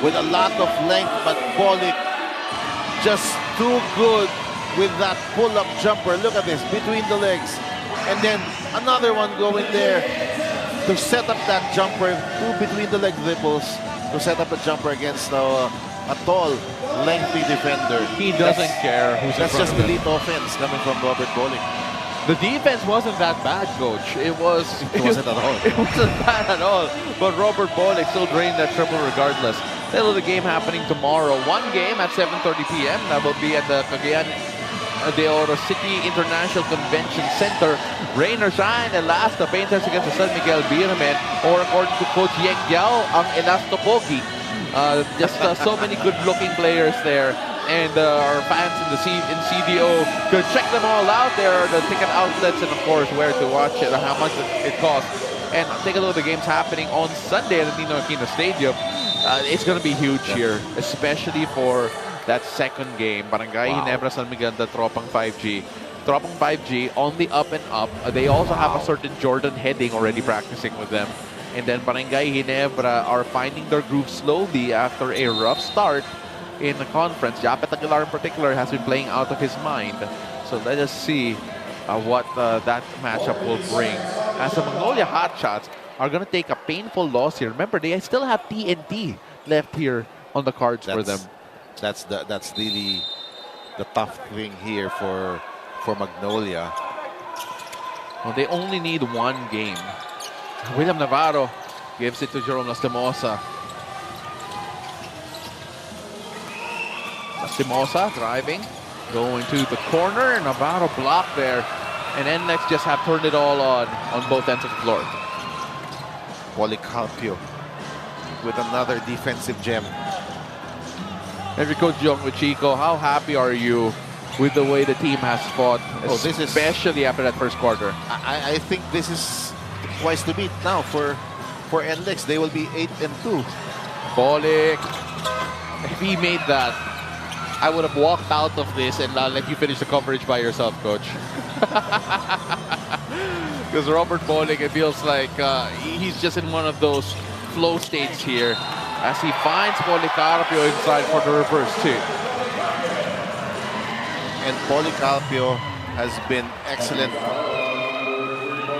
with a lot of length, but Bolick just too good with that pull-up jumper. Look at this, between the legs. And then another one going there to set up that jumper, two between the leg dribbles to set up a jumper against a tall, lengthy defender. He doesn't care who's in That's front just of him. elite offense coming from Robert Bolick. The defense wasn't that bad, Coach. It wasn't at all. It wasn't bad at all. But Robert Bolick still drained that triple regardless. Still the game happening tomorrow. One game at 7:30 p.m. That will be at the Cagayan de Oro City International Convention Center. Rain or shine, and last, the Painters against the San Miguel Beermen, or according to Coach Yeng Giao, ang Elastopogi. Just so many good-looking players there. And our fans in CDO could check them all out. There are the ticket outlets and, of course, where to watch it and how much it costs. And take a look at the games happening on Sunday at the Ninoy Aquino Stadium. It's going to be huge here, especially for that second game. Barangay Ginebra San Miguel, the Tropang 5G. Tropang 5G on the up and up. They also have a certain Jordan Heading already practicing with them. And then Barangay Ginebra are finding their groove slowly after a rough start in the conference. Japet Aguilar in particular has been playing out of his mind. So let us see what that matchup will bring. As the Magnolia Hotshots are going to take a painful loss here. Remember, they still have TNT left here on the cards for them. That's really the tough thing here for Magnolia. Well, they only need one game. William Navarro gives it to Jerome Lastimosa. Lastimosa driving, going to the corner. Navarro blocked there. And NLEX just have turned it all on both ends of the floor. Policarpio with another defensive gem. Every Coach Jong with Chico, how happy are you with the way the team has fought, especially after that first quarter? I think this is twice to beat now for NLEX. They will be 8-2. Bolick, if he made that, I would have walked out of this and let you finish the coverage by yourself, Coach. Because Robert Bolick, it feels like he's just in one of those flow states here as he finds Policarpio inside for the reverse too. And Policarpio has been excellent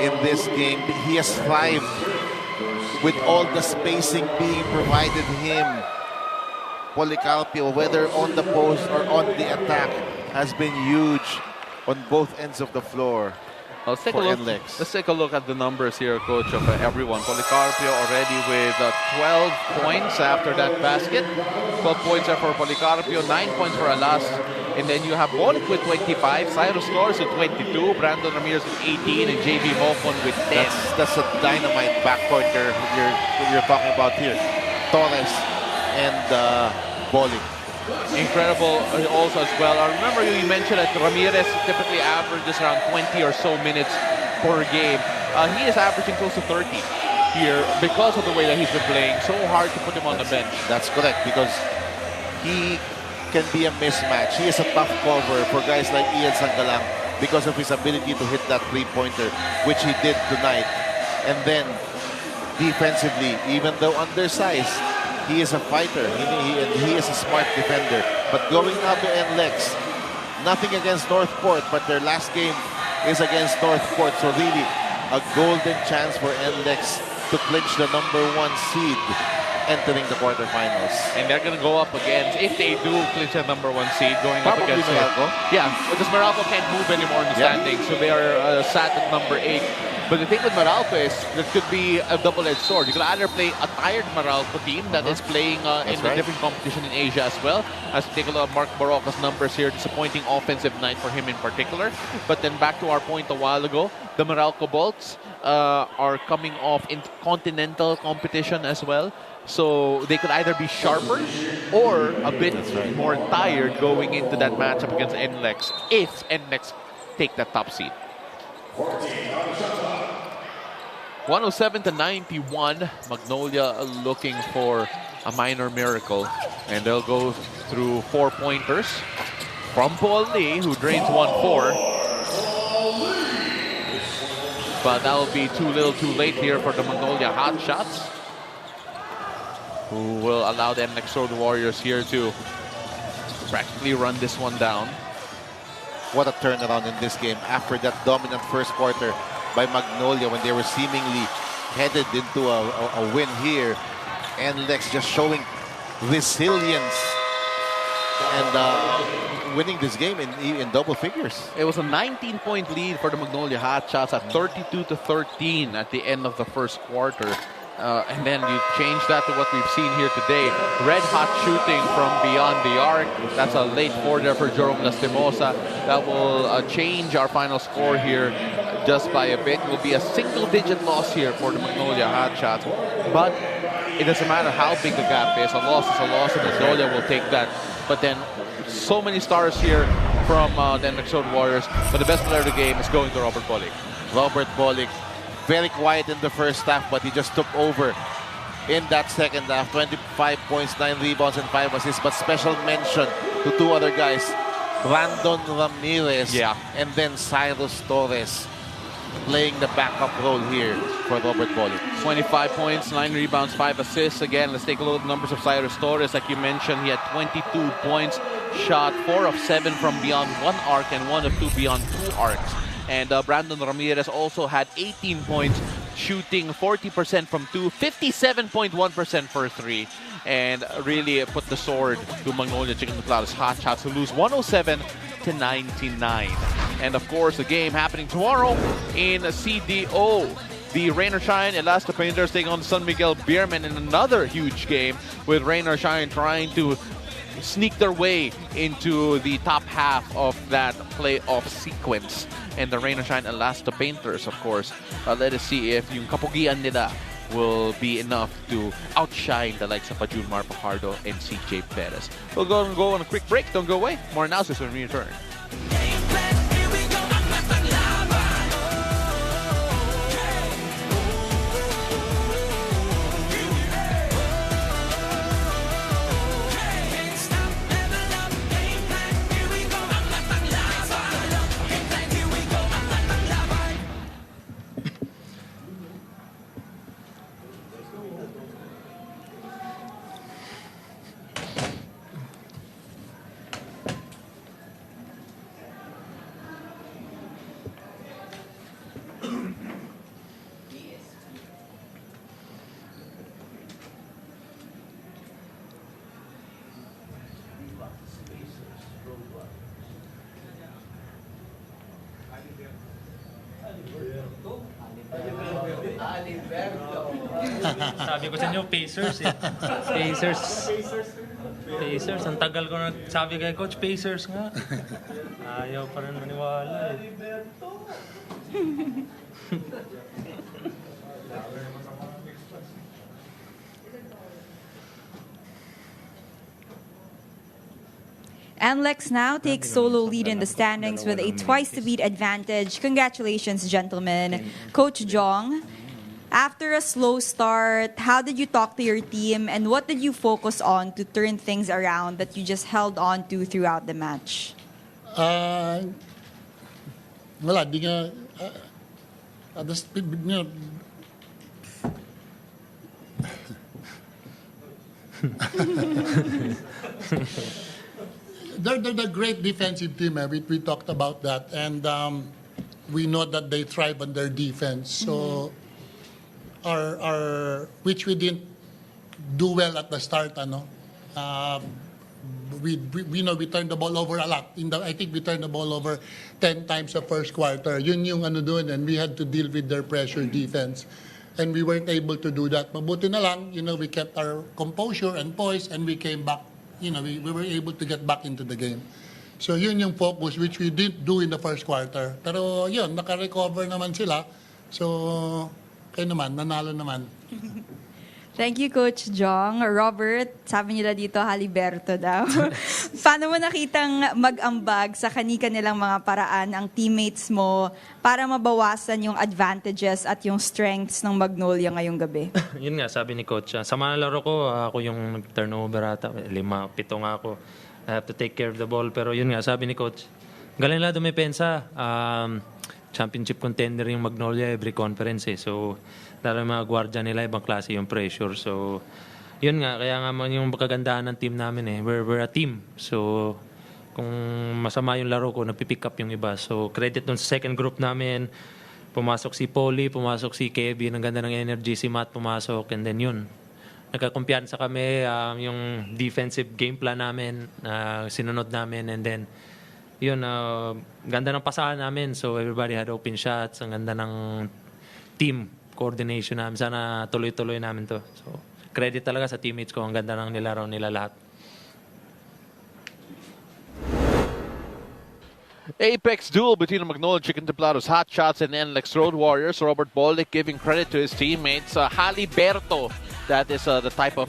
in this game. He has thrived with all the spacing being provided him. Policarpio, whether on the post or on the attack, has been huge on both ends of the floor. Let's take a look at the numbers here, Coach, of everyone. Policarpio already with 12 points after that basket. 12 points are for Policarpio, 9 points for Alas. And then you have Bolick with 25, Cyrus Torres with 22, Brandon Ramirez with 18, and JB Mocon with 10. That's a dynamite backcourt you're talking about here. Torres and Bolick. Incredible also as well. I remember you mentioned that Ramirez typically averages around 20 or so minutes per game. He is averaging close to 30 here because of the way that he's been playing. So hard to put him on the bench. That's correct, because he can be a mismatch. He is a tough cover for guys like Ian Sangalang because of his ability to hit that three-pointer, which he did tonight. And then defensively, even though undersized, he is a fighter. He is a smart defender. But going now to NLEX, nothing against Northport, but their last game is against Northport. So really, a golden chance for NLEX to clinch the #1 seed entering the quarterfinals. And they're going to go up against, if they do clinch the #1 seed, going Probably up against Meralco. Yeah, because Meralco can't move anymore in the standings, so they are sat at number 8. But the thing with Meralco is there could be a double-edged sword. You can either play a tired Meralco team that is playing in a different competition in Asia as well. As we take a look at Mark Baroca's numbers here, disappointing offensive night for him in particular. But then back to our point a while ago, the Meralco Bolts are coming off in continental competition as well. So they could either be sharper or a bit more tired going into that matchup against NLEX if NLEX take that top seed. 107-91. Magnolia looking for a minor miracle. And they'll go through 4-pointers from Paul Lee, who drains 1-4. But that will be too little too late here for the Magnolia Hotshots, who will allow the NLEX Road Warriors here to practically run this one down. what a turnaround in this game after that dominant first quarter by Magnolia when they were seemingly headed into a win here. NLEX just showing resilience and winning this game in double figures. It was a 19-point lead for the Magnolia Hotshots at 32-13 at the end of the first quarter. And then you change that to what we've seen here today. Red hot shooting from beyond the arc. That's a late quarter for Jerome Lastimosa. That will change our final score here just by a bit. It will be a single-digit loss here for the Magnolia Hotshots. But it doesn't matter how big the gap is. A loss is a loss, and Magnolia will take that. But then so many stars here from the NLEX Road Warriors. But the best player of the game is going to Robert Bolick. Robert Bolick, very quiet in the first half, but he just took over in that second half. 25 points, 9 rebounds, and 5 assists. But special mention to two other guys, Brandon Ramirez and then Cyrus Torres, playing the backup role here for Robert Bolick. 25 points, 9 rebounds, 5 assists. Again, let's take a look at the numbers of Cyrus Torres. Like you mentioned, he had 22 points, shot 4 of 7 from beyond 1 arc and 1 of 2 beyond 2 arcs. And Brandon Ramirez also had 18 points, shooting 40% from 2, 57.1% for 3. And really put the sword to Magnolia Chicken Clouds Hotshots, who lose 107-99. And of course, the game happening tomorrow in CDO. The Rain or Shine Elasta Painters taking on San Miguel Beermen in another huge game, with Rain or Shine trying to sneak their way into the top half of that playoff sequence. And the Rain or Shine Elasta Painters, of course, let us see if yung kapugian nila will be enough to outshine the likes of Junmar Fajardo and CJ Perez. We'll go on a quick break. Don't go away. More analysis when we return. Sabi ko sa inyo, Pacers eh. Pacers. Ang tagal ko nagsabi kay Coach, Pacers nga. Ayaw pa rin maniwala eh. NLEX now takes solo lead in the standings with a twice-to-beat advantage. Congratulations, gentlemen. Coach Jong, after a slow start, how did you talk to your team and what did you focus on to turn things around that you just held on to throughout the match? Wala, di nga, they're a great defensive team. We talked about that, and we know that they thrive on their defense. So, which we didn't do well at the start. We know we turned the ball over a lot. I think we turned the ball over 10 times the first quarter. Yun yung doon, and we had to deal with their pressure defense. And we weren't able to do that. Mabuti na lang, we kept our composure and poise, and we came back. We were able to get back into the game. So yun yung focus, which we didn't do in the first quarter. Pero yun, naka-recover naman sila. So, kayo naman, nanalo naman. Thank you, Coach Jong. Robert, sabi nila dito, Haliberto daw. Paano mo nakitang mag-ambag sa kanilang mga paraan ang teammates mo para mabawasan yung advantages at yung strengths ng Magnolia ngayong gabi? Yun nga, sabi ni Coach. Sa mga laro ko, ako yung nag-turnover ata. 5, 7 nga ako. I have to take care of the ball. Pero yun nga, sabi ni Coach, galing nila dumepensa. Championship contender yung Magnolia every conference eh. So, lalo mga gwardiya nila, ibang klase yung pressure. So, yun nga, kaya nga yung kagandahan ng team namin eh. We're a team. So, Kung masama yung laro ko, nagpipick up yung iba. So, credit dun sa second group namin. Pumasok si Polly, pumasok si Kevin, ang ganda ng energy. Si Matt pumasok, and then yun. Nagkakumpiyansa kami, yung defensive game plan namin, sinunod namin, and then yun, ganda ng pasahan namin. So, everybody had open shots. Ang ganda ng team coordination namin. Sana tuloy-tuloy namin to. So, credit talaga sa teammates ko. Ang ganda ng nilaro nila lahat. Apex duel between the Magnolia Chicken Templados Hotshots and NLEX Road Warriors. Robert Bolick giving credit to his teammates. Haliberto, that is the type of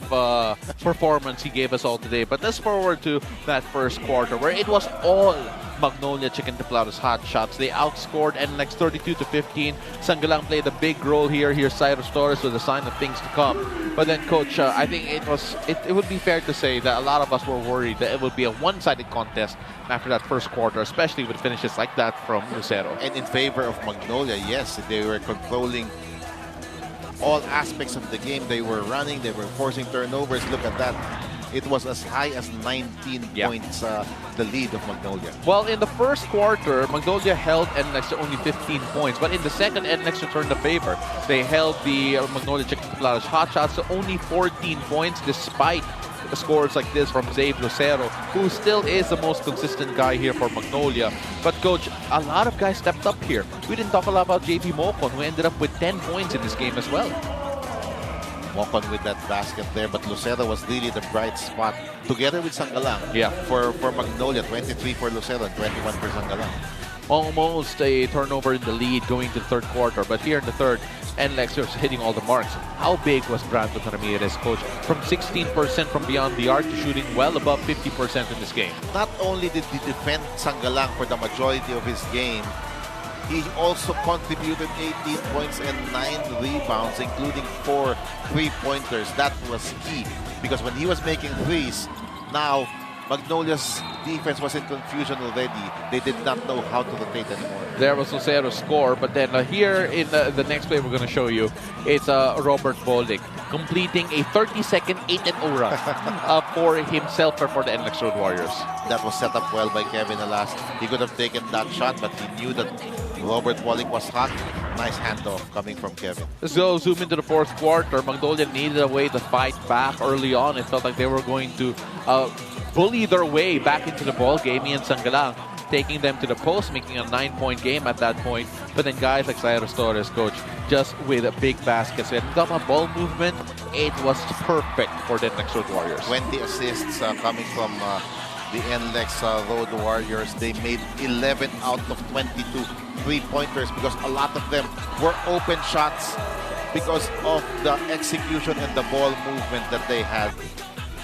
performance he gave us all today. But let's forward to that first quarter where it was all Magnolia Chicken Templados Hotshots. They outscored NLEX 32-15. Sangalang played a big role here. Here's Cyrus Torres with a sign of things to come. But then, Coach, I think it would be fair to say that a lot of us were worried that it would be a one-sided contest after that first quarter, especially with finishes like that from Lucero. And in favor of Magnolia, yes, they were controlling all aspects of the game. They were running, they were forcing turnovers. Look at that. It was as high as 19 points, the lead of Magnolia. Well, in the first quarter, Magnolia held NLEX to only 15 points. But in the second, NLEX returned the favor. They held the Magnolia Chicken Templados Hotshots to only 14 points despite scores like this from Zave Lucero, who still is the most consistent guy here for Magnolia. But Coach, a lot of guys stepped up here. We didn't talk a lot about JP Mocon, who ended up with 10 points in this game as well. Mocon with that basket there, but Lucero was really the bright spot together with Sangalang. Yeah. For Magnolia, 23 for Lucero and 21 for Sangalang. Almost a turnover in the lead going to the third quarter, but here in the third, NLEX was hitting all the marks. How big was Brandon Ramirez, Coach? From 16% from beyond the arc to shooting well above 50% in this game. Not only did he defend Sangalang for the majority of his game, he also contributed 18 points and 9 rebounds, including 4 3-pointers. That was key because when he was making threes, now Magnolia's defense was in confusion already. They did not know how to rotate anymore. There was Lucero's score, but then here in the next play we're going to show you, it's Robert Bolick completing a 30-second 8-0 run for himself or for the NLEX Road Warriors. That was set up well by Kevin Alas. He could have taken that shot, but he knew that Robert Bolick was hot. Nice handoff coming from Kevin. Let's go zoom into the fourth quarter. Magnolia needed a way to fight back early on. It felt like they were going to bully their way back into the ball game. Ian Sangalang taking them to the post, making a 9-point game at that point. But then guys like Cyrus Torres, Coach, just with a big basket. So got a ball movement, it was perfect for the NLEX Road Warriors. 20 assists coming from the NLEX Road Warriors. They made 11 out of 22 3-pointers because a lot of them were open shots because of the execution and the ball movement that they had.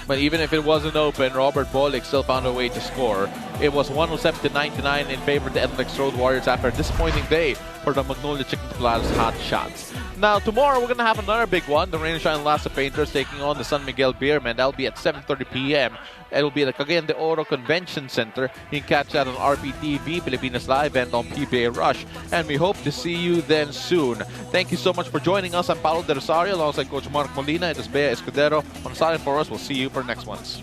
But even if it wasn't open, Robert Bolick still found a way to score. It was 107-99 in favor of the NLEX Road Warriors after a disappointing day for the Magnolia Chicken Templados Hotshots. Now, tomorrow we're going to have another big one. The Rain and Shine Lassa Painters taking on the San Miguel Beermen. That'll be at 7:30 p.m. It'll be at the Cagayan de Oro Convention Center. You can catch that on RPTV, Pilipinas Live, and on PBA Rush. And we hope to see you then soon. Thank you so much for joining us. I'm Paulo De Rosario alongside Coach Mark Molina. It is Bea Escudero. On Silent for us. We'll see you for next ones.